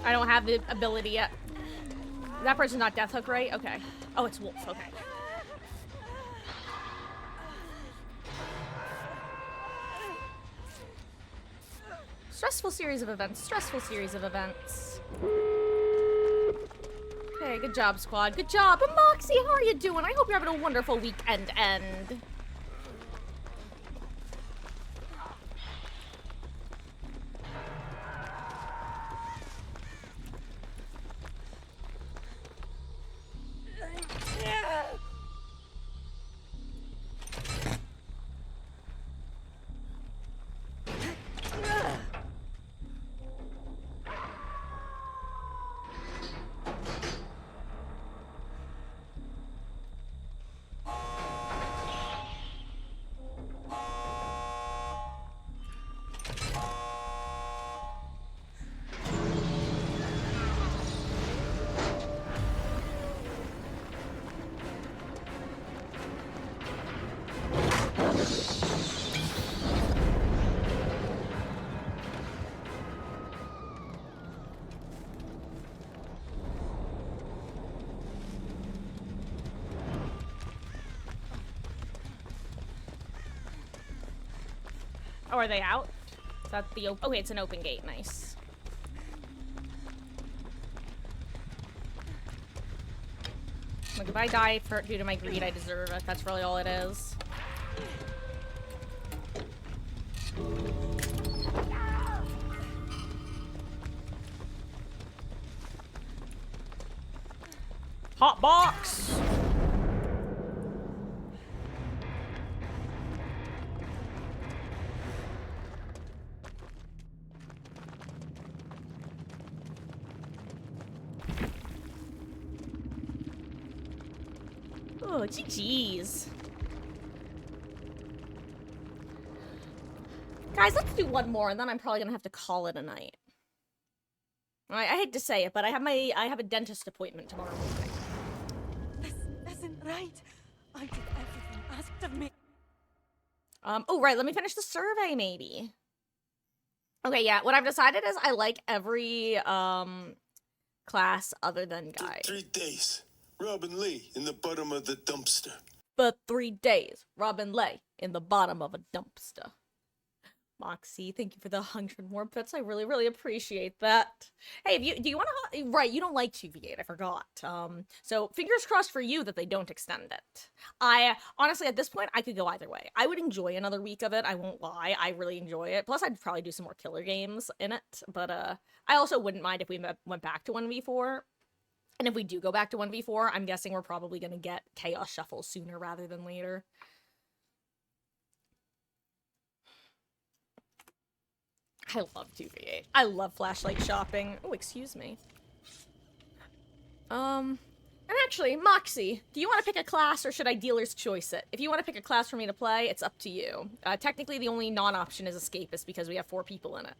I don't have the ability yet. That person's not Death Hook, right? Okay. Oh, it's Wolf. Okay. Stressful series of events. Stressful series of events. Okay, good job, squad. Good job. And Moxie, how are you doing? I hope you're having a wonderful weekend end. Oh, are they out? Is that the okay, it's an open gate. Nice. Look, if I die due to my greed, I deserve it. That's really all it is. Hot box! Oh, GG's. Guys, let's do one more, and then I'm probably gonna have to call it a night. I hate to say it, but I have a dentist appointment tomorrow morning. This isn't right. I did everything asked of me. Oh, right, let me finish the survey, maybe. Okay, yeah, what I've decided is I like every, class other than guy. 3 days. Robin Lee in the bottom of the dumpster. For 3 days, Robin lay in the bottom of a dumpster. Moxie, thank you for the 100 more bits. I really, really appreciate that. Hey, do you want to... Right, you don't like 2v8, I forgot. So, fingers crossed for you that they don't extend it. Honestly, at this point, I could go either way. I would enjoy another week of it, I won't lie. I really enjoy it. Plus, I'd probably do some more killer games in it. But, I also wouldn't mind if we went back to 1v4. And if we do go back to 1v4, I'm guessing we're probably going to get Chaos Shuffle sooner rather than later. I love 2v8. I love flashlight shopping. Oh, excuse me. And actually, Moxie, do you want to pick a class or should I dealer's choice it? If you want to pick a class for me to play, it's up to you. Technically, the only non-option is Escapist because we have 4 people in it.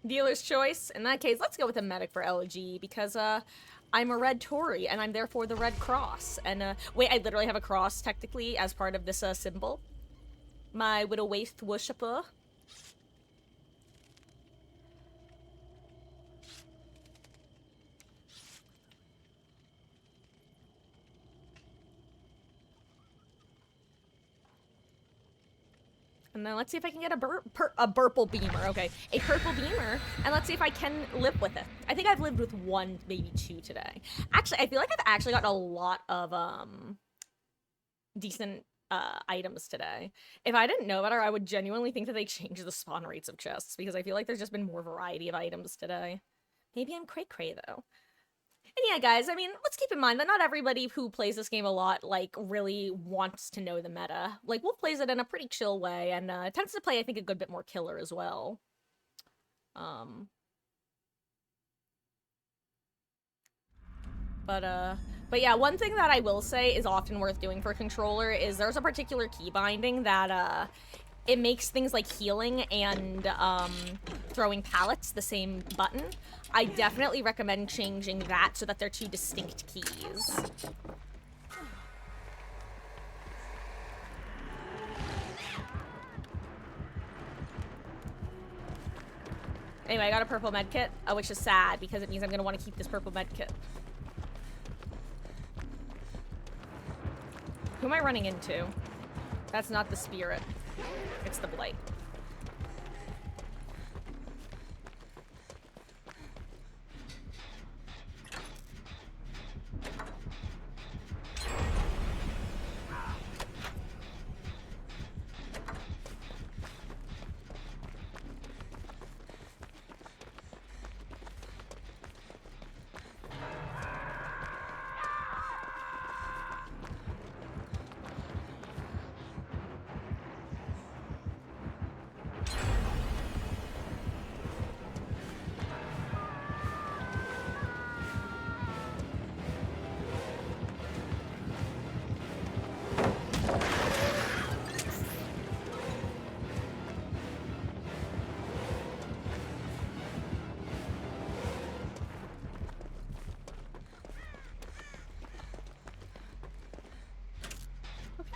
Dealer's choice. In that case, let's go with a medic for LG because I'm a red Tory and I'm therefore the red cross. And wait, I literally have a cross technically as part of this symbol. My widow waste worshipper. And then let's see if I can get a purple beamer. Okay, a purple beamer. And let's see if I can live with it. I think I've lived with 1, maybe 2 today. Actually, I feel like I've actually gotten a lot of decent items today. If I didn't know better, I would genuinely think that they changed the spawn rates of chests because I feel like there's just been more variety of items today. Maybe I'm cray-cray though. And yeah, guys, I mean, let's keep in mind that not everybody who plays this game a lot, like, really wants to know the meta. Like, Wolf plays it in a pretty chill way, and tends to play, I think, a good bit more killer as well. But yeah, one thing that I will say is often worth doing for controller is there's a particular key binding that, it makes things like healing and, throwing pallets the same button. I definitely recommend changing that so that they're two distinct keys. Anyway, I got a purple med kit, which is sad because it means I'm gonna want to keep this purple med kit. Who am I running into? That's not the spirit. It's the blight.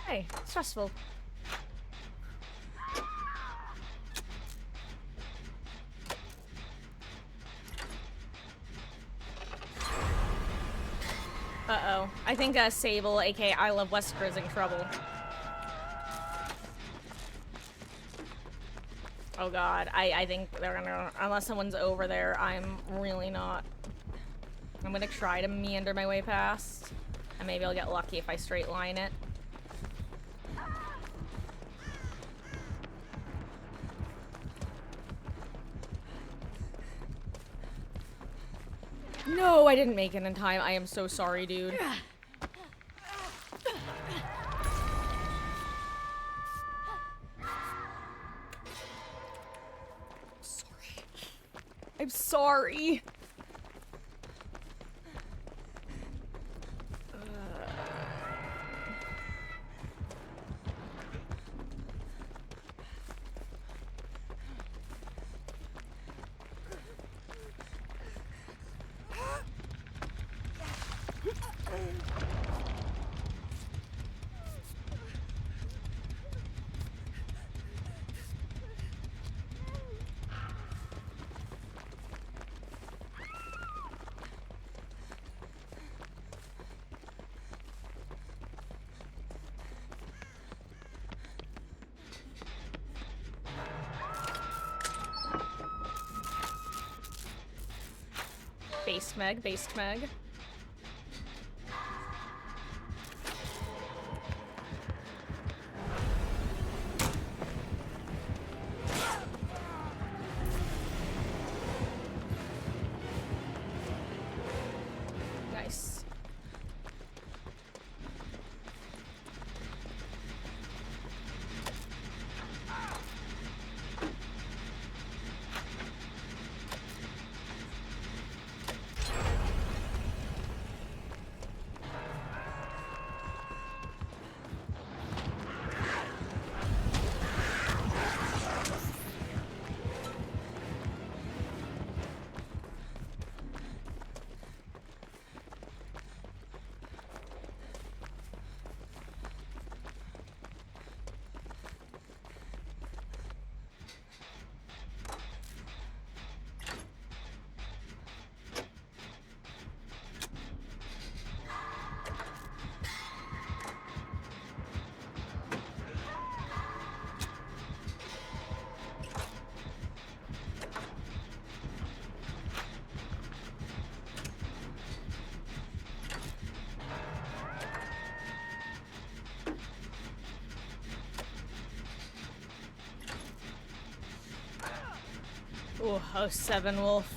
Okay, stressful. Uh-oh. I think Sable, aka I Love Wesker, is in trouble. Oh god, I think they're gonna... Unless someone's over there, I'm really not... I'm gonna try to meander my way past. And maybe I'll get lucky if I straight line it. No, I didn't make it in time. I am so sorry, dude. Sorry. I'm sorry. Based Meg. Nice. Ooh, oh, 7 wolf.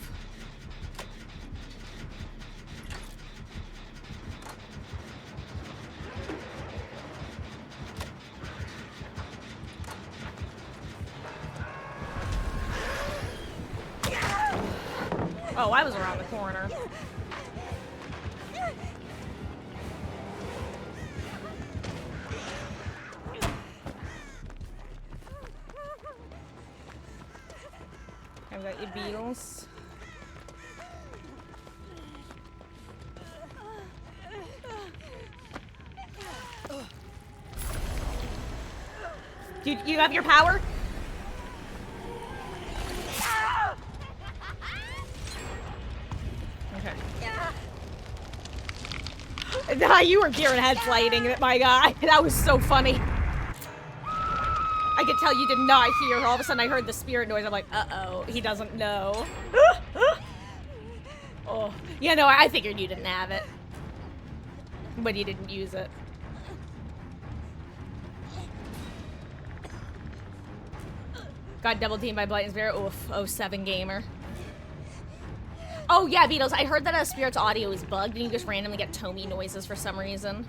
Oh, I was around the corner. I've got you, Beatles. You have your power? Okay. Nah, you were Kieran headlighting it, my guy. That was so funny. I could tell you did not hear. All of a sudden I heard the spirit noise. I'm like, uh-oh, he doesn't know. Oh, yeah, no, I figured you didn't have it. But you didn't use it. Got double teamed by Blight and Spirit. Oof, 07 gamer. Oh yeah, Beatles, I heard that a Spirit's audio is bugged and you just randomly get Tomy noises for some reason.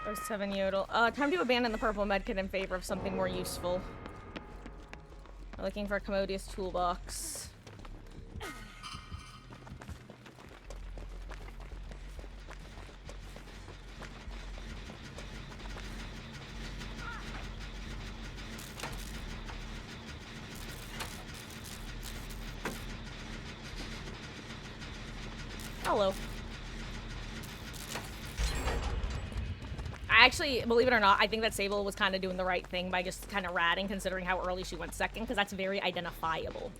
Oh, 7 Yodel. Time to abandon the purple medkit in favor of something more useful. We're looking for a commodious toolbox. Hello. Actually, believe it or not, I think that Sable was kind of doing the right thing by just kind of ratting, considering how early she went second, because that's very identifiable.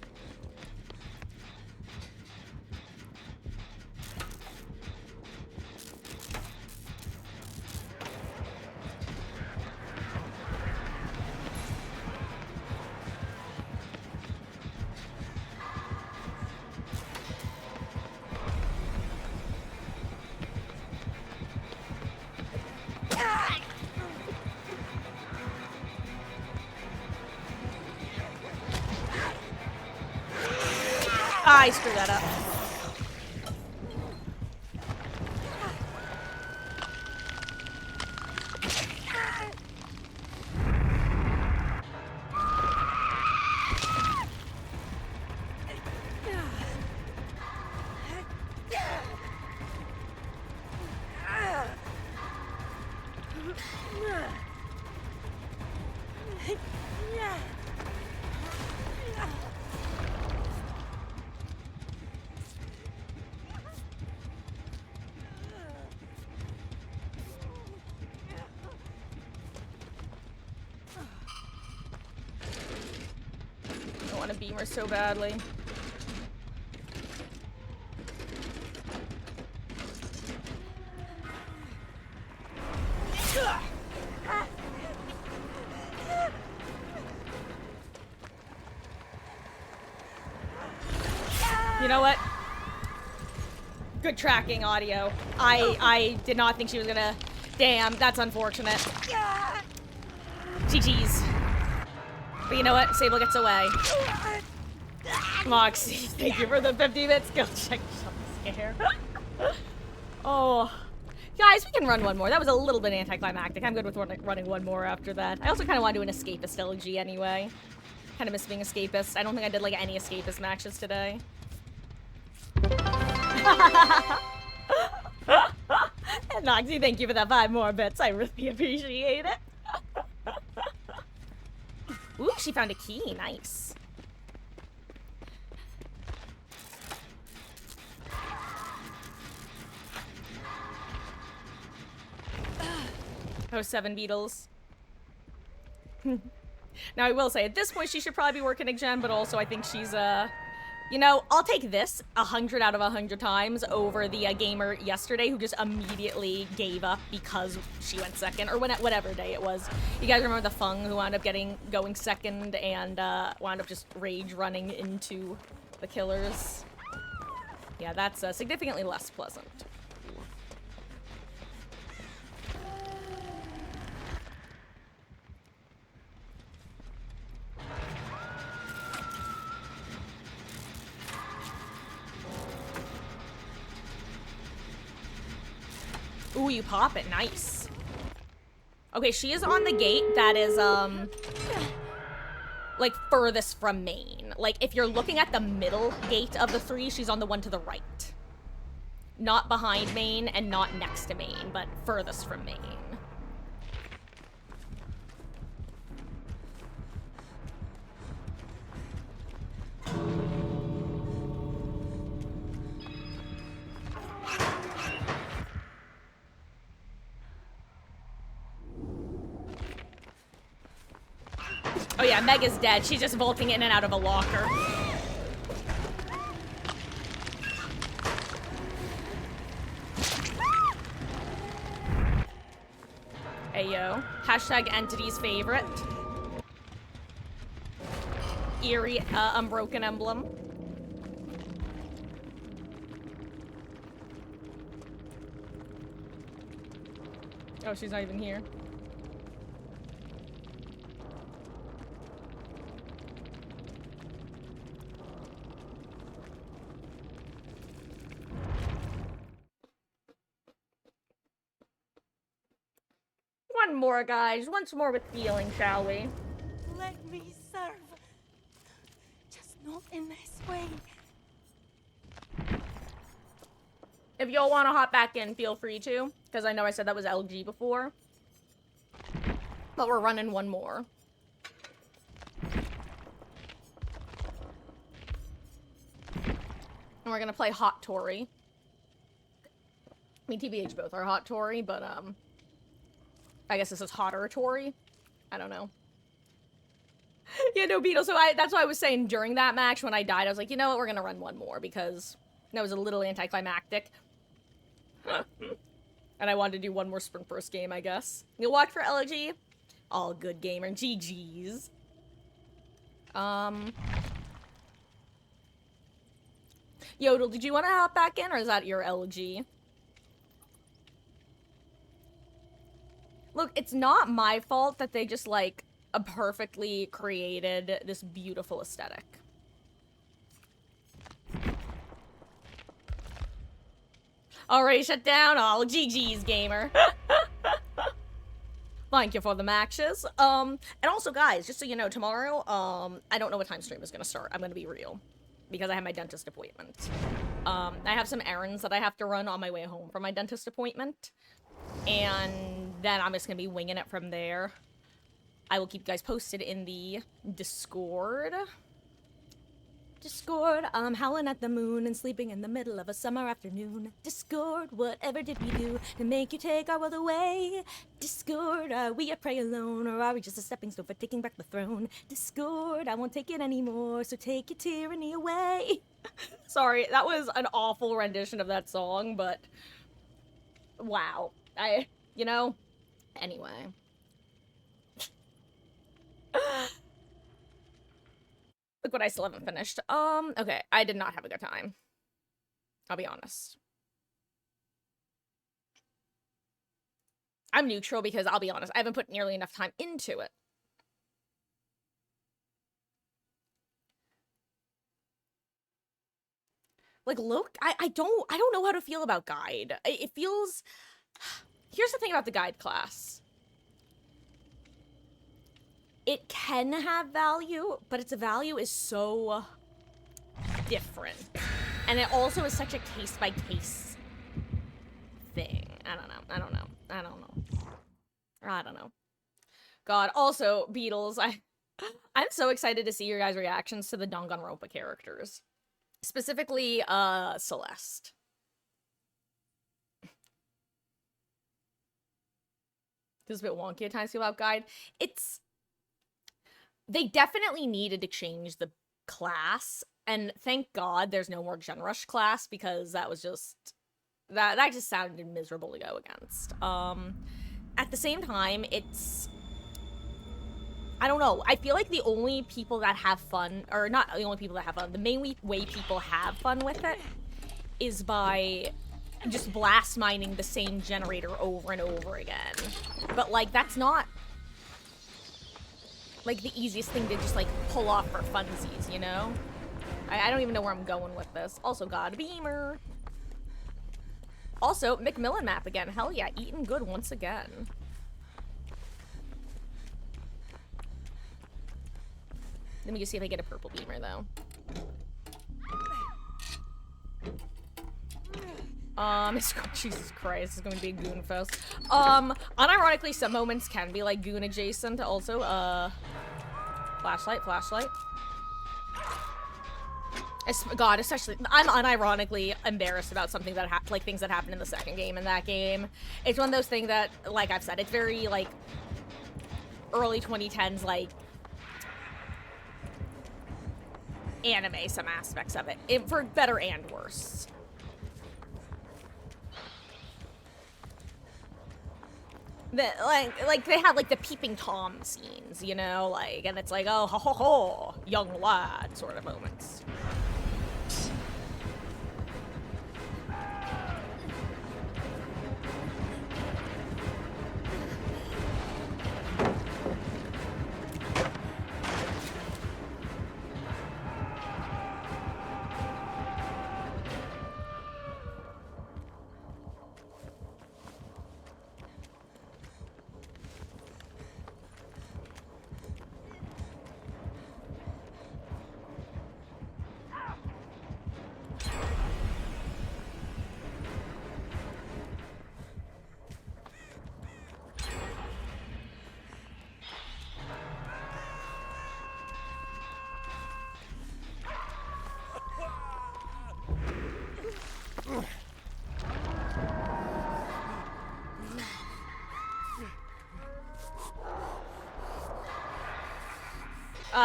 I screwed that up. I want a beamer so badly. You know what? Good tracking audio. I did not think she was gonna... Damn, that's unfortunate. GG's. But you know what? Sable gets away. Moxie, thank you for the 50-minute skill check jump scare. Oh. Guys, we can run one more. That was a little bit anticlimactic. I'm good with running one more after that. I also kind of want to do an escapist LG anyway. Kind of miss being escapist. I don't think I did like any escapist matches today. And Noxie, thank you for that 5 more bits. I really appreciate it. Ooh, she found a key. Nice. Oh, 7 Beatles. Now, I will say, at this point, she should probably be working at Gen, but also I think she's, you know, I'll take this 100 out of 100 times over the gamer yesterday who just immediately gave up because she went second, or whatever day it was. You guys remember the Fung who wound up going second and wound up just rage running into the killers? Yeah, that's significantly less pleasant. Ooh, you pop it. Nice. Okay, she is on the gate that is, like, furthest from main. Like, if you're looking at the middle gate of the 3, she's on the one to the right. Not behind main and not next to main, but furthest from main. Oh yeah, Mega's dead. She's just vaulting in and out of a locker. Ayo. Hashtag entity's favorite. Eerie, unbroken emblem. Oh, she's not even here. One more, guys. Once more with feeling, shall we? Let me serve. Just not in this way. If y'all want to hop back in, feel free to. Because I know I said that was LG before. But we're running one more. And we're gonna play Hot Tori. I mean, TBH both are Hot Tori, but, I guess this is Hotter Tori. I don't know. Yeah, no, Beetle. So that's why I was saying during that match when I died, I was like, you know what, we're gonna run one more because that was a little anticlimactic. And I wanted to do one more sprint first game, I guess. You'll watch for LG? All good, gamer. GG's. Yodel, did you want to hop back in, or is that your LG? Look, it's not my fault that they just, like, perfectly created this beautiful aesthetic. Alright, shut down all GG's, gamer. Thank you for the matches. And also, guys, just so you know, tomorrow, I don't know what time stream is gonna start. I'm gonna be real. Because I have my dentist appointment. I have some errands that I have to run on my way home from my dentist appointment. And then I'm just gonna be winging it from there. I will keep you guys posted in the Discord. Discord, I'm howling at the moon and sleeping in the middle of a summer afternoon. Discord, whatever did we do to make you take our world away? Discord, are we a prey alone, or are we just a stepping stone for taking back the throne? Discord, I won't take it anymore, so take your tyranny away. Sorry, that was an awful rendition of that song, but wow. You know, anyway. Look what I still haven't finished. Okay, I did not have a good time. I'll be honest. I'm neutral because I'll be honest, I haven't put nearly enough time into it. Like, look, I don't know how to feel about Guide. It feels... Here's the thing about the Guide class. It can have value, but its value is so different. And it also is such a case-by-case thing. I don't know. God, also, Beatles, I'm so excited to see your guys' reactions to the Danganronpa characters. Specifically, Celeste. This is a bit wonky at times. About guide. They definitely needed to change the class, and thank God there's no more Gen Rush class, because that was just that just sounded miserable to go against. At the same time, I don't know. I feel like the only people that have fun, or not the only people that have fun, the main way people have fun with it is by just blast mining the same generator over and over again. But, like, that's not, like, the easiest thing to just, like, pull off for funsies, you know? I don't even know where I'm going with this. Also, God Beamer. Also, Macmillan map again. Hell yeah, eating good once again. Let me just see if I get a purple beamer, though. Jesus Christ, this is going to be a goon fest. Unironically, some moments can be, like, goon adjacent. Also, flashlight. God, especially, I'm unironically embarrassed about something that things that happened in the second game. In that game, it's one of those things that, like I've said, it's very, like, early 2010s, like, anime, some aspects of it, for better and worse. Like they have, like, the peeping Tom scenes, you know, like, and it's like, oh, ho ho ho, young lad sort of moments.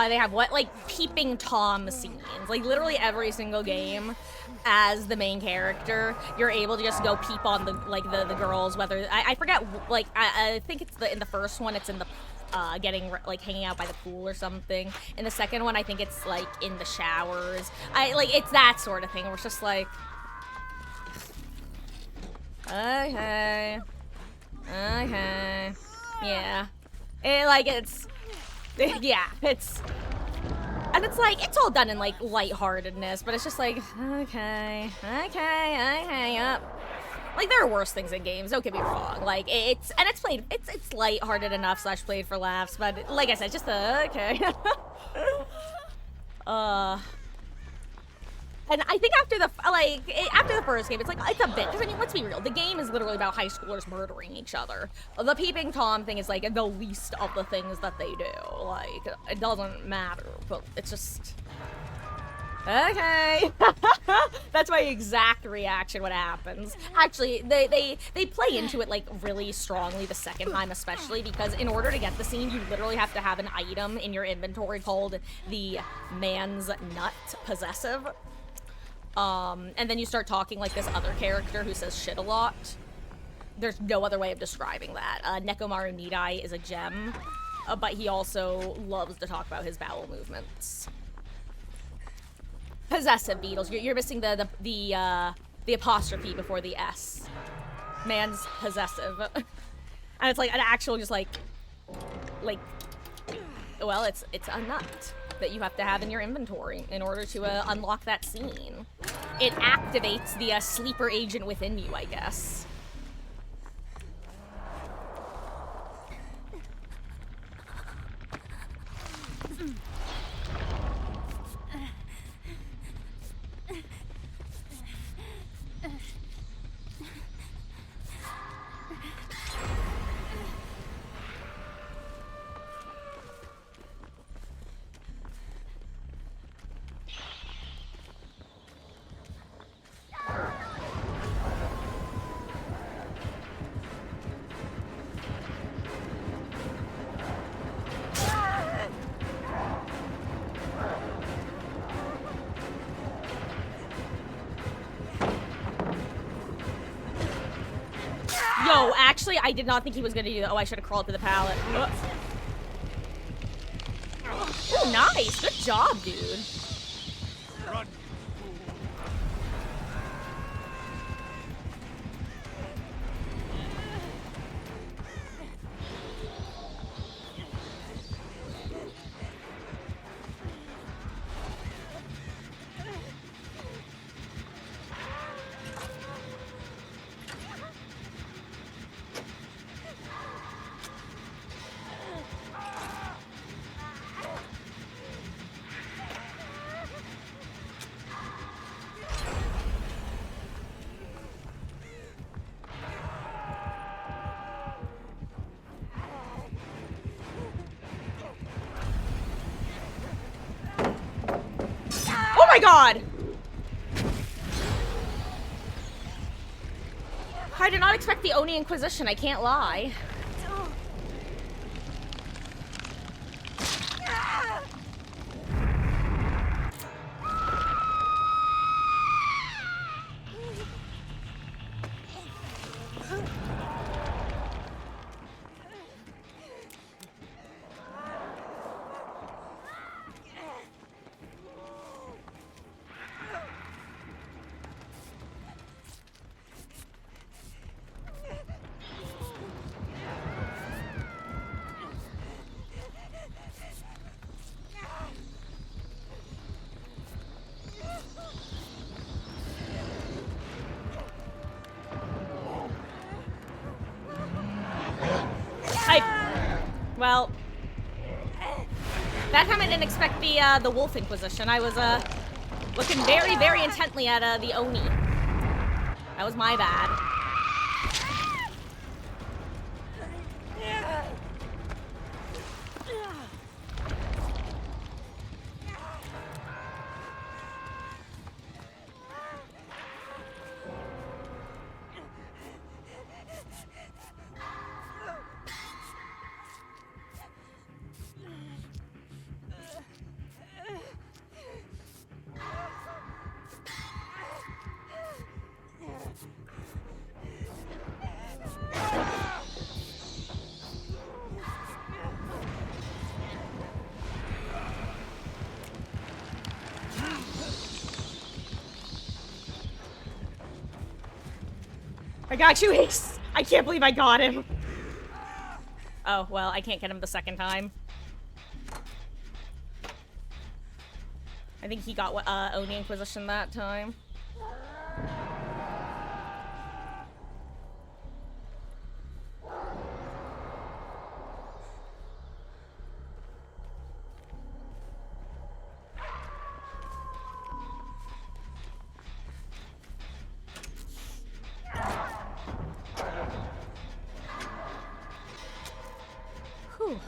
They have what? Like, peeping Tom scenes. Like, literally every single game, as the main character, you're able to just go peep on the, like, the girls, whether, I forget, like, I think it's in the first one, it's in the, hanging out by the pool or something. In the second one, I think it's, like, in the showers. It's that sort of thing, where it's just like, okay, yeah. Yeah, and it's like, it's all done in, like, lightheartedness, but it's just like, okay, yep. Like, there are worse things in games, don't get me wrong. Like, it's lighthearted enough / played for laughs, but like I said, just okay. And I think after the first game, it's a bit, because I mean, let's be real, the game is literally about high schoolers murdering each other. The peeping Tom thing is, like, the least of the things that they do. Like, it doesn't matter, but it's just, okay. That's my exact reaction when it happens. Actually, they play into it, like, really strongly the second time, especially, because in order to get the scene, you literally have to have an item in your inventory called the man's nut possessive. And then you start talking like this other character who says shit a lot. There's no other way of describing that. Nekomaru Nidai is a gem, but he also loves to talk about his bowel movements. Possessive, Beatles. You're missing the apostrophe before the S. Man's possessive. And it's like an actual just like, well, it's a nut that you have to have in your inventory in order to unlock that scene. It activates the sleeper agent within you, I guess. actually, I did not think he was gonna do that. Oh, I should have crawled to the pallet. Oh, nice. Good job, dude. Run. Oh my god! I did not expect the Oni Inquisition, I can't lie. Well, that time I didn't expect the Wolf Inquisition. I was looking very, very intently at the Oni. That was my bad. I got you, Ace! I can't believe I got him! Oh, well, I can't get him the second time. I think he got Oni Inquisition that time. Whew.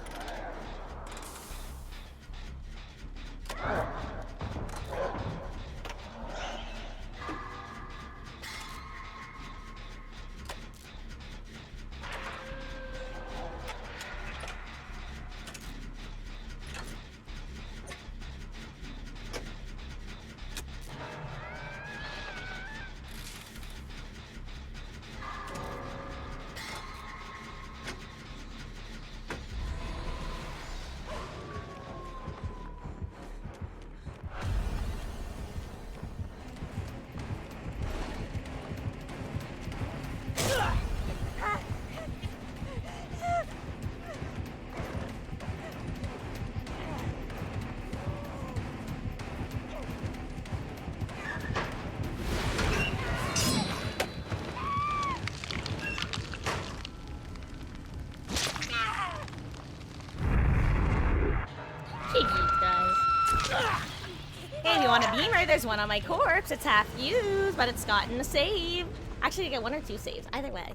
Hey, if you want a beamer, there's one on my corpse. It's half used, but it's gotten a save. Actually, I get 1 or 2 saves, either way.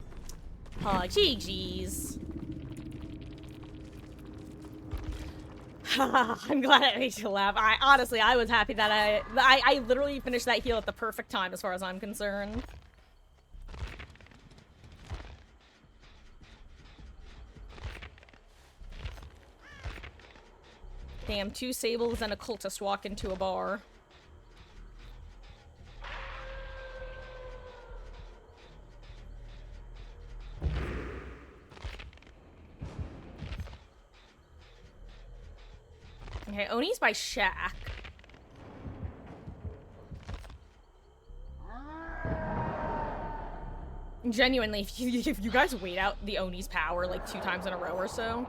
Oh, GG's. I'm glad I made you laugh. Honestly, I was happy that I literally finished that heal at the perfect time as far as I'm concerned. Damn, 2 sables and a cultist walk into a bar. Okay, Oni's by Shack. Genuinely, if you guys wait out the Oni's power like 2 times in a row or so.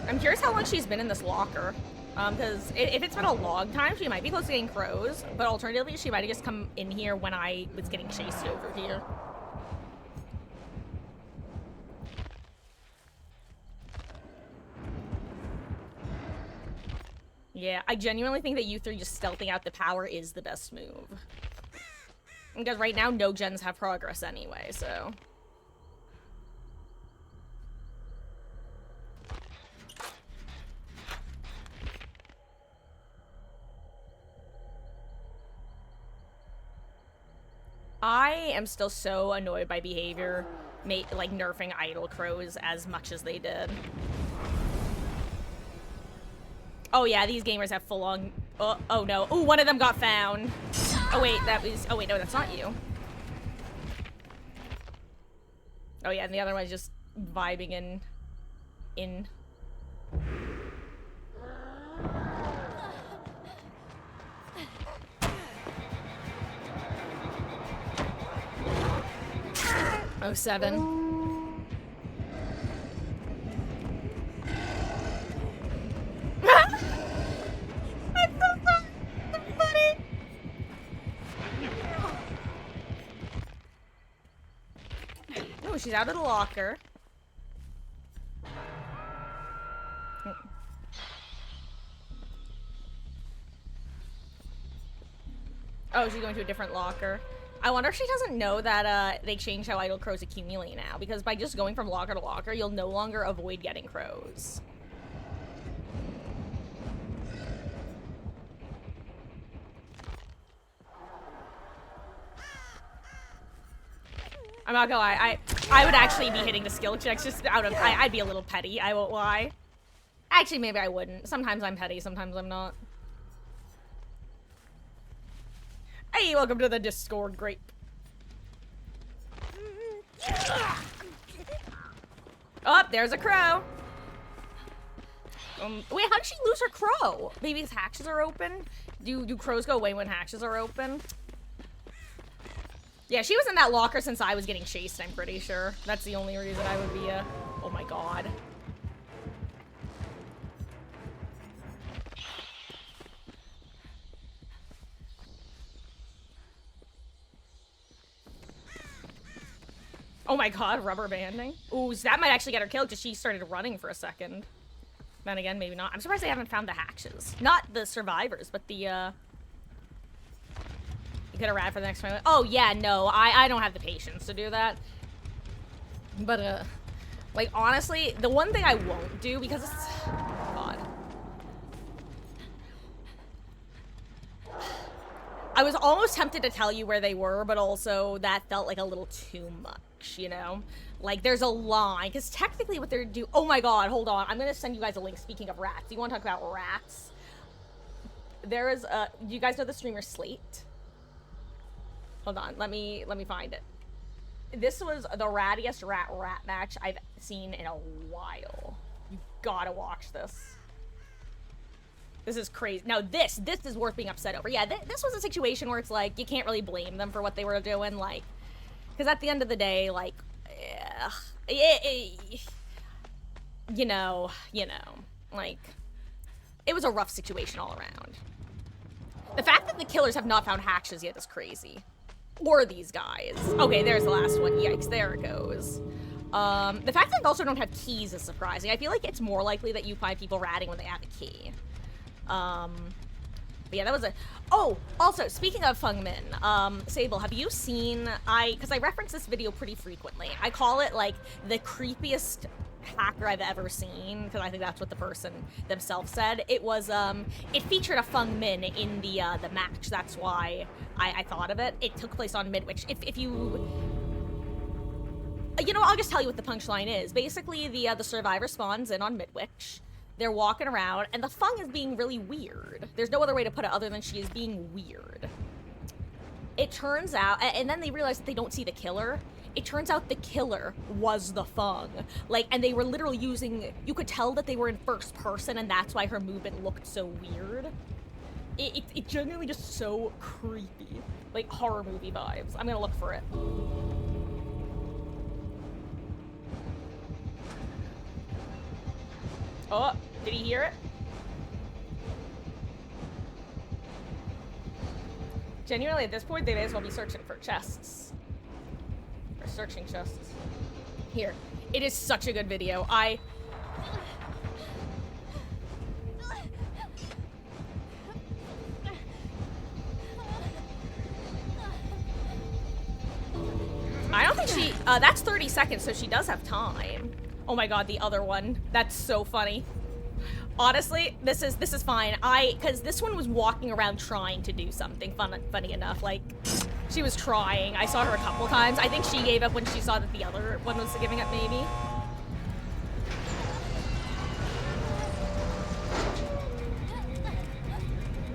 I'm curious how long she's been in this locker. Because if it's been a long time, she might be close to getting crows. But alternatively, she might have just come in here when I was getting chased over here. Yeah, I genuinely think that you 3 just stealthing out the power is the best move. Because right now, no gens have progress anyway, so... I am still so annoyed by behavior, like nerfing idle crows as much as they did. Oh yeah, these gamers have full-on... Oh no. Oh, one of them got found. Oh wait, that was... Oh wait, no, that's not you. Oh yeah, and the other one's just vibing in... Oh, 7. That's so funny. Oh, she's out of the locker. Oh, she's going to a different locker. I wonder if she doesn't know that they changed how idle crows accumulate now, because by just going from locker to locker, you'll no longer avoid getting crows. I'm not gonna lie, I would actually be hitting the skill checks just out of, I'd be a little petty, I won't lie. Actually, maybe I wouldn't. Sometimes I'm petty, sometimes I'm not. Hey, welcome to the Discord, grape. Oh, there's a crow. Wait, how did she lose her crow? Maybe his hatches are open? Do crows go away when hatches are open? Yeah, she was in that locker since I was getting chased, I'm pretty sure. That's the only reason I would be, oh my god. Oh my god, rubber banding. Ooh, so that might actually get her killed because she started running for a second. Then again, maybe not. I'm surprised they haven't found the hatches. Not the survivors, but the, You could have ran for the next one. Oh, yeah, no, I don't have the patience to do that. But, like, honestly, the one thing I won't do, because it's... God. I was almost tempted to tell you where they were, but also that felt like a little too much, you know? Like, there's a line, because technically what they're doing... Oh my god, hold on. I'm going to send you guys a link, speaking of rats. Do you want to talk about rats? There is a... Do you guys know the streamer Slate? Hold on, let me find it. This was the rattiest rat match I've seen in a while. You gotta watch this. This is crazy. Now this is worth being upset over. Yeah, this was a situation where it's like, you can't really blame them for what they were doing, like, because at the end of the day, like, you know, like, it was a rough situation all around. The fact that the killers have not found hatches yet is crazy. Or these guys. Okay, there's the last one. Yikes, there it goes. The fact that they also don't have keys is surprising. I feel like it's more likely that you find people ratting when they have a key. But yeah, that was a... Oh, also, speaking of Feng Min, Sable, have you seen... Because I reference this video pretty frequently. I call it, like, the creepiest hacker I've ever seen, because I think that's what the person themselves said. It was, it featured a Feng Min in the match. That's why I thought of it. It took place on Midwich. If you... You know, I'll just tell you what the punchline is. Basically, the survivor spawns in on Midwich. They're walking around, and the Feng is being really weird. There's no other way to put it other than she is being weird. It turns out, and then they realize that they don't see the killer. it turns out the killer was the Fung. Like, and they were literally using, you could tell that they were in first person, and that's why her movement looked so weird. It genuinely just so creepy. Like, horror movie vibes. I'm gonna look for it. Oh, did he hear it? Genuinely, at this point, they may as well be searching for chests. Or searching chests. Here. It is such a good video. I don't think she, that's 30 seconds, so she does have time. Oh my god, the other one. That's so funny. Honestly, this is fine. Cause this one was walking around trying to do something funny enough. Like, she was trying. I saw her a couple times. I think she gave up when she saw that the other one was giving up, maybe.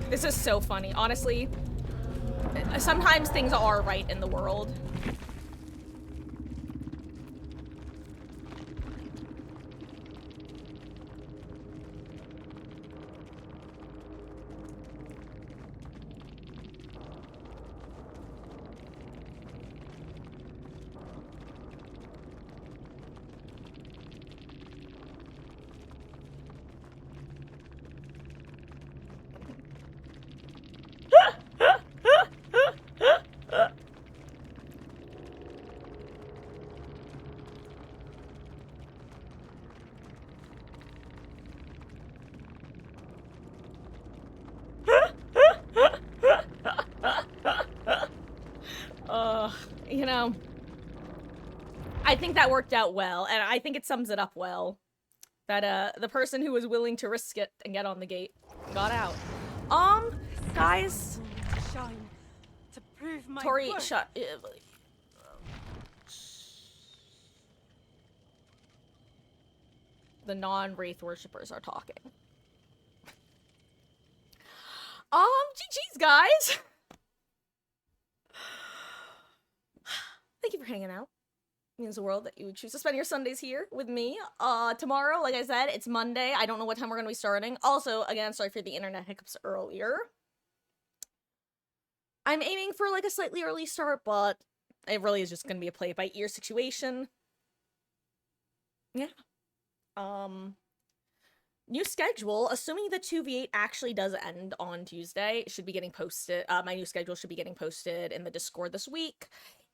This is so funny. Honestly, sometimes things are right in the world. You know, I think that worked out well, and I think it sums it up well. That, the person who was willing to risk it and get on the gate got out. Guys. To shine, to prove my Tori, worth. shut. The non-Wraith worshippers are talking. GG's, guys! Thank you for hanging out. It means the world that you would choose to spend your Sundays here with me. Tomorrow, like I said, it's Monday. I don't know what time we're gonna be starting. Also, again, sorry for the internet hiccups earlier. I'm aiming for, like, a slightly early start, but it really is just gonna be a play-by-ear situation. Yeah. New schedule, assuming the 2v8 actually does end on Tuesday, should be getting posted. My new schedule should be getting posted in the Discord this week.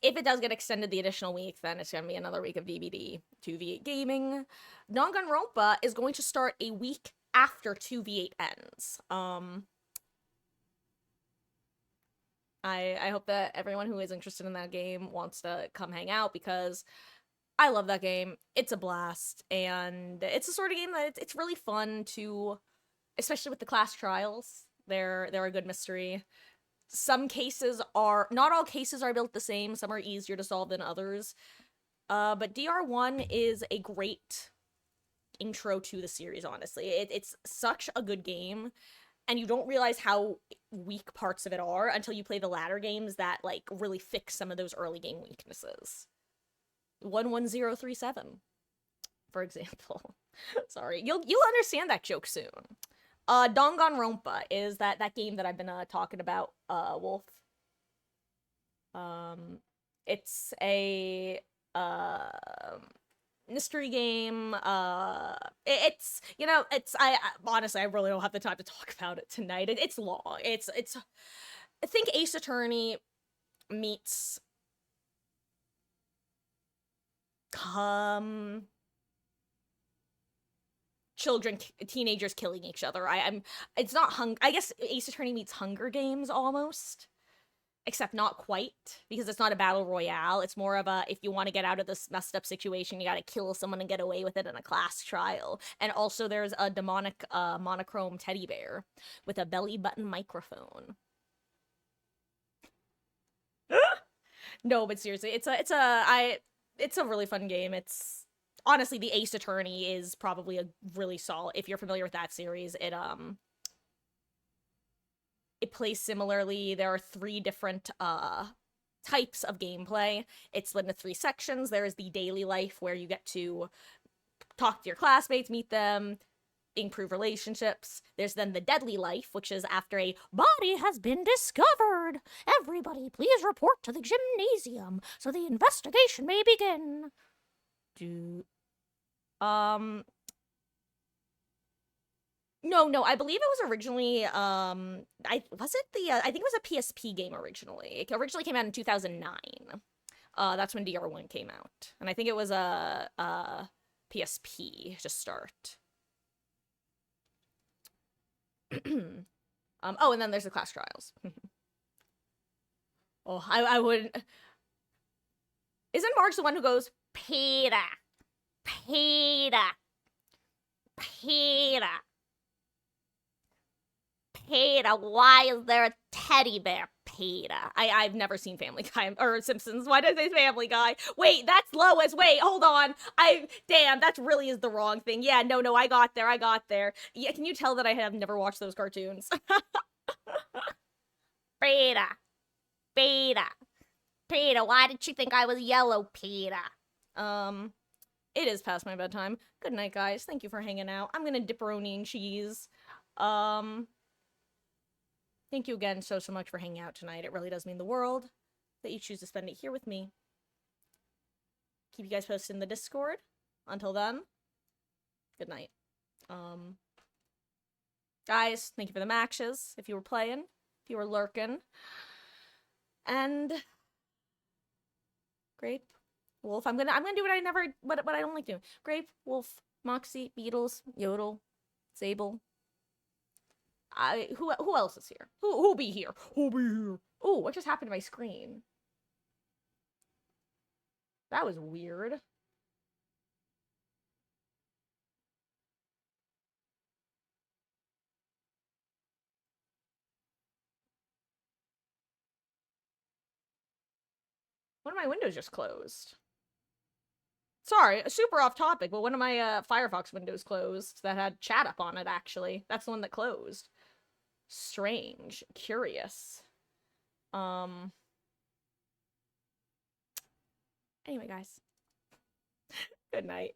If it does get extended the additional week, then it's gonna be another week of DBD. 2v8 gaming. Danganronpa is going to start a week after 2v8 ends. I hope that everyone who is interested in that game wants to come hang out, because I love that game. It's a blast, and it's the sort of game that it's really fun to, especially with the class trials. They're a good mystery. Some cases are, not all cases are built the same. Some are easier to solve than others. But DR1 is a great intro to the series, honestly. It's such a good game, and you don't realize how weak parts of it are until you play the latter games that, like, really fix some of those early game weaknesses. 11037, for example. Sorry, you'll understand that joke soon. Danganronpa is that game that I've been talking about, Wolf. It's a mystery game. It's, you know, I honestly, I really don't have the time to talk about it tonight. It's long. It's I think Ace Attorney meets children, teenagers killing each other. It's not I guess Ace Attorney meets Hunger Games almost, except not quite, because it's not a battle royale. It's more of a, if you want to get out of this messed up situation, you gotta kill someone and get away with it in a class trial. And also there's a demonic monochrome teddy bear with a belly button microphone. No, but seriously, it's a really fun game. It's honestly, the Ace Attorney is probably a really solid, if you're familiar with that series, it plays similarly. There are 3 different types of gameplay. It's split into 3 sections. There is the daily life, where you get to talk to your classmates, meet them, improve relationships. There's then the deadly life, which is after a body has been discovered. Everybody, please report to the gymnasium so the investigation may begin. No, I believe it was originally, I think it was a PSP game originally. It originally came out in 2009. That's when DR1 came out. And I think it was a PSP to start. Oh, and then there's the class trials. Oh, I wouldn't... Isn't Marge the one who goes, Peter, Peter, Peter, Peter, why is there a teddy bear, Peter? I've never seen Family Guy, or Simpsons. Why did I say Family Guy? Wait, that's Lois. Wait, hold on. Damn, that really is the wrong thing. Yeah, no, I got there. Yeah, can you tell that I have never watched those cartoons? Peter, why did you think I was yellow, Peter? It is past my bedtime. Good night, guys. Thank you for hanging out. I'm gonna dipperoni and cheese. Thank you again so much for hanging out tonight. It really does mean the world that you choose to spend it here with me. Keep you guys posted in the Discord. Until then, good night. Guys, thank you for the matches. If you were playing, if you were lurking. And Grape, Wolf. I'm gonna do what I don't like doing. Grape, Wolf, Moxie, Beatles, Yodel, Sable. Who else is here? Who'll be here? Ooh, what just happened to my screen? That was weird. One of my windows just closed. Sorry, super off topic, but one of my Firefox windows closed that had chat up on it, actually. That's the one that closed. Strange. Curious. Anyway, guys. Good night.